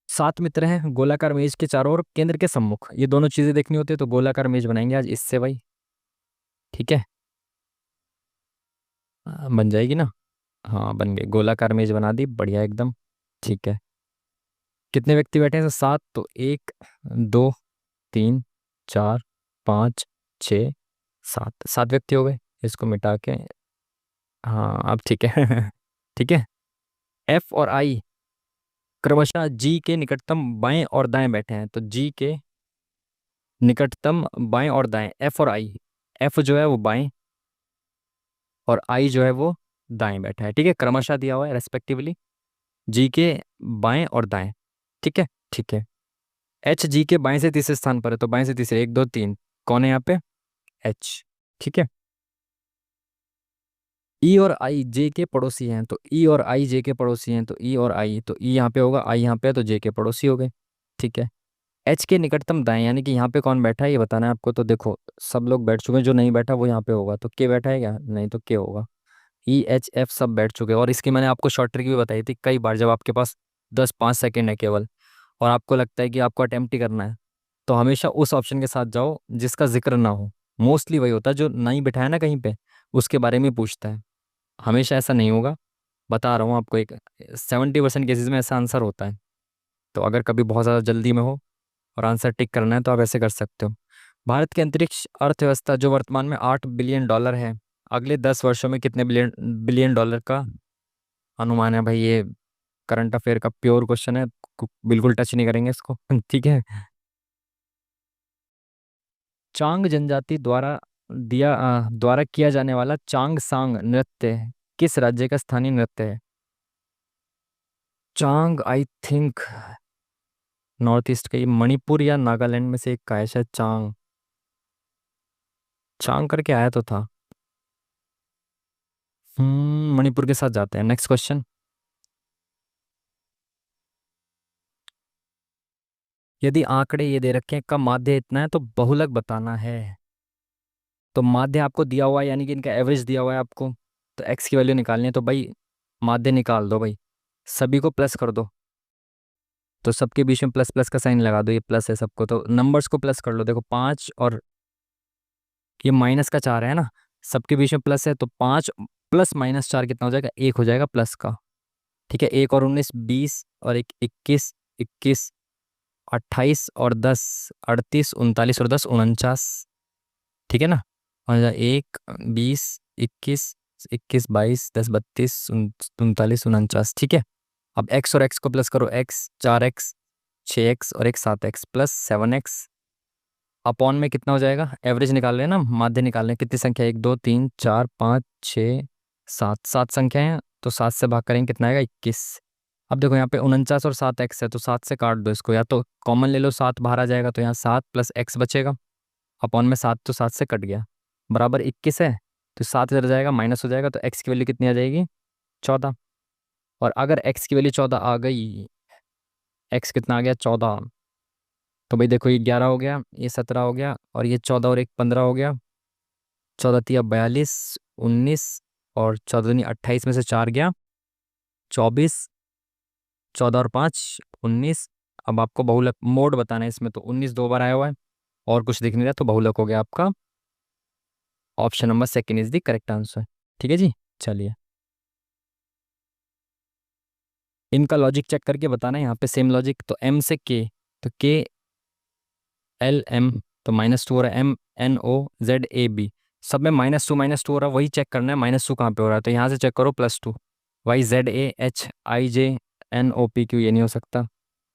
7 मित्र हैं, गोलाकार मेज के चारों ओर, केंद्र के सम्मुख, ये दोनों चीजें देखनी होती है, तो गोलाकार मेज बनाएंगे आज इससे भाई, ठीक है। बन जाएगी ना? हाँ बन गई, गोलाकार मेज बना दी, बढ़िया एकदम, ठीक है। कितने व्यक्ति बैठे हैं? तो 7, तो 1, 2, 3, 4, 5, 6, 7, 7 व्यक्ति हो गए। इसको मिटा के, हाँ अब ठीक है ठीक है। एफ और आई क्रमशः जी के निकटतम बाएं और दाएं बैठे हैं, तो जी के निकटतम बाएं और दाएं, एफ और आई। एफ जो है वो बाएं और आई जो है वो दाएं बैठा है, ठीक है। क्रमशः दिया हुआ है रेस्पेक्टिवली, जी के बाएं और दाएं, ठीक है, ठीक है। एच जी के बाएं से तीसरे स्थान पर है, तो बाएं से तीसरे 1, 2, 3 कौन है यहाँ पे? एच, ठीक है। ई और आई जे के पड़ोसी हैं, तो ई और आई जे के पड़ोसी हैं, तो ई और आई, तो ई यहाँ पे होगा, आई यहाँ पे है, तो जे के पड़ोसी हो गए। ठीक है। एच के निकटतम दाएं, यानी कि यहाँ पे कौन बैठा है ये बताना है आपको। तो देखो सब लोग बैठ चुके हैं, जो नहीं बैठा वो यहाँ पे होगा, तो के बैठा है क्या, नहीं, तो के होगा। ई एच एफ सब बैठ चुके हैं, और इसकी मैंने आपको शॉर्ट ट्रिक भी बताई थी कई बार, जब आपके पास 10-5 सेकेंड है केवल और आपको लगता है कि आपको अटेम्प्ट ही करना है, तो हमेशा उस ऑप्शन के साथ जाओ जिसका जिक्र ना हो। मोस्टली वही होता है जो नहीं बिठाया ना कहीं पे, उसके बारे में पूछता है। हमेशा ऐसा नहीं होगा, बता रहा हूँ आपको, एक 70% केसेस में ऐसा आंसर होता है। तो अगर कभी बहुत ज़्यादा जल्दी में हो और आंसर टिक करना है तो आप ऐसे कर सकते हो। भारत की अंतरिक्ष अर्थव्यवस्था जो वर्तमान में $8 बिलियन है, अगले 10 वर्षों में कितने बिलियन बिलियन डॉलर का अनुमान है? भाई ये करंट अफेयर का प्योर क्वेश्चन है, बिल्कुल टच नहीं करेंगे इसको। ठीक है। चांग जनजाति द्वारा किया जाने वाला चांग सांग नृत्य किस राज्य का स्थानीय नृत्य है? चांग आई थिंक नॉर्थ ईस्ट का, ये मणिपुर या नागालैंड में से एक का है शायद। चांग, चांग करके आया तो था। मणिपुर के साथ जाते हैं। Next question. यदि आंकड़े ये दे रखे हैं का माध्य इतना है तो बहुलक बताना है। तो माध्य आपको दिया हुआ है, यानी कि इनका एवरेज दिया हुआ है आपको, तो एक्स की वैल्यू निकालनी है, तो भाई माध्य निकाल दो भाई, सभी को प्लस कर दो। तो सबके बीच में प्लस प्लस का साइन लगा दो, ये प्लस है सबको, तो नंबर्स को प्लस कर लो। देखो 5 और ये -4 है ना, सबके बीच में प्लस है, तो 5 + -4 कितना हो जाएगा, 1 हो जाएगा प्लस का। ठीक है। 1 और 19 20, और 21 21, 28 और 10 38, 39 और 10 49। ठीक है ना। और 1 20 21 21 22 10 32 39 ठीक है। अब x और x को प्लस करो, x 4x 6x और एक 7x प्लस 7x अपॉन में कितना हो जाएगा, एवरेज निकाल रहे हैं ना, माध्य निकाल रहे हैं, कितनी संख्या, 1 2 3 4 5 6 7, 7 संख्या है, तो 7 से भाग करेंगे कितना आएगा, 21। अब देखो यहाँ पे 49 और 7x है, तो 7 से काट दो इसको, या तो कॉमन ले लो, 7 बाहर आ जाएगा, तो यहाँ 7 + x बचेगा, अपॉन में 7, तो 7 से कट गया, बराबर 21 है। तो 7 इधर जाएगा, माइनस हो जाएगा, तो x की वैल्यू कितनी आ जाएगी, 14। और अगर x की वैल्यू 14 आ गई, x कितना आ गया, 14, तो भाई देखो ये 11 हो गया, ये 17 हो गया, और ये 14 और एक 15 हो गया, 14 × 42 19, और 14 × 28 में से 4 गया 24, 14 और 5 19। अब आपको बहुलक मोड बताना है इसमें, तो 19 दो बार आया हुआ है और कुछ दिख नहीं रहा, तो बहुलक हो गया आपका। Option number second is the correct answer. ठीक है जी। चलिए, इनका लॉजिक चेक करके बताना है, यहाँ पे सेम लॉजिक, तो m से k, तो KLM, तो -2 हो रहा है, MNOZAB, सब में -2 हो रहा है, वही चेक करना है -2 कहाँ पे हो रहा है, तो यहाँ से चेक करो +2। YZAHIJNOPQ, ये नहीं हो सकता।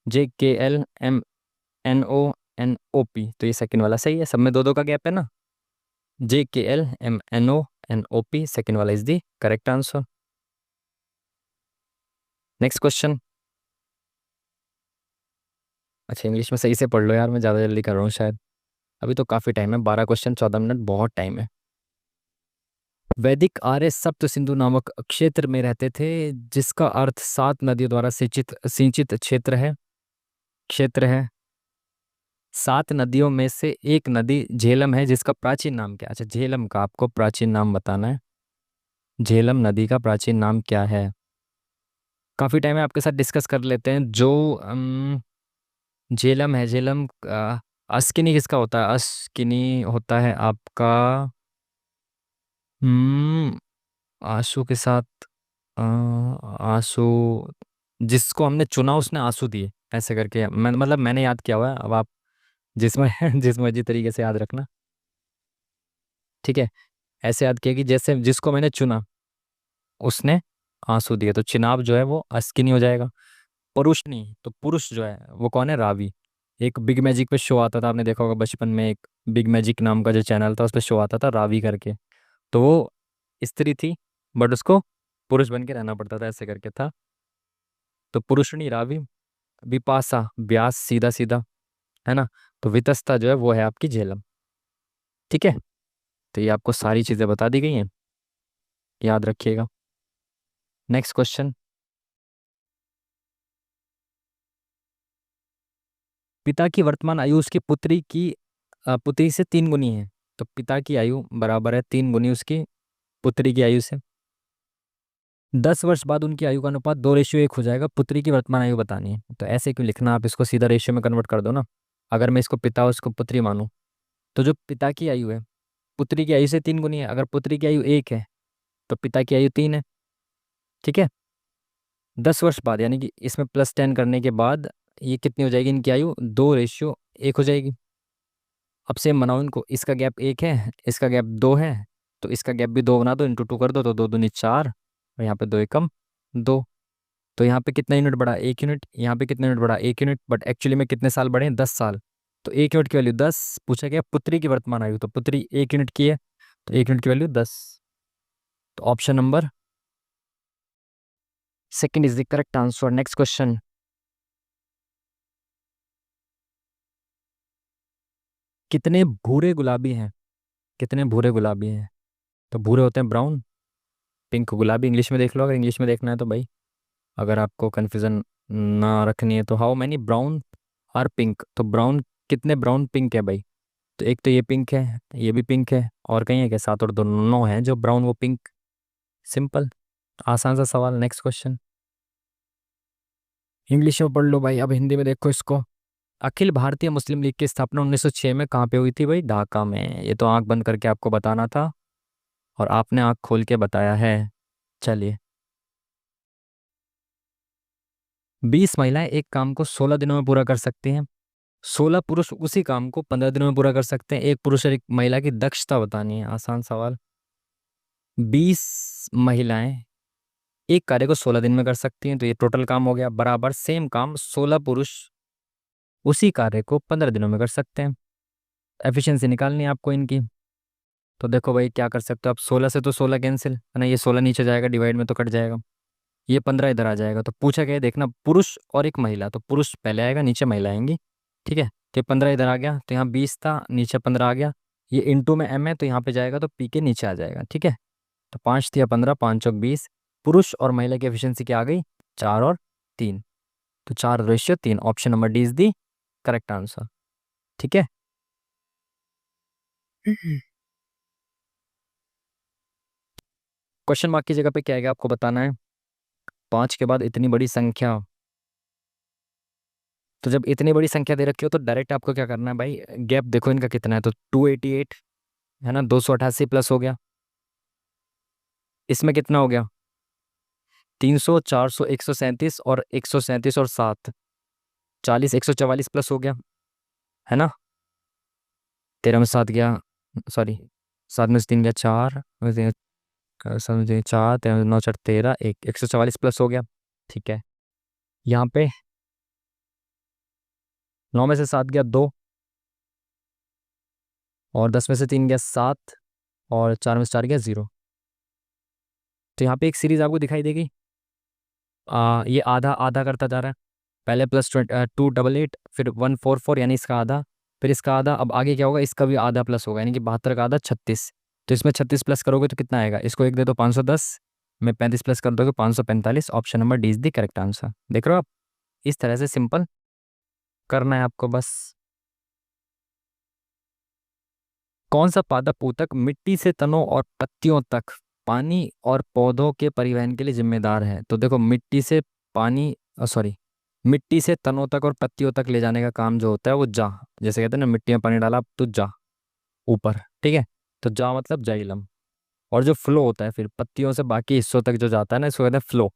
JKLMNONOP, तो ये सेकंड वाला सही है, सब में दो दो का गैप है ना। JKLMNONOP सेकंड वाला is the correct answer. Next question. अच्छा इंग्लिश में सही से पढ़ लो यार, मैं ज़्यादा जल्दी कर रहा हूँ शायद, अभी तो काफ़ी टाइम है, 12 क्वेश्चन 14 मिनट, बहुत टाइम है। वैदिक आर्य सप्त सिंधु नामक क्षेत्र में रहते थे, जिसका अर्थ 7 नदियों द्वारा सिंचित सिंचित क्षेत्र है। 7 नदियों में से एक नदी झेलम है, जिसका प्राचीन नाम क्या है? अच्छा झेलम का आपको प्राचीन नाम बताना है, झेलम नदी का प्राचीन नाम क्या है? काफ़ी टाइम है, आपके साथ डिस्कस कर लेते हैं। जो झेलम है, झेलम अस्किनी किसका होता है? अस्किनी होता है आपका हम्म आंसू के साथ, आंसू, जिसको हमने चुना उसने आंसू दिए, ऐसे करके मैं, मतलब मैंने याद किया हुआ है, अब आप जिसमें जिस मर्जी तरीके से याद रखना। ठीक है। ऐसे याद किया कि जैसे जिसको मैंने चुना उसने आंसू दिए, तो चिनाब जो है वो अस्किनी हो जाएगा। परुषनी, तो पुरुष जो है वो कौन है? रावी। एक बिग मैजिक पे शो आता था, आपने देखा होगा बचपन में, एक बिग मैजिक नाम का जो चैनल था उस पर शो आता था रावी करके, तो वो स्त्री थी, बट उसको पुरुष बन के रहना पड़ता था, ऐसे करके था। तो पुरुषनी रावी, विपाशा व्यास, सीधा सीधा, है ना। तो वितस्ता जो है वो है आपकी झेलम। ठीक है। तो ये आपको सारी चीज़ें बता दी गई हैं। याद रखिएगा। Next question. पिता की वर्तमान आयु उसकी पुत्री की पुत्री से 3 गुनी है। तो पिता की आयु बराबर है 3 गुनी उसकी पुत्री की आयु से। 10 वर्ष बाद उनकी आयु का अनुपात 2:1 हो जाएगा। पुत्री की वर्तमान आयु बतानी है, तो ऐसे क्यों लिखना, आप इसको सीधा रेशियो में कन्वर्ट कर दो ना। अगर मैं इसको पिता और इसको पुत्री मानूं, तो जो पिता की आयु है पुत्री की आयु से 3 गुनी है। अगर पुत्री की आयु 1 है तो पिता की आयु 3 है। ठीक है। 10 वर्ष बाद यानी कि इसमें +10 करने के बाद ये कितनी हो जाएगी इनकी आयु, 2:1 हो जाएगी। अब सेम बनाओ इनको, इसका गैप 1 है, इसका गैप 2 है, तो इसका गैप भी 2 बना दो, इंटू 2 कर दो, तो 2×2 = 4, और यहाँ पे 2 × 1 = 2। तो यहाँ पे कितना यूनिट बढ़ा, 1 यूनिट। यहाँ पे कितना यूनिट बढ़ा, 1 यूनिट। बट एक्चुअली में कितने साल बढ़े, 10 साल। तो 1 यूनिट की वैल्यू 10। पूछा गया पुत्री की वर्तमान आयु, तो पुत्री 1 यूनिट की है, तो 1 यूनिट की वैल्यू 10। तो option number second is the correct answer. Next question. कितने भूरे गुलाबी हैं, कितने भूरे गुलाबी हैं। तो भूरे होते हैं ब्राउन, पिंक गुलाबी इंग्लिश में देख लो, अगर इंग्लिश में देखना है तो भाई। अगर आपको कन्फ्यूजन ना रखनी है तो how many brown are pink, तो ब्राउन कितने ब्राउन पिंक है भाई। तो एक तो ये पिंक है, ये भी पिंक है, और कहीं है क्या, 7 और 2 9 है जो ब्राउन वो पिंक। सिंपल, आसान सा सवाल। Next question. इंग्लिश में पढ़ लो भाई, अब हिंदी में देखो इसको। अखिल भारतीय मुस्लिम लीग की स्थापना 1906 में कहाँ पे हुई थी भाई, ढाका में। ये तो आंख बंद करके आपको बताना था, और आपने आंख खोल के बताया है। चलिए। 20 महिलाएं एक काम को 16 दिनों में पूरा कर सकती हैं। 16 पुरुष उसी काम को 15 दिनों में पूरा कर सकते हैं। एक पुरुष और एक महिला की दक्षता बतानी है, आसान सवाल। 20 महिलाएं एक कार्य को 16 दिन में कर सकती हैं, तो ये टोटल काम हो गया। बराबर सेम काम 16 पुरुष उसी कार्य को 15 दिनों में कर सकते हैं। एफिशिएंसी निकालनी है आपको इनकी। तो देखो भाई क्या कर सकते हो आप, 16 से तो 16 कैंसिल है ना, ये 16 नीचे जाएगा, डिवाइड में तो कट जाएगा, ये 15 इधर आ जाएगा। तो पूछा गया है, देखना पुरुष और एक महिला, तो पुरुष पहले आएगा, नीचे महिला आएंगी। ठीक है। तो 15 इधर आ गया, तो यहाँ 20 था, नीचे 15 आ गया। ये इंटू में m है, तो यहाँ पे जाएगा तो p के नीचे आ जाएगा। ठीक है। तो 5 थी 15, 5 × 20। पुरुष और महिला की एफिशिएंसी क्या आ गई, 4 और 3। तो 4:3। Option number D is the correct answer. ठीक है। क्वेश्चन मार्क की जगह पे क्या आएगा आपको बताना है। 5 के बाद इतनी बड़ी संख्या, तो जब इतनी बड़ी संख्या दे रखी हो तो डायरेक्ट आपको क्या करना है भाई, गैप देखो इनका कितना है, तो 288 है ना, 288 प्लस हो गया। इसमें कितना हो गया, 300, 400, 137, और 137 और 7, 40, 144 प्लस हो गया, है ना। 13 में 7 गया, सॉरी 7 में से 3 गया 4, 4, 13, 9, 4, 13, 144 प्लस हो गया। ठीक है। यहाँ पे 9 में से 7 गया 2, और 10 में से 3 गया 7, और 4 में से 4 गया 0। तो यहाँ पे एक सीरीज आपको दिखाई देगी। ये आधा आधा करता जा रहा है। पहले +288, फिर 144 यानी इसका आधा, फिर इसका आधा। अब आगे क्या होगा, इसका भी आधा प्लस होगा, यानी कि 72 का आधा 36। तो इसमें 36 प्लस करोगे तो कितना आएगा, इसको 1 दे दो 510, में 35 प्लस कर दोगे 545। Option number D is the correct answer. देख रहे हो आप, इस तरह से सिंपल करना है आपको बस। कौन सा पादप ऊतक मिट्टी से तनों और पत्तियों तक पानी और पौधों के परिवहन के लिए जिम्मेदार है। तो देखो मिट्टी से पानी, सॉरी, मिट्टी से तनों तक और पत्तियों तक ले जाने का काम जो होता है वो जा, जैसे कहते हैं ना, मिट्टी में पानी डाला तो जा ऊपर। ठीक है। तो जा मतलब जाइलम। और जो फ्लो होता है फिर पत्तियों से बाकी हिस्सों तक जो जाता है ना, इसको कहते हैं फ्लो।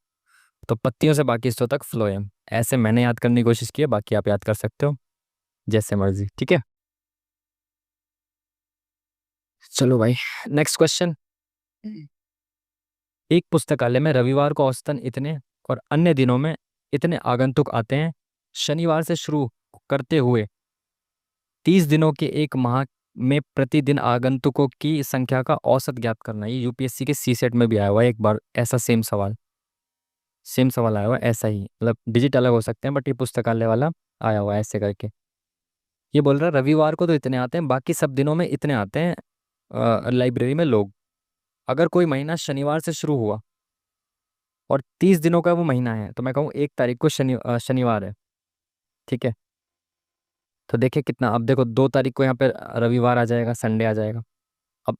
तो पत्तियों से बाकी हिस्सों तक फ्लोएम। ऐसे मैंने याद करने की कोशिश की है, बाकी आप याद कर सकते हो जैसे मर्जी। ठीक है। चलो भाई, नेक्स्ट क्वेश्चन। एक पुस्तकालय में रविवार को औसतन इतने और अन्य दिनों में इतने आगंतुक आते हैं। शनिवार से शुरू करते हुए 30 दिनों के एक माह में प्रतिदिन आगंतुकों की संख्या का औसत ज्ञात करना। ये यूपीएससी के सी सेट में भी आया हुआ है एक बार ऐसा सेम सवाल आया हुआ है ऐसा ही, मतलब डिजिट अलग हो सकते हैं, बट ये पुस्तकालय वाला आया हुआ है ऐसे करके। ये बोल रहा है रविवार को तो इतने आते हैं, बाकी सब दिनों में इतने आते हैं लाइब्रेरी में लोग। अगर कोई महीना शनिवार से शुरू हुआ और 30 दिनों का वो महीना है, तो मैं कहूँ 1 तारीख को शनिवार है, ठीक है। तो देखिए कितना, अब देखो 2 तारीख को यहाँ पे रविवार आ जाएगा, संडे आ जाएगा। अब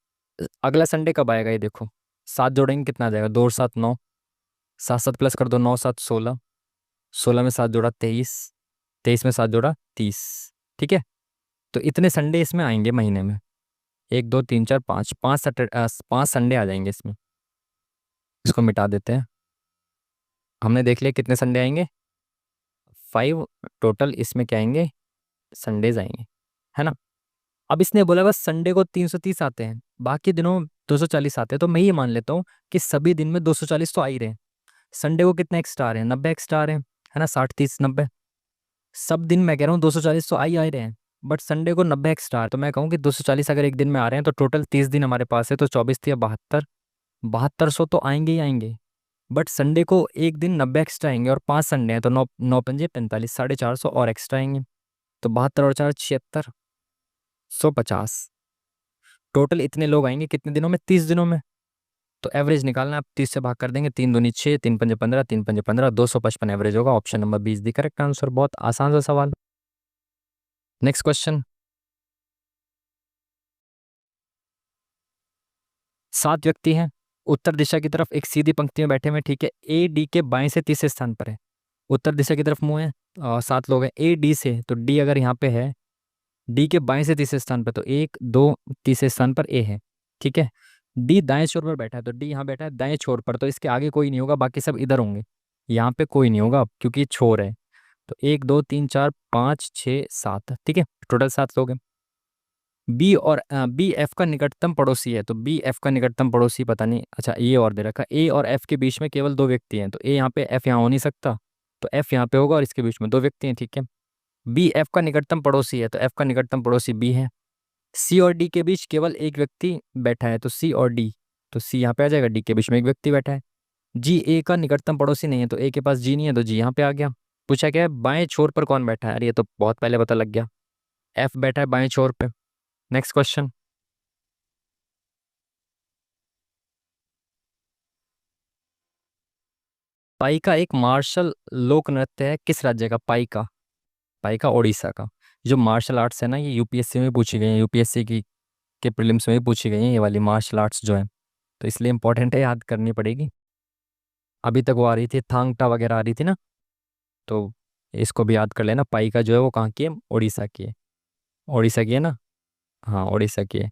अगला संडे कब आएगा ये देखो, 7 जोड़ेंगे कितना आ जाएगा, 2 और 7 9, 7 7 प्लस कर दो, 9 7 16, 16 में 7 जोड़ा 23, 23 में 7 जोड़ा 30, ठीक है। तो इतने संडे इसमें आएंगे महीने में, 1 2 3 4 5, 5 संडे आ जाएंगे इसमें। इसको मिटा देते हैं, हमने देख लिया कितने संडे आएंगे, 5 टोटल इसमें क्या आएंगे, संडेज आएंगे, है ना। अब इसने बोला बस संडे को 330 आते हैं, बाकी दिनों 240 आते हैं, तो मैं ये मान लेता हूँ कि सभी दिन में 240 तो आ ही रहे हैं। संडे को कितने एक्स्ट्रा आ रहे हैं, 90 एक्स्ट्रा आ रहे हैं, है ना, 60 30 90। सब दिन मैं कह रहा हूँ 240 तो आ ही रहे हैं, बट संडे को 90 एक्स्ट्रा आ रहे हैं, तो मैं कहूँ कि 240 अगर एक दिन में आ रहे हैं तो टोटल 30 दिन हमारे पास है, तो 24 या 72, 7200 तो आएंगे ही आएंगे। बट संडे को एक दिन 90 एक्स्ट्रा आएंगे, और 5 संडे हैं तो 9 9 पंजे 45, 450 और एक्स्ट्रा आएंगे, तो 72 और 4 76, 150। टोटल इतने लोग आएंगे कितने दिनों में, 30 दिनों में। तो एवरेज निकालना, आप 30 से भाग कर देंगे, 3 दूनी 6, 3 पंजे 15, 3 पंजे 15, 255 एवरेज होगा। Option number 20 the correct answer. बहुत आसान सा सवाल। नेक्स्ट क्वेश्चन, 7 व्यक्ति हैं, उत्तर दिशा की तरफ एक सीधी पंक्ति में बैठे हुए, ठीक है। ए डी के बाएं से तीसरे स्थान पर है, उत्तर दिशा की तरफ मुंह है, और 7 लोग हैं। ए डी से, तो डी अगर यहाँ पे है, डी के बाएं से तीसरे स्थान पर, तो 1 2 तीसरे स्थान पर ए है, ठीक है। डी दाएं छोर पर बैठा है, तो डी यहाँ बैठा है दाएं छोर पर, तो इसके आगे कोई नहीं होगा, बाकी सब इधर होंगे, यहाँ पे कोई नहीं होगा क्योंकि छोर है। तो 1 2 3 4 5 6 7, ठीक है, टोटल 7 लोग हैं। बी और बी एफ का निकटतम पड़ोसी है, तो बी एफ का निकटतम पड़ोसी पता नहीं, अच्छा ये और दे रखा, ए और एफ के बीच में केवल 2 व्यक्ति हैं, तो ए यहाँ पे, एफ यहाँ हो नहीं सकता, तो एफ यहाँ पे होगा, और इसके बीच में 2 व्यक्ति हैं, ठीक है। बी एफ का निकटतम पड़ोसी है, तो एफ का निकटतम पड़ोसी बी है। सी और डी के बीच केवल एक व्यक्ति बैठा है, तो सी और डी, तो सी यहाँ पे आ जाएगा, डी के बीच में एक व्यक्ति बैठा है। जी ए का निकटतम पड़ोसी नहीं है, तो ए के पास जी नहीं है, तो जी यहाँ पे आ गया। पूछा क्या है, बाएं छोर पर कौन बैठा है, अरे ये तो बहुत पहले पता लग गया, एफ बैठा है बाएं छोर पे। नेक्स्ट क्वेश्चन, पाइका एक मार्शल लोक नृत्य है किस राज्य का, पाइका, पाइका उड़ीसा का। जो मार्शल आर्ट्स है ना, ये यूपीएससी में पूछी गई है, यूपीएससी की के प्रीलिम्स में भी पूछी गई है ये वाली मार्शल आर्ट्स जो है, तो इसलिए इंपॉर्टेंट है, याद करनी पड़ेगी। अभी तक वो आ रही थी, थांग टा वगैरह आ रही थी ना, तो इसको भी याद कर लेना। पाइका जो है वो कहाँ की है, उड़ीसा की है, उड़ीसा की है ना, हाँ उड़ीसा की है।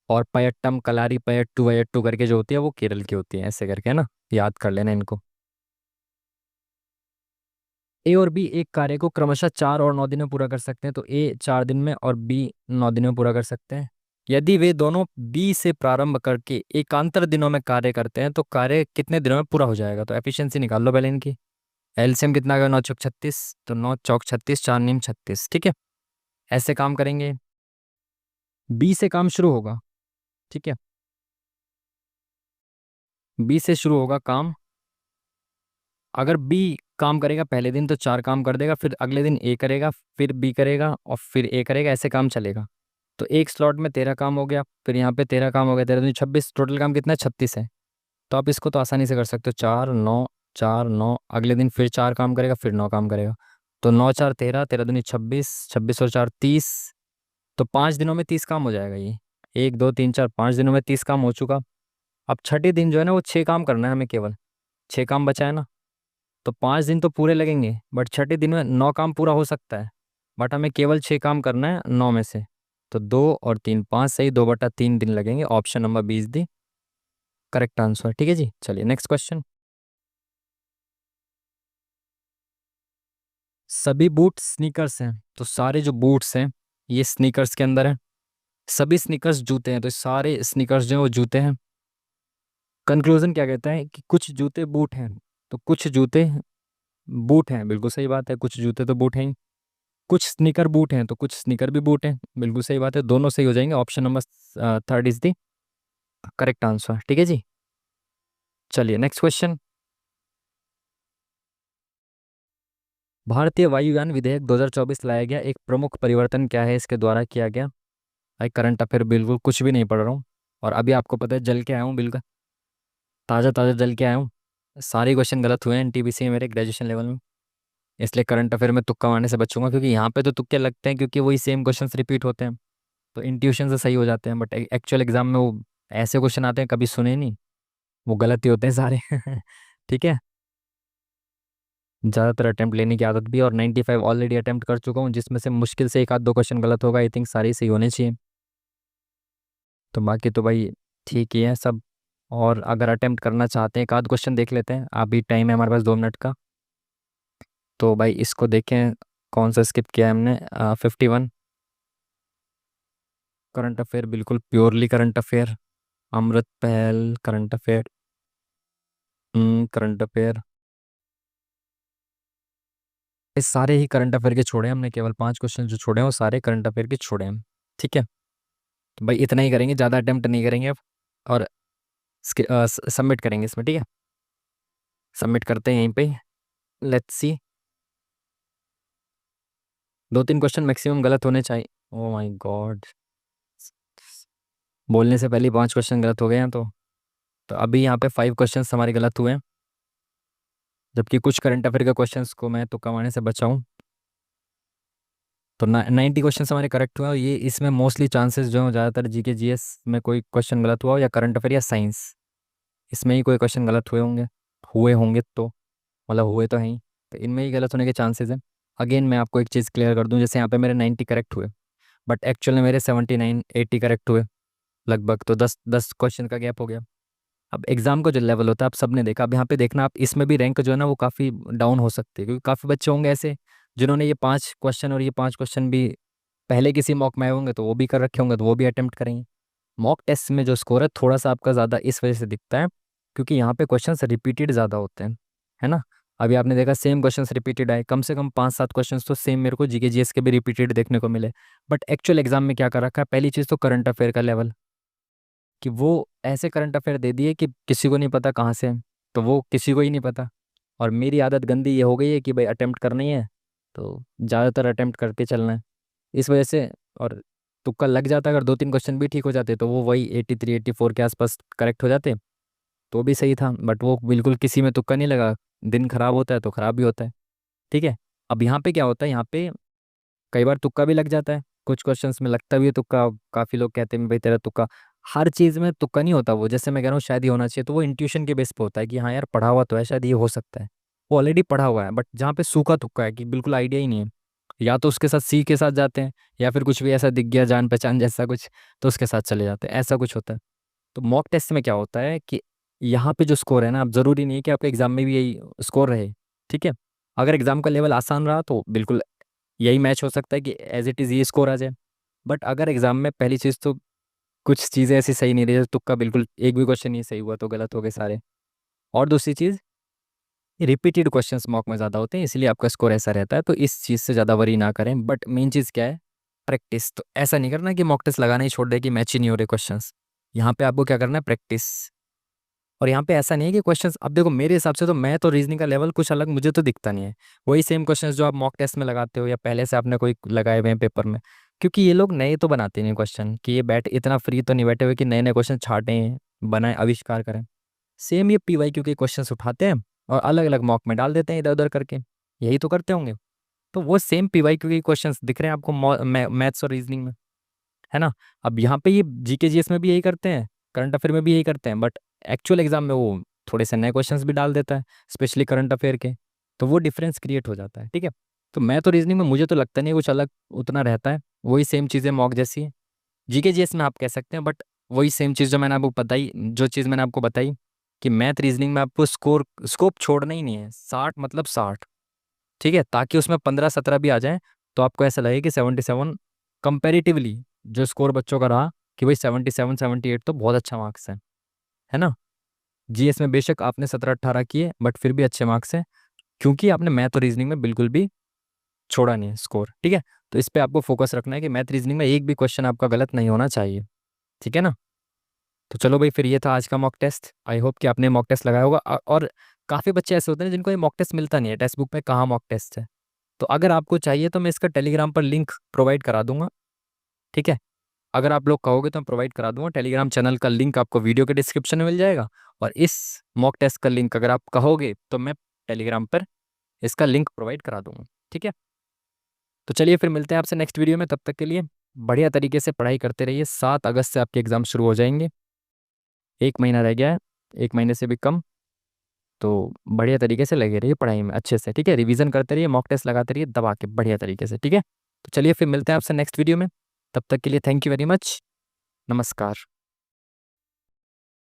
और पयट्टम कलारी पयट्टू वयट्टू करके जो होती है वो केरल की होती है, ऐसे करके, है ना, याद कर लेना इनको। ए और बी एक कार्य को क्रमशः 4 और 9 दिन में पूरा कर सकते हैं, तो ए 4 दिन में और बी 9 दिन में पूरा कर सकते हैं। यदि वे दोनों बी से प्रारंभ करके एकांतर दिनों में कार्य करते हैं, तो कार्य कितने दिनों में पूरा हो जाएगा, तो एफिशिएंसी निकाल लो पहले इनकी। एलसीएम कितना आ गया, 9 चौक 36, तो 9 चौक 36, 4 नीम 36, ठीक है। ऐसे काम करेंगे, बी से काम शुरू होगा, ठीक है, बी से शुरू होगा काम। अगर बी काम करेगा पहले दिन तो 4 काम कर देगा, फिर अगले दिन ए करेगा, फिर बी करेगा, और फिर ए करेगा, ऐसे काम चलेगा। तो एक स्लॉट में 13 काम हो गया, फिर यहाँ पे 13 काम हो गया, 13 दूनी 26, टोटल काम कितना है, 36 है। तो आप इसको तो आसानी से कर सकते हो, 4 9 4 9, अगले दिन फिर 4 काम करेगा, फिर 9 काम करेगा, तो 9 4 13, 13 दूनी 26, 26 और 4 30, तो 5 दिनों में 30 काम हो जाएगा ये। 1 2 3 4 5 दिनों में 30 काम हो चुका। अब छठे दिन जो है ना वो 6 काम करना है हमें, केवल 6 काम बचा है ना, तो 5 दिन तो पूरे लगेंगे, बट छठे दिन में 9 काम पूरा हो सकता है, बट हमें केवल 6 काम करना है 9 में से। तो 2 और 3 5 सही, 2/3 दिन लगेंगे। Option number 20 the correct answer, ठीक है जी। चलिए नेक्स्ट क्वेश्चन, सभी बूट स्नीकर्स हैं, तो सारे जो बूट्स हैं ये स्नीकर्स के अंदर है। सभी स्नीकर्स जूते हैं, तो सारे स्नीकर्स जो हैं वो जूते हैं। कंक्लूजन क्या कहता है कि कुछ जूते बूट हैं, तो कुछ जूते बूट हैं, बिल्कुल सही बात है, कुछ जूते तो बूट हैं ही। कुछ स्नीकर बूट हैं, तो कुछ स्नीकर भी बूट हैं, बिल्कुल सही बात है, दोनों सही हो जाएंगे। Option number 3 is the correct answer, ठीक है जी। चलिए नेक्स्ट क्वेश्चन, भारतीय वायुयान विधेयक 2024 लाया गया, एक प्रमुख परिवर्तन क्या है, इसके द्वारा किया गया। भाई करंट अफेयर बिल्कुल कुछ भी नहीं पढ़ रहा हूँ, और अभी आपको पता है जल के आया हूँ, बिल्कुल ताज़ा ताज़ा जल के आया हूँ। सारे क्वेश्चन गलत हुए हैं एनटीपीसी में मेरे ग्रेजुएशन लेवल में। इसलिए करंट अफेयर में तुक्का मारने से बचूंगा, क्योंकि यहाँ पे तो तुक्के लगते हैं क्योंकि वही सेम क्वेश्चंस रिपीट होते हैं, तो इंट्यूशन से सही हो जाते हैं। बट एक्चुअल एग्जाम में वो ऐसे क्वेश्चन आते हैं कभी सुने नहीं, वो गलत ही होते हैं सारे। ठीक है। ज़्यादातर अटेम्प्ट लेने की आदत भी है, और 95 ऑलरेडी अटेम्प्ट कर चुका हूँ, जिसमें से मुश्किल से एक आध दो क्वेश्चन गलत होगा, आई थिंक सारे सही होने चाहिए। तो बाकी तो भाई ठीक ही है सब। और अगर अटेम्प्ट करना चाहते हैं एक आध क्वेश्चन देख लेते हैं, अभी टाइम है हमारे पास 2 मिनट का। तो भाई इसको देखें, कौन सा स्किप किया है हमने, 51। करंट अफेयर, बिल्कुल प्योरली करंट अफेयर। अमृत पहल करंट अफेयर। करंट अफेयर, ये सारे ही करंट अफेयर के छोड़े हैं हमने, केवल 5 क्वेश्चन जो छोड़े हैं वो सारे करंट अफेयर के छोड़े हैं। ठीक है। तो भाई इतना ही करेंगे, ज़्यादा अटेम्प्ट नहीं करेंगे अब। और सबमिट करेंगे इसमें, ठीक है। सबमिट करते हैं यहीं पे। Let's see. 2-3 क्वेश्चन मैक्सिमम गलत होने चाहिए। ओ माय गॉड, बोलने से पहले ही 5 क्वेश्चन गलत हो गए हैं। तो अभी यहाँ पे 5 क्वेश्चन हमारे गलत हुए हैं, जबकि कुछ करंट अफेयर के क्वेश्चंस को मैं तुक्का मारने से बचा हूँ। तो 90 क्वेश्चन हमारे करेक्ट हुए हैं, और ये इसमें मोस्टली चांसेस जो हैं ज़्यादातर जीके जीएस में कोई क्वेश्चन गलत हुआ हो, या करंट अफेयर या साइंस, इसमें ही कोई क्वेश्चन गलत हुए होंगे तो, मतलब हुए तो हैं ही, तो इनमें ही गलत होने के चांसेस हैं। अगेन मैं आपको एक चीज़ क्लियर कर दूं, जैसे यहाँ पे मेरे 90 करेक्ट हुए, बट एक्चुअल में मेरे 79-80 करेक्ट हुए लगभग, तो 10-10 क्वेश्चन का गैप हो गया। अब एग्जाम का जो लेवल होता है आप सबने देखा, अब यहाँ पे देखना आप, इसमें भी रैंक जो है ना वो काफ़ी डाउन हो सकती है, क्योंकि काफ़ी बच्चे होंगे ऐसे जिन्होंने ये 5 क्वेश्चन और ये 5 क्वेश्चन भी पहले किसी मॉक में आए होंगे, तो वो भी कर रखे होंगे, तो वो भी अटेम्प्ट करेंगे। मॉक टेस्ट में जो स्कोर है थोड़ा सा आपका ज़्यादा इस वजह से दिखता है, क्योंकि यहाँ पे क्वेश्चंस रिपीटेड ज़्यादा होते हैं, है ना। अभी आपने देखा सेम क्वेश्चंस रिपीटेड आए, कम से कम 5-7 क्वेश्चंस तो सेम मेरे को जीके जीएस के भी रिपीटेड देखने को मिले। बट एक्चुअल एग्जाम में क्या कर रखा है, पहली चीज़ तो करंट अफेयर का लेवल, कि वो ऐसे करंट अफेयर दे दिए कि किसी को नहीं पता कहाँ से है, तो वो किसी को ही नहीं पता। और मेरी आदत गंदी ये हो गई है कि भाई अटेम्प्ट करनी है, तो ज़्यादातर अटेम्प्ट करके चलना है, इस वजह से। और तुक्का लग जाता, अगर 2-3 क्वेश्चन भी ठीक हो जाते तो वो वही 83-84 के आसपास करेक्ट हो जाते, तो भी सही था। बट वो बिल्कुल किसी में तुक्का नहीं लगा, दिन खराब होता है तो खराब भी होता है। ठीक है। अब यहाँ पे क्या होता है, यहाँ पे कई बार तुक्का भी लग जाता है, कुछ क्वेश्चंस में लगता भी है तुक्का। काफ़ी लोग कहते हैं भाई तेरा तुक्का, हर चीज़ में तुक्का नहीं होता वो, जैसे मैं कह रहा हूँ शायद ही होना चाहिए, तो वो इंट्यूशन के बेस पे होता है कि हाँ यार पढ़ा हुआ तो है, शायद ये हो सकता है, वो ऑलरेडी पढ़ा हुआ है। बट जहाँ पे सूखा तुक्का है कि बिल्कुल आइडिया ही नहीं है, या तो उसके साथ सी के साथ जाते हैं, या फिर कुछ भी ऐसा दिख गया जान पहचान जैसा कुछ, तो उसके साथ चले जाते हैं, ऐसा कुछ होता है। तो मॉक टेस्ट में क्या होता है कि यहाँ पे जो स्कोर है ना, अब ज़रूरी नहीं है कि आपके एग्जाम में भी यही स्कोर रहे। ठीक है। अगर एग्जाम का लेवल आसान रहा तो बिल्कुल यही मैच हो सकता है कि एज इट इज़ ये स्कोर आ जाए। बट अगर एग्जाम में पहली चीज़ तो कुछ चीज़ें ऐसी सही नहीं रही, जैसे तुक्का बिल्कुल एक भी क्वेश्चन नहीं सही हुआ तो गलत हो गए सारे। और दूसरी चीज़, रिपीटेड क्वेश्चंस मॉक में ज़्यादा होते हैं, इसलिए आपका स्कोर ऐसा रहता है, तो इस चीज़ से ज़्यादा वरी ना करें। बट मेन चीज़ क्या है, प्रैक्टिस। तो ऐसा नहीं करना कि मॉक टेस्ट लगाना ही छोड़ दे कि मैच ही नहीं हो रहे क्वेश्चंस। यहाँ पे आपको क्या करना है, प्रैक्टिस। और यहाँ पे ऐसा नहीं है कि क्वेश्चंस, अब देखो मेरे हिसाब से तो मैथ और रीजनिंग का लेवल कुछ अलग मुझे तो दिखता नहीं है, वही सेम क्वेश्चंस जो आप मॉक टेस्ट में लगाते हो या पहले से आपने कोई लगाए हुए हैं पेपर में। क्योंकि ये लोग नए तो बनाते नहीं क्वेश्चन, कि ये बैठ इतना फ्री तो नहीं बैठे हुए कि नए नए क्वेश्चन छाटें, बनाए, आविष्कार करें। सेम ये PYQ के क्वेश्चन उठाते हैं और अलग अलग मॉक में डाल देते हैं इधर उधर करके, यही तो करते होंगे। तो वो सेम PYQ के क्वेश्चन दिख रहे हैं आपको मैथ्स और रीजनिंग में, है ना। अब यहाँ पे ये जीके जीएस में भी यही करते हैं, करंट अफेयर में भी यही करते हैं, बट एक्चुअल एग्जाम में वो थोड़े से नए क्वेश्चंस भी डाल देता है, स्पेशली करंट अफेयर के, तो वो डिफरेंस क्रिएट हो जाता है। ठीक है। तो मैं तो रीजनिंग में मुझे तो लगता नहीं है कुछ अलग उतना रहता है, वही सेम चीज़ें मॉक जैसी है। जीके जीएस में आप कह सकते हैं, बट वही सेम चीज़ जो मैंने आपको बताई, जो चीज़ मैंने आपको बताई कि मैथ रीजनिंग में आपको स्कोप छोड़ना ही नहीं है, 60 मतलब 60। ठीक है, ताकि उसमें 15-17 भी आ जाए, तो आपको ऐसा लगे कि 77 कंपेरेटिवली जो स्कोर बच्चों का रहा, कि भाई 77-78 तो बहुत अच्छा मार्क्स है ना। जीएस में बेशक आपने 17-18 किए, बट फिर भी अच्छे मार्क्स हैं, क्योंकि आपने मैथ और रीजनिंग में बिल्कुल भी छोड़ा नहीं है स्कोर। ठीक है। तो इस पे आपको फोकस रखना है कि मैथ रीजनिंग में एक भी क्वेश्चन आपका गलत नहीं होना चाहिए। ठीक है ना। तो चलो भाई, फिर ये था आज का मॉक टेस्ट। आई होप कि आपने मॉक टेस्ट लगाया होगा, और काफ़ी बच्चे ऐसे होते हैं जिनको ये मॉक टेस्ट मिलता नहीं है, टेक्स्ट बुक में कहाँ मॉक टेस्ट है। तो अगर आपको चाहिए तो मैं इसका टेलीग्राम पर लिंक प्रोवाइड करा दूंगा। ठीक है। अगर आप लोग कहोगे तो मैं प्रोवाइड करा दूंगा। टेलीग्राम चैनल का लिंक आपको वीडियो के डिस्क्रिप्शन में मिल जाएगा, और इस मॉक टेस्ट का लिंक अगर आप कहोगे तो मैं टेलीग्राम पर इसका लिंक प्रोवाइड करा दूंगा। ठीक है, तो चलिए फिर मिलते हैं आपसे नेक्स्ट वीडियो में। तब तक के लिए बढ़िया तरीके से पढ़ाई करते रहिए। 7 अगस्त से आपके एग्ज़ाम शुरू हो जाएंगे, 1 महीना रह गया है, 1 महीने से भी कम। तो बढ़िया तरीके से लगे रहिए पढ़ाई में अच्छे से। ठीक है, रिवीजन करते रहिए, मॉक टेस्ट लगाते रहिए दबा के बढ़िया तरीके से। ठीक है, तो चलिए फिर मिलते हैं आपसे नेक्स्ट वीडियो में। तब तक के लिए थैंक यू वेरी मच। नमस्कार।